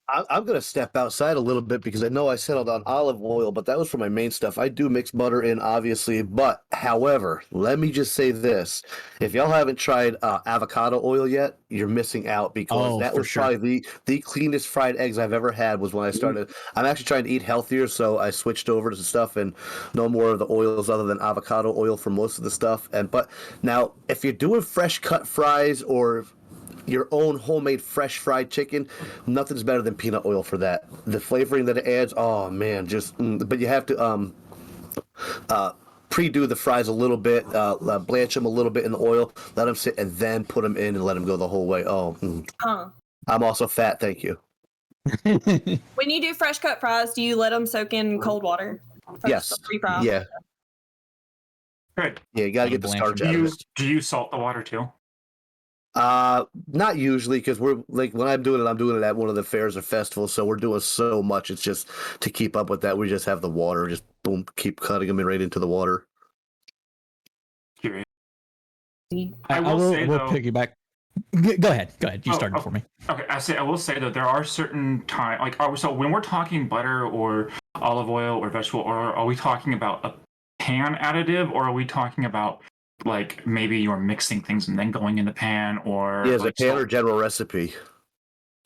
Speaker 4: I'm going to step outside a little bit because I know I settled on olive oil, but that was for my main stuff. I do mix butter in, obviously, but however, let me just say this. If y'all haven't tried avocado oil yet, you're missing out, because that was probably the cleanest fried eggs I've ever had was when I started. I'm actually trying to eat healthier, so I switched over to stuff and no more of the oils other than avocado oil for most of the stuff. But now, if you're doing fresh cut fries or your own homemade fresh fried chicken, nothing's better than peanut oil for that. The flavoring that it adds, oh man, but you have to pre-do the fries a little bit, blanch them a little bit in the oil, let them sit, and then put them in and let them go the whole way. I'm also fat, thank you.
Speaker 6: When you do fresh cut fries, do you let them soak in cold water?
Speaker 4: Yes.
Speaker 6: Pre-fry?
Speaker 4: Yeah.
Speaker 8: Good.
Speaker 4: Yeah, you gotta get the starch out of it.
Speaker 8: Do you salt the water too?
Speaker 4: Not usually, because we're like when I'm doing it at one of the fairs or festivals, so we're doing so much. It's just to keep up with that. We just have the water, just boom, keep cutting them right into the water.
Speaker 8: Curious.
Speaker 7: I will piggyback. Go ahead. You started for me.
Speaker 8: Okay, I will say that there are certain times, so when we're talking butter or olive oil or vegetable oil, are we talking about a pan additive, or are we talking about like maybe you're mixing things and then going in the pan, or
Speaker 4: is a pan or general recipe?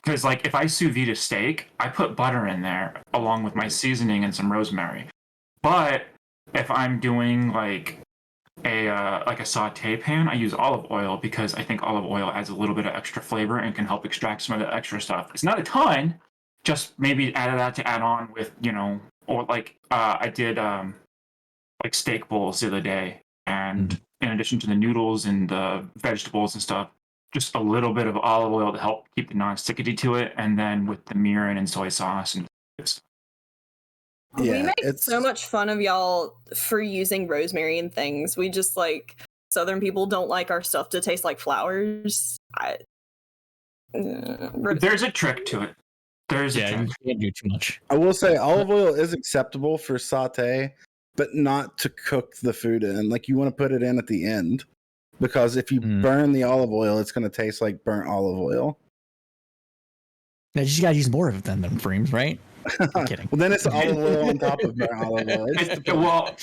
Speaker 8: Because like if I sous vide a steak, I put butter in there along with my seasoning and some rosemary. But if I'm doing like a saute pan, I use olive oil because I think olive oil adds a little bit of extra flavor and can help extract some of the extra stuff. It's not a ton, just maybe add that to add on with, or like I did like steak bowls the other day, and in addition to the noodles and the vegetables and stuff, just a little bit of olive oil to help keep the non-stickity to it, and then with the mirin and soy sauce and
Speaker 6: we make so much fun of y'all for using rosemary and things. We just like Southern people don't like our stuff to taste like flowers.
Speaker 8: There's a trick to it.
Speaker 7: You can't do too much.
Speaker 10: I will say olive oil is acceptable for saute, but not to cook the food in. Like you want to put it in at the end, because if you burn the olive oil, it's going to taste like burnt olive oil.
Speaker 7: Now you just got to use more of it than them frames, right? I'm kidding.
Speaker 10: Well, then it's olive oil on top of burnt olive oil.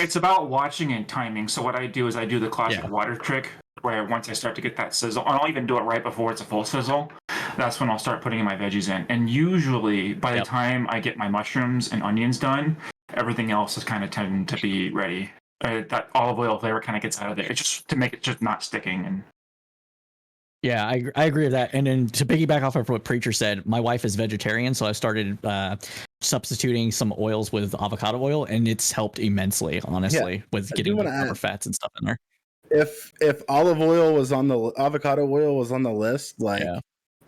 Speaker 8: It's about watching and timing. So what I do is I do the classic water trick, where once I start to get that sizzle, I'll even do it right before it's a full sizzle. That's when I'll start putting my veggies in. And usually by the time I get my mushrooms and onions done, everything else is kind of tending to be ready. That olive oil flavor kind of gets out of there. It's just to make it just not sticking. And
Speaker 7: yeah, I agree with that. And then to piggyback off of what Preacher said, my wife is vegetarian, so I started substituting some oils with avocado oil, and it's helped immensely, honestly, with getting the proper fats and stuff in there.
Speaker 10: If olive oil was on the avocado oil was on the list,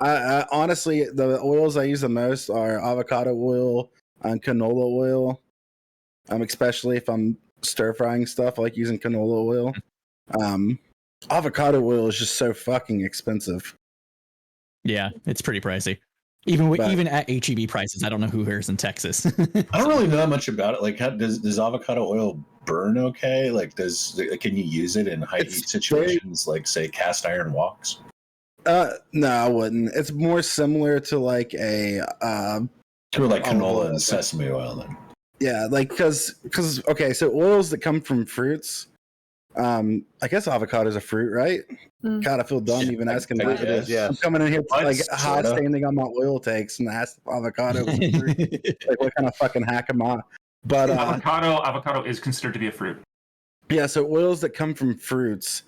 Speaker 10: I honestly, the oils I use the most are avocado oil and canola oil. Especially if I'm stir frying stuff, I like using canola oil. Avocado oil is just so fucking expensive.
Speaker 7: Yeah, it's pretty pricey. Even at HEB prices, I don't know who here's in Texas.
Speaker 3: I don't really know much about it. Like, how does avocado oil burn okay? Like, can you use it in high heat situations, like say cast iron woks?
Speaker 10: No, I wouldn't. It's more similar to like a
Speaker 3: like canola and sesame oil then.
Speaker 10: Yeah, like because okay, so oils that come from fruits. I guess avocado is a fruit, right? God, I feel dumb even asking that.
Speaker 4: It is, yeah.
Speaker 10: I'm coming in here like high standing on my oil takes and ask avocado. Like, what kind of fucking hack am I? But
Speaker 8: avocado is considered to be a fruit.
Speaker 10: Yeah, so oils that come from fruits,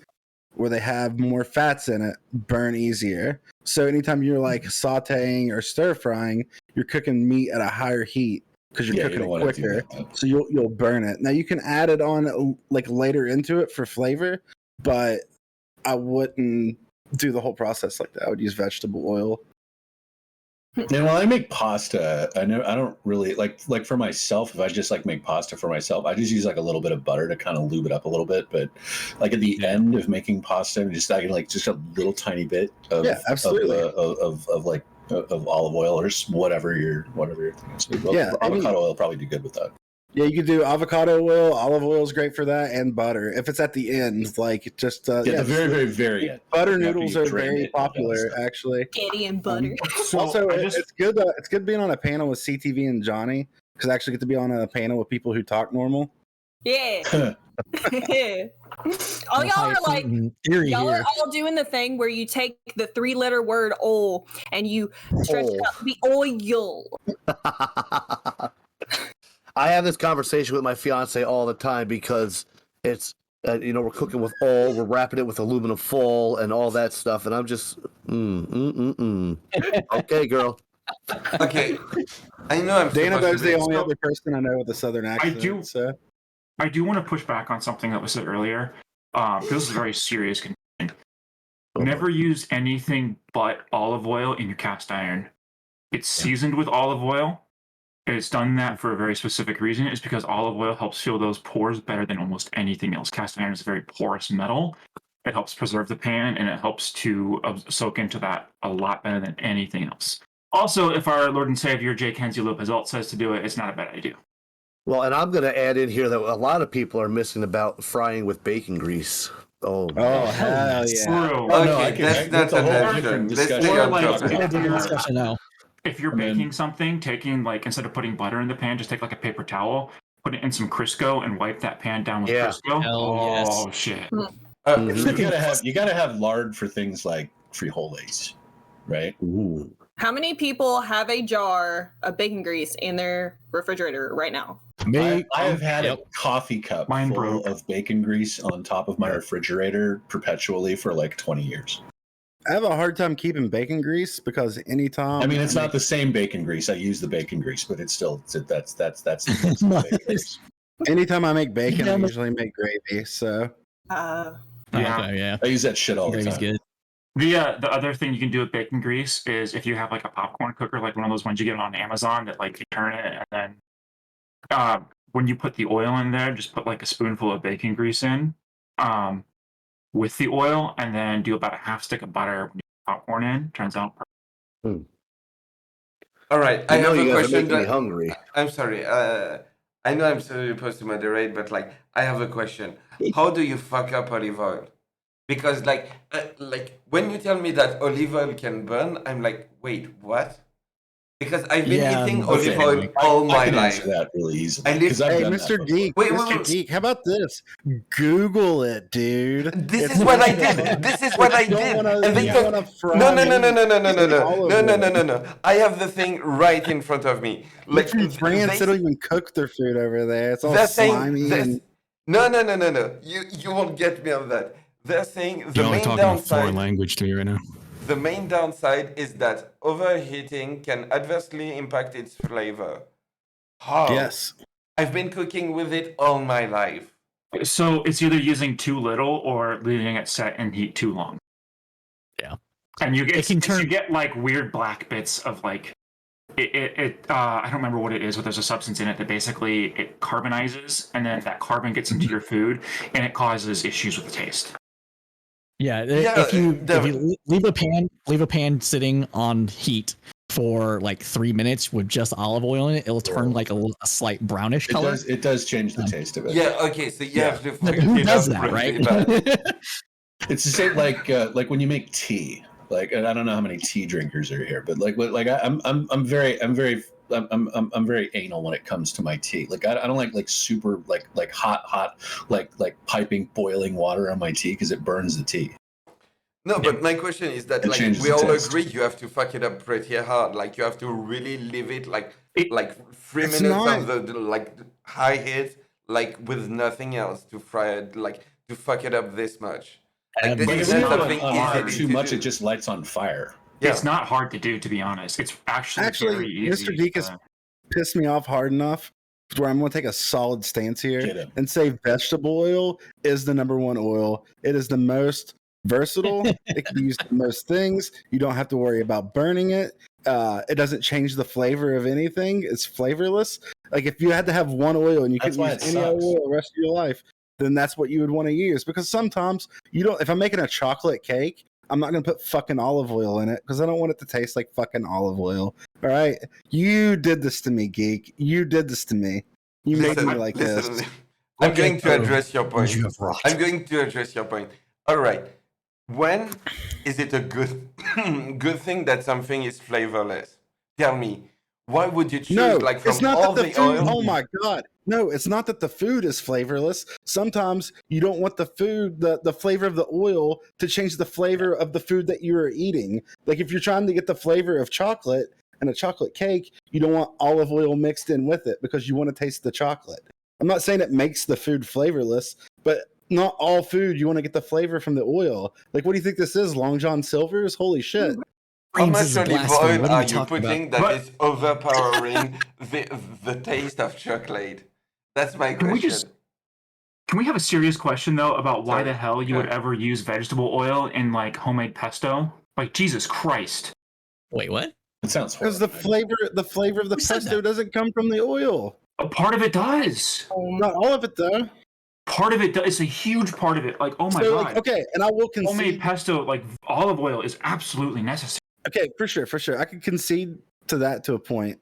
Speaker 10: where they have more fats in it, burn easier. So anytime you're like sauteing or stir frying, you're cooking meat at a higher heat. because you're
Speaker 3: Yeah, you
Speaker 10: cooking
Speaker 3: don't
Speaker 10: it
Speaker 3: want to do
Speaker 10: quicker.
Speaker 3: that.
Speaker 10: So you'll burn it. Now you can add it on like later into it for flavor, but I wouldn't do the whole process like that. I would use vegetable oil.
Speaker 3: And when I make pasta, I don't really like for myself. If I just like make pasta for myself, I just use like a little bit of butter to kind of lube it up a little bit. But like at the end of making pasta, I'm just adding like just a little tiny bit of
Speaker 10: absolutely.
Speaker 3: of olive oil or whatever your thing is. Avocado oil probably do good with that.
Speaker 10: Yeah, you could do avocado oil. Olive oil is great for that, and butter. If it's at the end, like just
Speaker 3: the very, very end.
Speaker 10: Butter noodles are very popular, actually.
Speaker 6: Candy and butter.
Speaker 10: Also, it's good. It's good being on a panel with CTV and Johnny because I actually get to be on a panel with people who talk normal.
Speaker 6: Yeah. All y'all are like, y'all are all doing the thing where you take the 3-letter word "oil" and you stretch it out to be oil.
Speaker 4: I have this conversation with my fiance all the time because it's, we're cooking with oil, we're wrapping it with aluminum foil and all that stuff, and I'm just, Okay, girl.
Speaker 1: Okay, I know I'm
Speaker 10: Dana
Speaker 1: supposed
Speaker 10: is
Speaker 1: to be
Speaker 10: the only other person I know with a southern accent.
Speaker 8: I do want to push back on something that was said earlier. Because this is a very serious condition. Never use anything but olive oil in your cast iron. It's seasoned with olive oil. It's done that for a very specific reason. It's because olive oil helps fill those pores better than almost anything else. Cast iron is a very porous metal. It helps preserve the pan, and it helps to soak into that a lot better than anything else. Also, if our Lord and Savior J. Kenzie Lopez-Alt says to do it, it's not a bad idea.
Speaker 4: Well, and I'm going to add in here that a lot of people are missing about frying with bacon grease. Oh
Speaker 10: hell yeah!
Speaker 8: True.
Speaker 1: Okay, that's not an option. Let's stay on topic.
Speaker 8: If you're baking something, taking like instead of putting butter in the pan, just take like a paper towel, put it in some Crisco, and wipe that pan down with Crisco. Shit!
Speaker 3: You gotta have lard for things like frijoles, right?
Speaker 4: Ooh.
Speaker 6: How many people have a jar of bacon grease in their refrigerator right now?
Speaker 3: I have had a coffee cup full of bacon grease on top of my refrigerator perpetually for like 20 years.
Speaker 10: I have a hard time keeping bacon grease because anytime.
Speaker 3: I mean, it's not the same bacon grease. I use the bacon grease, but it's still that's the bacon grease.
Speaker 10: Anytime I make bacon, I usually make gravy. So.
Speaker 3: I use that shit all the time.
Speaker 7: Good.
Speaker 8: The other thing you can do with bacon grease is if you have like a popcorn cooker, like one of those ones you get on Amazon that like you turn it and then when you put the oil in there, just put like a spoonful of bacon grease in with the oil, and then do about a half stick of butter when you put popcorn in. Turns out perfect.
Speaker 1: All right, I have a question.
Speaker 4: Me hungry.
Speaker 1: I'm sorry. I know I'm supposed to moderate, but like I have a question. How do you fuck up olive oil? Because like when you tell me that olive oil can burn, I'm like, wait, what? Because I've been eating olive oil all my life.
Speaker 3: Answer that really easily.
Speaker 1: Hey,
Speaker 10: Mr. Geek. Mr. Geek, how about this? Google it, dude.
Speaker 1: This is what I did. This is what I did. And they go, no. I have the thing right in front of me.
Speaker 10: Like from France, they don't even cook their food over there. It's all slimy.
Speaker 1: No. You won't get me on that. They're saying the
Speaker 9: Y'all are
Speaker 1: main
Speaker 9: talking a foreign
Speaker 1: downside.
Speaker 9: language to me right now.
Speaker 1: The main downside is that overheating can adversely impact its flavor. How?
Speaker 10: Yes.
Speaker 1: I've been cooking with it all my life.
Speaker 8: So it's either using too little or leaving it set in heat too long.
Speaker 7: Yeah.
Speaker 8: And you get like weird black bits of like I don't remember what it is, but there's a substance in it that basically it carbonizes, and then that carbon gets into your food and it causes issues with the taste.
Speaker 7: Yeah, if you leave a pan sitting on heat for like 3 minutes with just olive oil in it, it'll turn like a slight brownish color.
Speaker 3: It does change the taste of it.
Speaker 1: Yeah, okay, so you have to
Speaker 7: who does that, right?
Speaker 3: It's the same like when you make tea. Like, and I don't know how many tea drinkers are here, but I'm very anal when it comes to my tea. Like I don't like super like hot like piping boiling water on my tea because it burns the tea.
Speaker 1: No, but my question is that like we all agree you have to fuck it up pretty hard. Like you have to really leave it like 3 minutes on the like high heat, like with nothing else to fry it, like to fuck it up this much. Like this is not something easy
Speaker 3: too much.
Speaker 1: do.
Speaker 3: It just lights on fire.
Speaker 8: Yeah. It's not hard to do, to be honest. It's actually very easy.
Speaker 10: Mr. Geek is piss me off hard enough where I'm going to take a solid stance
Speaker 3: Get
Speaker 10: here
Speaker 3: him.
Speaker 10: and say vegetable oil is the number one oil. It is the most versatile. It can be used in most things. You don't have to worry about burning it. It doesn't change the flavor of anything. It's flavorless. Like if you had to have one oil and you
Speaker 3: That's
Speaker 10: couldn't
Speaker 3: why
Speaker 10: use
Speaker 3: it
Speaker 10: any other
Speaker 3: sucks.
Speaker 10: oil the rest of your life, then that's what you would want to use. Because sometimes you don't. If I'm making a chocolate cake, I'm not going to put fucking olive oil in it because I don't want it to taste like fucking olive oil. All right, you did this to me, geek. You did this to me. You made me like this.
Speaker 1: I'm
Speaker 3: Okay,
Speaker 1: going to address your point.
Speaker 3: You have right.
Speaker 1: I'm going to address your point. All right. When is it a good good thing that something is flavorless? Tell me. Why would you choose
Speaker 10: No,
Speaker 1: like from
Speaker 10: it's not
Speaker 1: all
Speaker 10: that the
Speaker 1: the
Speaker 10: food.
Speaker 1: oil?
Speaker 10: Oh my god! No, it's not that the food is flavorless. Sometimes you don't want the food, the flavor of the oil, to change the flavor of the food that you are eating. Like if you're trying to get the flavor of chocolate and a chocolate cake, you don't want olive oil mixed in with it because you want to taste the chocolate. I'm not saying it makes the food flavorless, but not all food you want to get the flavor from the oil. Like, what do you think this is? Long John Silver's? Holy shit!
Speaker 1: How
Speaker 7: Frames, this
Speaker 1: much
Speaker 7: is
Speaker 1: olive
Speaker 7: blasphemy.
Speaker 1: oil
Speaker 7: What are
Speaker 1: are
Speaker 7: you
Speaker 1: you
Speaker 7: talking about?
Speaker 1: putting that
Speaker 8: But-
Speaker 1: is overpowering the taste of chocolate? That's my
Speaker 8: Can we
Speaker 1: question.
Speaker 8: just Can we have a serious question though about why
Speaker 1: Sorry.
Speaker 8: the hell you would
Speaker 1: Yeah.
Speaker 8: ever use vegetable oil in like homemade pesto? Like Jesus Christ.
Speaker 7: Wait, what?
Speaker 3: It sounds
Speaker 10: Because the flavor of the
Speaker 7: Who said
Speaker 10: pesto
Speaker 7: that?
Speaker 10: doesn't come from the oil.
Speaker 8: A part of it does.
Speaker 10: Not all of it, though.
Speaker 8: Part of it does. It's a huge part of it. Like, oh my
Speaker 10: So,
Speaker 8: god.
Speaker 10: like, okay, and I will
Speaker 8: Homemade
Speaker 10: concede.
Speaker 8: pesto, like olive oil, is absolutely necessary.
Speaker 10: Okay, for sure. I can concede to that to a point.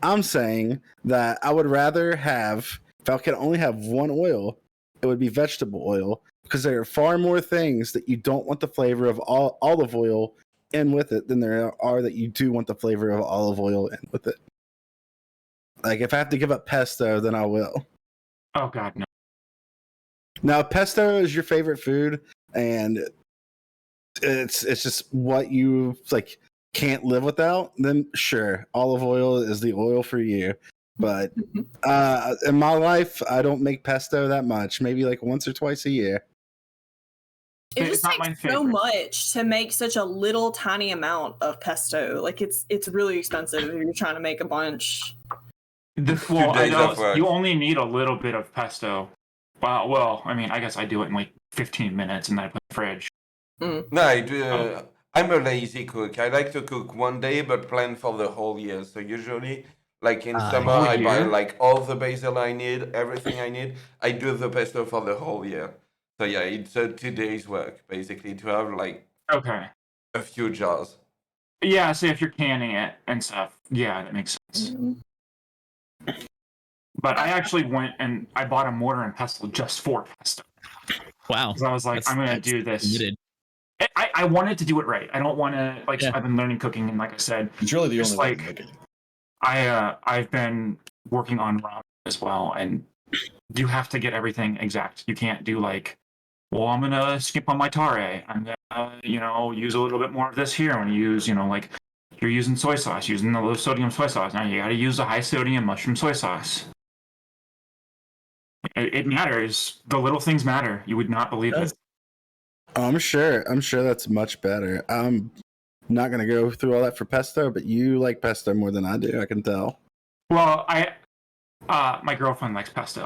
Speaker 10: I'm saying that I would rather have, if I could only have one oil, it would be vegetable oil because there are far more things that you don't want the flavor of olive oil in with it than there are that you do want the flavor of olive oil in with it. Like if I have to give up pesto, then I will.
Speaker 8: Oh god, no.
Speaker 10: Now, if pesto is your favorite food, and it's just what you like can't live without, then sure, olive oil is the oil for you. But in my life, I don't make pesto that much. Maybe like once or twice a year.
Speaker 6: It
Speaker 8: It's
Speaker 6: just
Speaker 8: not my
Speaker 6: takes so
Speaker 8: favorite.
Speaker 6: much to make such a little tiny amount of pesto. Like it's really expensive if you're trying to make a bunch.
Speaker 8: Well, I
Speaker 1: days
Speaker 8: know
Speaker 1: of work.
Speaker 8: you only need a little bit of pesto. Well, I mean, I guess I do it in like 15 minutes and then I put it in the fridge.
Speaker 1: No, I do. I'm a lazy cook. I like to cook one day, but plan for the whole year. So usually, like in summer,
Speaker 8: whole
Speaker 1: I buy
Speaker 8: year?
Speaker 1: like all the basil I need, everything I need. I do the pesto for the whole year. So yeah, it's a 2 days work basically to have like
Speaker 8: Okay.
Speaker 1: a few jars.
Speaker 8: Yeah, so if you're canning it and stuff, yeah, that makes sense. But I actually went and I bought a mortar and pestle just for pesto.
Speaker 7: Wow.
Speaker 8: Because I was like, I'm going to do this.
Speaker 7: Committed.
Speaker 8: I wanted to do it right. I don't want to, like,
Speaker 7: Yeah.
Speaker 8: I've been learning cooking, and like I said,
Speaker 3: It's really the
Speaker 8: Just
Speaker 3: only way
Speaker 8: like-
Speaker 3: to make it.
Speaker 8: I've been working on ramen as well, and you have to get everything exact. You can't do like, well, I'm gonna skip on my tare. I'm gonna, use a little bit more of this here. I'm gonna use, like you're using soy sauce, using the low sodium soy sauce. Now you gotta use the high sodium mushroom soy sauce. It matters. The little things matter. You would not believe it.
Speaker 10: Oh, I'm sure that's much better. I'm not gonna go through all that for pesto, but you like pesto more than I do. I can tell.
Speaker 8: Well, my girlfriend likes pesto.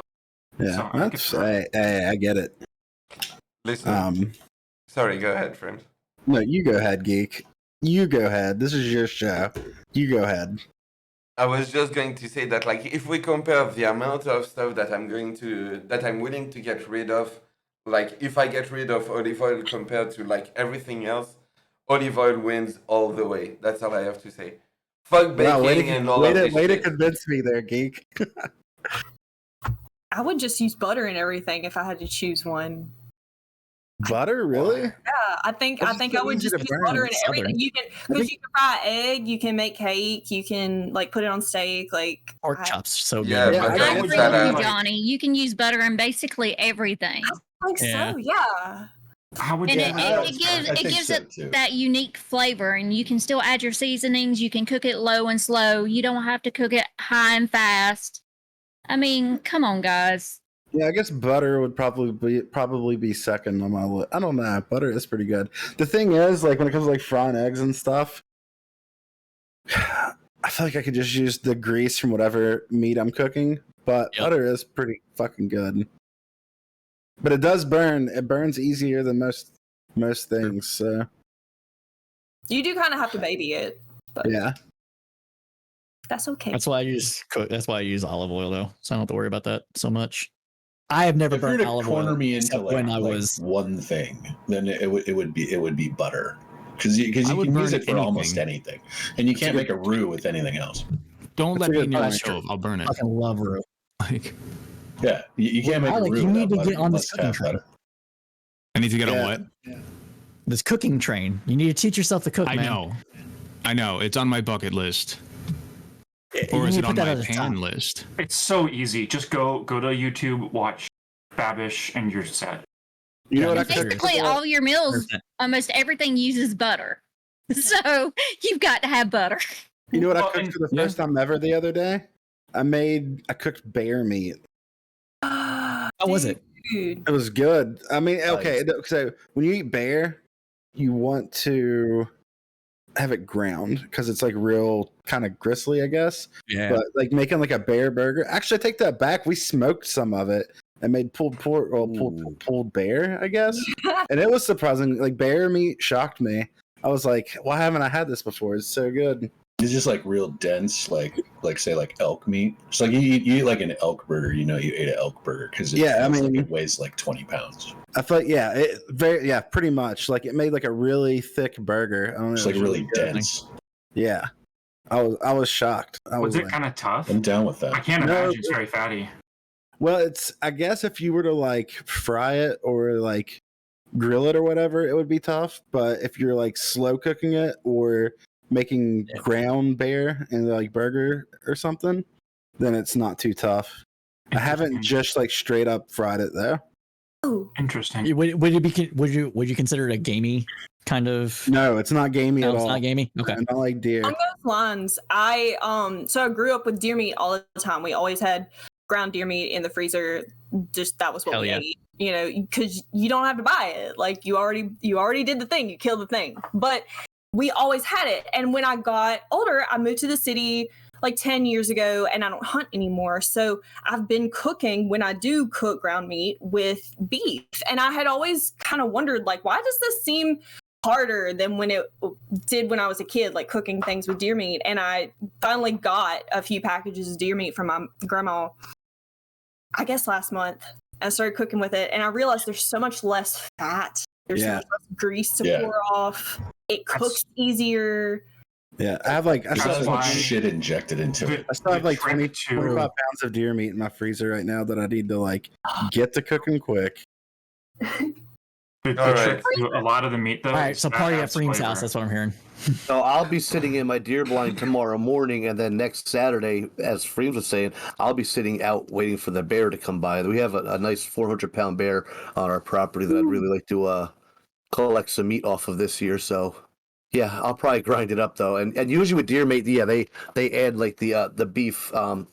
Speaker 10: Yeah,
Speaker 8: So I
Speaker 10: that's,
Speaker 8: could-
Speaker 10: I get it.
Speaker 1: Listen, sorry, go ahead, friend.
Speaker 10: No, you go ahead, geek. You go ahead. This is your show. You go ahead.
Speaker 1: I was just going to say that, like, if we compare the amount of stuff that I'm willing to get rid of, like, if I get rid of olive oil compared to like everything else, olive oil wins all the way. That's all I have to say. Fuck baking
Speaker 10: Wow,
Speaker 1: and all of this
Speaker 10: way to
Speaker 1: shit.
Speaker 10: convince me there, geek.
Speaker 6: I would just use butter and everything if I had to choose one.
Speaker 10: Butter, really?
Speaker 6: Yeah, I think
Speaker 10: That's
Speaker 6: I
Speaker 10: so
Speaker 6: would
Speaker 10: easy
Speaker 6: just
Speaker 10: to
Speaker 6: use
Speaker 10: burn.
Speaker 6: butter and
Speaker 7: It's
Speaker 6: everything.
Speaker 7: southern.
Speaker 6: You can because you can fry egg, you can make cake, you can like put it on steak, like
Speaker 7: Pork
Speaker 6: I
Speaker 7: chops, so good.
Speaker 1: Yeah,
Speaker 10: Yeah,
Speaker 1: but
Speaker 10: I
Speaker 11: I
Speaker 1: don't
Speaker 10: think
Speaker 11: agree
Speaker 1: that
Speaker 11: with you,
Speaker 1: out.
Speaker 11: Johnny. You can use butter in basically everything.
Speaker 6: think
Speaker 7: Yeah.
Speaker 6: so. Yeah.
Speaker 8: How would
Speaker 11: And
Speaker 8: you?
Speaker 11: it gives
Speaker 3: so,
Speaker 11: it
Speaker 3: too.
Speaker 11: that unique flavor, and you can still add your seasonings. You can cook it low and slow. You don't have to cook it high and fast. I mean, come on, guys.
Speaker 10: Yeah, I guess butter would probably be second on my list. I don't know. Butter is pretty good. The thing is, like when it comes to like frying eggs and stuff, I feel like I could just use the grease from whatever meat I'm cooking, but butter is pretty fucking good. But it does burn. It burns easier than most things. So
Speaker 6: You do kind of have to baby it, but
Speaker 10: yeah.
Speaker 6: that's okay.
Speaker 7: That's why I use olive oil though, so I don't have to worry about that so much. I have never
Speaker 3: If you were
Speaker 7: burned
Speaker 3: to
Speaker 7: olive
Speaker 3: corner
Speaker 7: oil
Speaker 3: me into
Speaker 7: except
Speaker 3: like,
Speaker 7: when I
Speaker 3: like
Speaker 7: was.
Speaker 3: one thing, then it would be butter, because you
Speaker 9: I would
Speaker 3: can use
Speaker 9: burn
Speaker 3: it for almost anything, and you can't make a roux with anything else.
Speaker 9: Don't
Speaker 10: That's
Speaker 9: let
Speaker 10: a
Speaker 9: me
Speaker 10: good
Speaker 9: near the
Speaker 10: point.
Speaker 9: stove. I'll burn
Speaker 7: I
Speaker 9: it.
Speaker 7: fucking love roux.
Speaker 9: Like,
Speaker 3: Yeah, you can't make a
Speaker 7: Alec,
Speaker 3: roux
Speaker 7: you need
Speaker 3: without
Speaker 7: to
Speaker 3: butter.
Speaker 7: get on
Speaker 3: You
Speaker 7: this
Speaker 3: must
Speaker 7: cooking
Speaker 3: have
Speaker 7: train.
Speaker 3: butter.
Speaker 9: I need to get
Speaker 10: Yeah.
Speaker 9: on what?
Speaker 7: This cooking train. You need to teach yourself to cook,
Speaker 9: I
Speaker 7: man.
Speaker 9: know. It's on my bucket list.
Speaker 7: You
Speaker 9: Or is
Speaker 7: need
Speaker 9: it
Speaker 7: to
Speaker 9: on
Speaker 7: put that
Speaker 9: my
Speaker 7: at the
Speaker 9: pan
Speaker 7: top.
Speaker 9: list?
Speaker 8: It's so easy. Just go to YouTube, watch Babish, and you're set.
Speaker 10: You know what I
Speaker 7: that's
Speaker 10: cooked?
Speaker 11: Basically, all your meals,
Speaker 7: 100%.
Speaker 11: almost everything uses butter. So you've got to have butter.
Speaker 10: You know what I
Speaker 8: Well,
Speaker 10: cooked
Speaker 8: and-
Speaker 10: for the first time ever the other day? I cooked bear meat.
Speaker 7: How was it?
Speaker 6: Dude.
Speaker 10: It was good. I mean, okay, so when you eat bear, you want to have it ground because it's like real kind of gristly, I guess.
Speaker 7: Yeah.
Speaker 10: But like making like a bear burger. Actually, I take that back. We smoked some of it and made pulled pork or pulled bear, I guess. And it was surprising. Like bear meat shocked me. I was like, why haven't I had this before? It's so good.
Speaker 3: It's just like real dense, like say like elk meat. It's like you eat like an elk burger. You know, you ate an elk burger because it weighs like 20 pounds.
Speaker 10: I felt pretty much. Like it made like a really thick burger. I don't know,
Speaker 3: It's
Speaker 10: it
Speaker 3: like
Speaker 10: was
Speaker 3: really
Speaker 10: good.
Speaker 3: dense.
Speaker 10: Yeah, I was shocked.
Speaker 8: Was it
Speaker 10: like,
Speaker 8: kind of tough?
Speaker 3: I'm down with
Speaker 8: I
Speaker 3: that.
Speaker 8: can't
Speaker 10: No,
Speaker 8: imagine it's very fatty.
Speaker 10: well, it's I guess if you were to like fry it or like grill it or whatever, it would be tough. But if you're like slow cooking it or making ground bear and like burger or something, then it's not too tough. I haven't just like straight up fried it though.
Speaker 6: Oh,
Speaker 8: Interesting.
Speaker 7: Would you consider it a gamey kind of?
Speaker 10: No, it's not gamey
Speaker 7: No,
Speaker 10: at
Speaker 7: it's
Speaker 10: all.
Speaker 7: not gamey. Okay.
Speaker 10: I don't like deer.
Speaker 6: on those lines, so I grew up with deer meat all the time. We always had ground deer meat in the freezer. Just that was what
Speaker 7: Hell
Speaker 6: we
Speaker 7: yeah.
Speaker 6: ate. You know, because you don't have to buy it. Like you already did the thing. You killed the thing. But we always had it. And when I got older, I moved to the city like 10 years ago and I don't hunt anymore. So I've been cooking when I do cook ground meat with beef. And I had always kind of wondered, like, why does this seem harder than when it did when I was a kid, like cooking things with deer meat? And I finally got a few packages of deer meat from my grandma, I guess last month. I started cooking with it and I realized there's so much less fat. There's so much less grease to pour off. It cooks easier.
Speaker 10: Yeah, I still
Speaker 8: That's
Speaker 10: have
Speaker 8: why-
Speaker 10: like,
Speaker 3: Shit injected into it.
Speaker 10: I still have like 20,
Speaker 8: The trick
Speaker 10: 25
Speaker 8: to-
Speaker 10: pounds of deer meat in my freezer right now that I need to like get to cooking quick.
Speaker 8: The
Speaker 1: All
Speaker 8: trick
Speaker 1: right.
Speaker 8: to a lot of the meat, though.
Speaker 7: All right.
Speaker 8: is
Speaker 7: So
Speaker 8: that
Speaker 7: party at
Speaker 8: adds
Speaker 7: Freem's
Speaker 8: flavor.
Speaker 7: house. That's what I'm hearing.
Speaker 4: So I'll be sitting in my deer blind tomorrow morning, and then next Saturday, as Freems was saying, I'll be sitting out waiting for the bear to come by. We have a nice 400-pound bear on our property that I'd really like to collect some meat off of this year. So yeah, I'll probably grind it up though. And usually with deer meat, yeah, they add like the beef I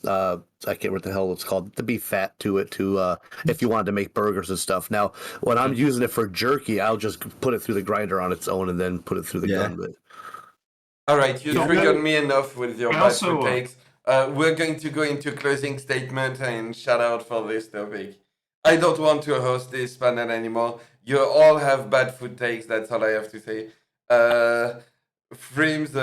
Speaker 4: can't remember what the hell it's called, the beef fat to it to if you wanted to make burgers and stuff. Now when I'm using it for jerky, I'll just put it through the grinder on its own and then put it through the gun. But
Speaker 1: All right, you
Speaker 8: Yeah.
Speaker 1: triggered me enough with your
Speaker 8: I
Speaker 1: bad
Speaker 8: also,
Speaker 1: food takes. We're going to go into closing statement and shout out for this topic. I don't want to host this panel anymore. You all have bad food takes. That's all I have to say. Frames.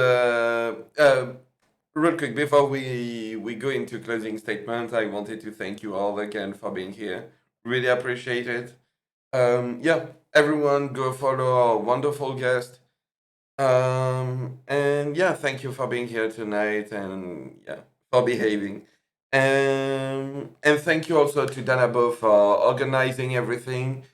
Speaker 1: Real quick before we go into closing statement, I wanted to thank you all again for being here. Really appreciate it. Yeah, everyone go follow our wonderful guest. And yeah, thank you for being here tonight and yeah, for behaving. And thank you also to Danabo for organizing everything,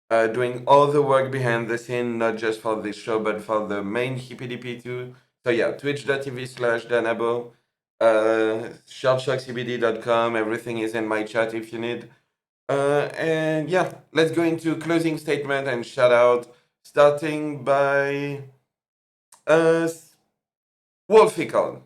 Speaker 1: doing all the work behind the scene, not just for this show, but for the main Hippy too. So yeah, twitch.tv/Danabo, shortshockcbd.com, everything is in my chat if you need. And yeah, let's go into closing statement and shout out, starting by Wolfical.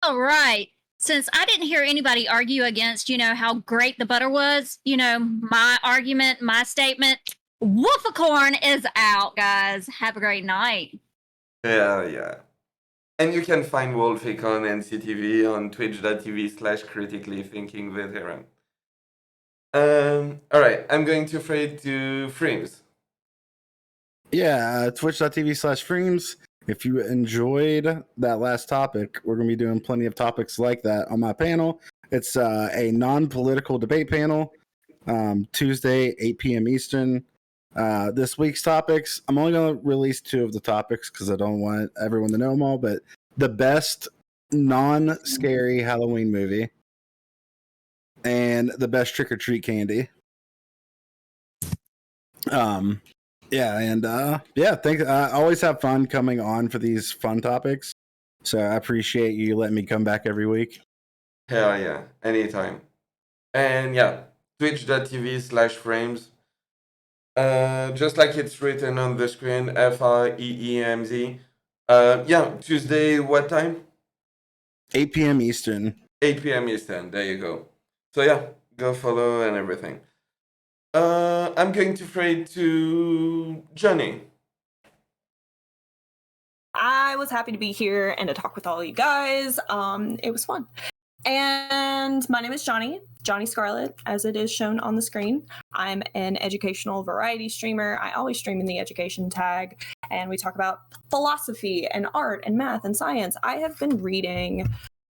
Speaker 11: All right. Since I didn't hear anybody argue against, how great the butter was, my argument, my statement, Wolficorn is out, guys. Have a great night.
Speaker 1: Yeah. And you can find Wolficon and CTV on twitch.tv/criticallythinkingveteran. All right, I'm going to fade to Frames.
Speaker 10: Yeah, twitch.tv/Freems. If you enjoyed that last topic, we're going to be doing plenty of topics like that on my panel. It's a non-political debate panel, Tuesday, 8 p.m. Eastern. This week's topics, I'm only going to release 2 of the topics because I don't want everyone to know them all, but the best non-scary Halloween movie and the best trick-or-treat candy. Thanks. I always have fun coming on for these fun topics. So I appreciate you letting me come back every week.
Speaker 1: Hell yeah, anytime. And yeah, twitch.tv/frames. Just like it's written on the screen, FREEMZ. Tuesday, what time?
Speaker 10: 8 p.m. Eastern.
Speaker 1: 8 p.m. Eastern, there you go. So yeah, go follow and everything. I'm going to fade to Johnny.
Speaker 6: I was happy to be here and to talk with all you guys. It was fun. And my name is Johnny Scarlett, as it is shown on the screen. I'm an educational variety streamer. I always stream in the education tag, and we talk about philosophy and art and math and science. I have been reading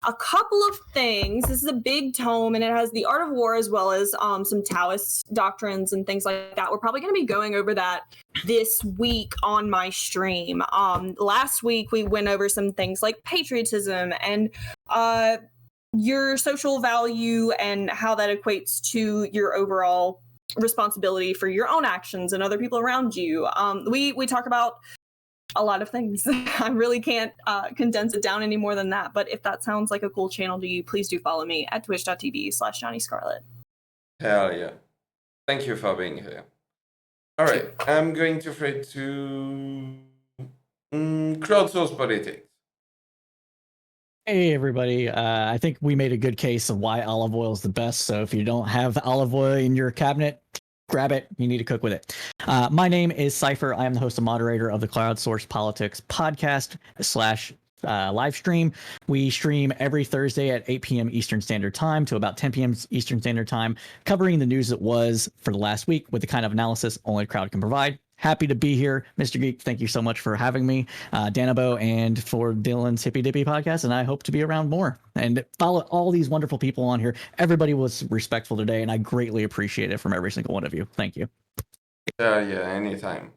Speaker 6: a couple of things. This is a big tome, and it has the art of war as well as some Taoist doctrines and things like that. We're probably going to be going over that this week on my stream. Last week we went over some things like patriotism and your social value and how that equates to your overall responsibility for your own actions and other people around you. We talk about a lot of things. I really can't condense it down any more than that. But if that sounds like a cool channel to you, please do follow me at twitch.tv/JohnnyScarlett.
Speaker 1: Hell yeah. Thank you for being here. All right, I'm going to fade to crowdsource politics.
Speaker 7: Hey everybody, I think we made a good case of why olive oil is the best. So if you don't have olive oil in your cabinet, grab it. You need to cook with it. My name is Cypher. I am the host and moderator of the Crowdsource Politics podcast / live stream. We stream every Thursday at 8 p.m. Eastern Standard Time to about 10 p.m. Eastern Standard Time, covering the news that was for the last week with the kind of analysis only Crowd can provide. Happy to be here, Mr. Geek. Thank you so much for having me, Danabo, and for Dylan's Hippy Dippy podcast. And I hope to be around more and follow all these wonderful people on here. Everybody was respectful today, and I greatly appreciate it from every single one of you. Thank you.
Speaker 1: Yeah, anytime.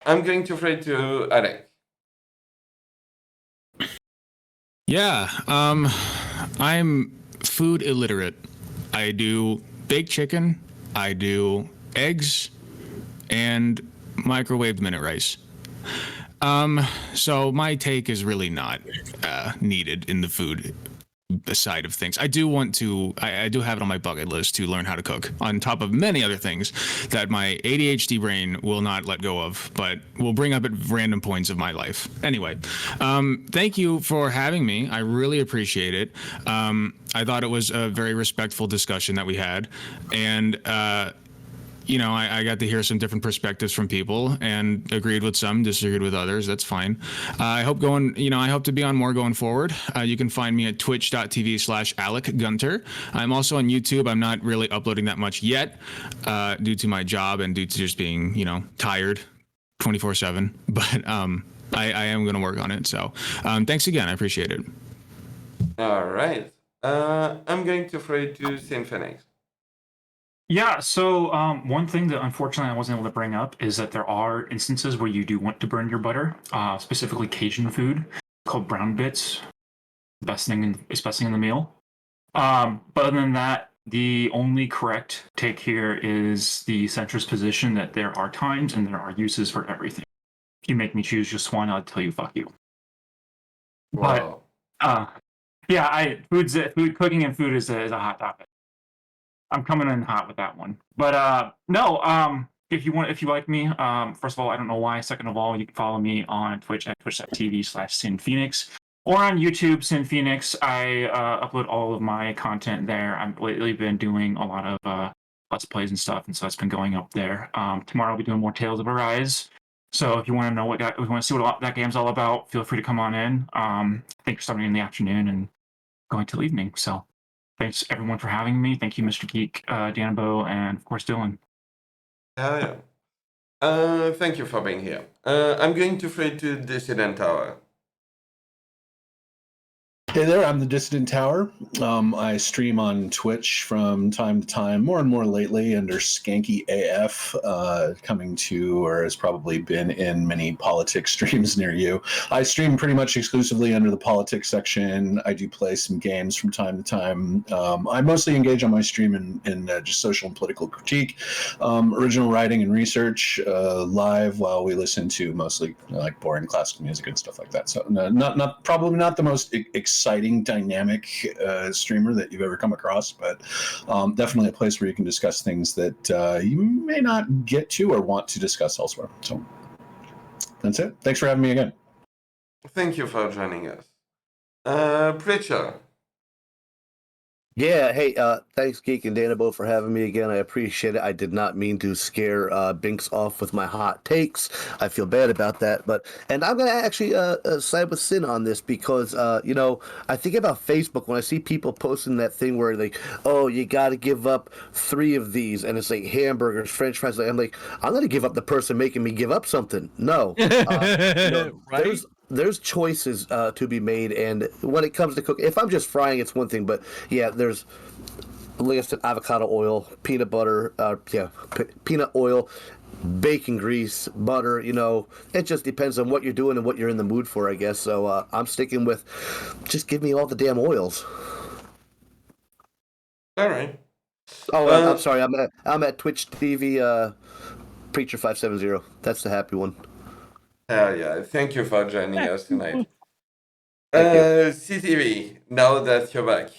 Speaker 1: I'm going to fade to Alec.
Speaker 9: Yeah, I'm food illiterate. I do baked chicken, I do eggs, and microwaved minute rice. So my take is really not needed in the food side of things. I do want to, I do have it on my bucket list to learn how to cook, on top of many other things that my ADHD brain will not let go of, but will bring up at random points of my life. Anyway, thank you for having me. I really appreciate it. I thought it was a very respectful discussion that we had, and I got to hear some different perspectives from people and agreed with some, disagreed with others. That's fine. I hope to be on more going forward. You can find me at twitch.tv/AlecGunter. I'm also on YouTube. I'm not really uploading that much yet due to my job and due to just being, tired 24/7. But I am going to work on it. So thanks again. I appreciate it.
Speaker 1: All right. I'm going to fade to Sinphonex.
Speaker 8: Yeah, so one thing that unfortunately I wasn't able to bring up is that there are instances where you do want to burn your butter, specifically Cajun food called brown bits. Best thing in the meal. But other than that, the only correct take here is the centrist position that there are times and there are uses for everything. If you make me choose just one, I'll tell you fuck you.
Speaker 1: Wow.
Speaker 8: But food cooking and food is a hot topic. I'm coming in hot with that one. But if you like me, first of all, I don't know why. Second of all, you can follow me on Twitch at twitch.tv/SinPhoenix or on YouTube, SinPhoenix. I upload all of my content there. I've lately been doing a lot of Let's Plays and stuff, and so it's been going up there. Tomorrow I'll be doing more Tales of Arise. So if you want to know if you want to see what that game's all about, feel free to come on in. I think you're starting in the afternoon and going till evening. So thanks everyone for having me. Thank you, Mr. Geek, Danbo, and of course Dylan.
Speaker 1: Hell yeah. Thank you for being here. I'm going to fade to Dissident Tower.
Speaker 3: Hey there, I'm the Dissident Tower. I stream on Twitch from time to time, more and more lately under Skanky AF, coming to or has probably been in many politics streams near you. I stream pretty much exclusively under the politics section. I do play some games from time to time. I mostly engage on my stream in just social and political critique, original writing and research, live while we listen to mostly like boring classical music and stuff like that. So probably not the most exciting, dynamic streamer that you've ever come across, but definitely a place where you can discuss things that you may not get to or want to discuss elsewhere. So that's it. Thanks for having me again.
Speaker 1: Thank you for joining us. Preacher.
Speaker 4: Yeah, hey, thanks, Geek and Danabo, for having me again. I appreciate it. I did not mean to scare Binx off with my hot takes. I feel bad about that, and I'm gonna actually side with Sin on this because I think about Facebook when I see people posting that thing where oh, you got to give up 3 of these, and it's like hamburgers, French fries. I'm like, I'm gonna give up the person making me give up something. No,
Speaker 2: Right?
Speaker 4: There's choices to be made, and when it comes to cooking, if I'm just frying, it's one thing, but yeah, there's, like I said, avocado oil, peanut butter, peanut oil, bacon grease, butter, it just depends on what you're doing and what you're in the mood for, I guess. So I'm sticking with just give me all the damn oils.
Speaker 1: All right.
Speaker 4: Oh, I'm sorry. I'm at Twitch TV, Preacher570. That's the happy one.
Speaker 1: Hell yeah. Thank you for joining us tonight.
Speaker 4: Thank you.
Speaker 1: CTV, now that you're back,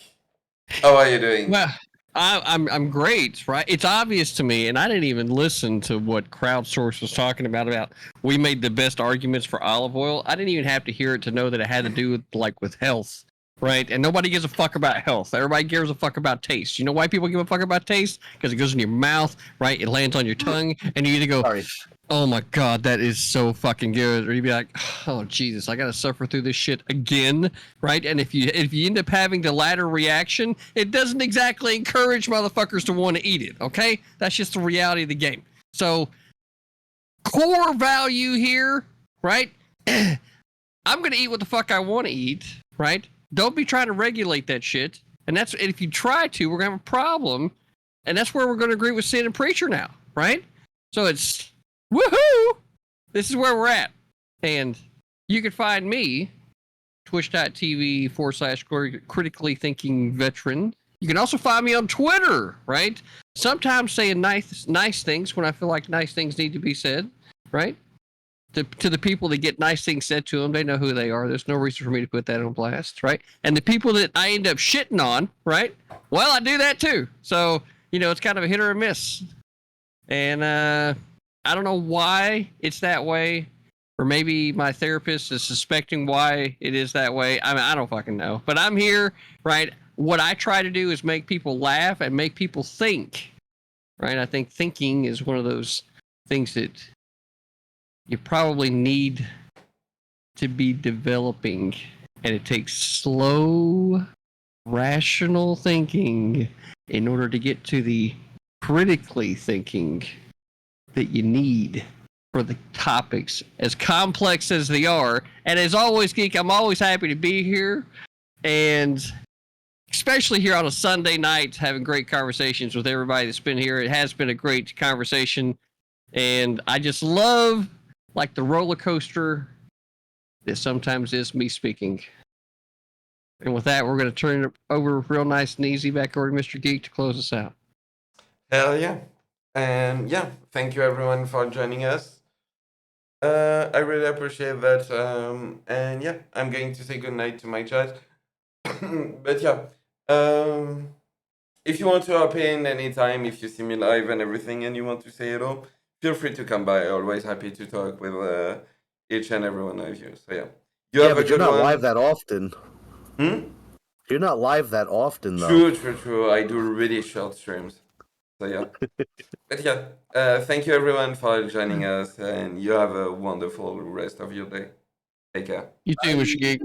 Speaker 1: how are you doing?
Speaker 2: Well, I'm great, right? It's obvious to me, and I didn't even listen to what Crowdsource was talking about we made the best arguments for olive oil. I didn't even have to hear it to know that it had to do with health, right? And nobody gives a fuck about health. Everybody gives a fuck about taste. You know why people give a fuck about taste? Because it goes in your mouth, right? It lands on your tongue, and you either go,
Speaker 4: Sorry.
Speaker 2: oh my god, that is so fucking good, or you'd be like, oh Jesus, I gotta suffer through this shit again, right? And if you end up having the latter reaction, it doesn't exactly encourage motherfuckers to want to eat it. Okay, that's just the reality of the game. So, core value here, right? I'm gonna eat what the fuck I want to eat, right? Don't be trying to regulate that shit. And if you try to, we're gonna have a problem. And that's where we're gonna agree with Sin and Preacher now, right? So it's woohoo! This is where we're at. And you can find me, twitch.tv/critically thinking veteran. You can also find me on Twitter, right? Sometimes saying nice things when I feel like nice things need to be said, right? To the people that get nice things said to them, they know who they are. There's no reason for me to put that on blast, right? And the people that I end up shitting on, right? Well, I do that too. So, it's kind of a hit or a miss. And I don't know why it's that way, or maybe my therapist is suspecting why it is that way. I mean, I don't fucking know. But I'm here, right? What I try to do is make people laugh and make people think, right? I think thinking is one of those things that you probably need to be developing, and it takes slow, rational thinking in order to get to the critically thinking that you need for the topics, as complex as they are. And as always, Geek, I'm always happy to be here, and especially here on a Sunday night, having great conversations with everybody that's been here. It has been a great conversation, and I just love the roller coaster that sometimes is me speaking. And with that, we're going to turn it over real nice and easy back over to Mr. Geek to close us out.
Speaker 1: Hell yeah. And yeah, thank you everyone for joining us. I really appreciate that. And yeah, I'm going to say goodnight to my chat. But yeah, if you want to hop in anytime, if you see me live and everything and you want to say hello, feel free to come by. Always happy to talk with each and every one of you. So yeah.
Speaker 4: But you're not live that often.
Speaker 1: Hmm?
Speaker 4: You're not live that often, though.
Speaker 1: True. I do really short streams. So yeah. But yeah, thank you everyone for joining us, and you have a wonderful rest of your day. Take care.
Speaker 2: You too, Mr. Geek.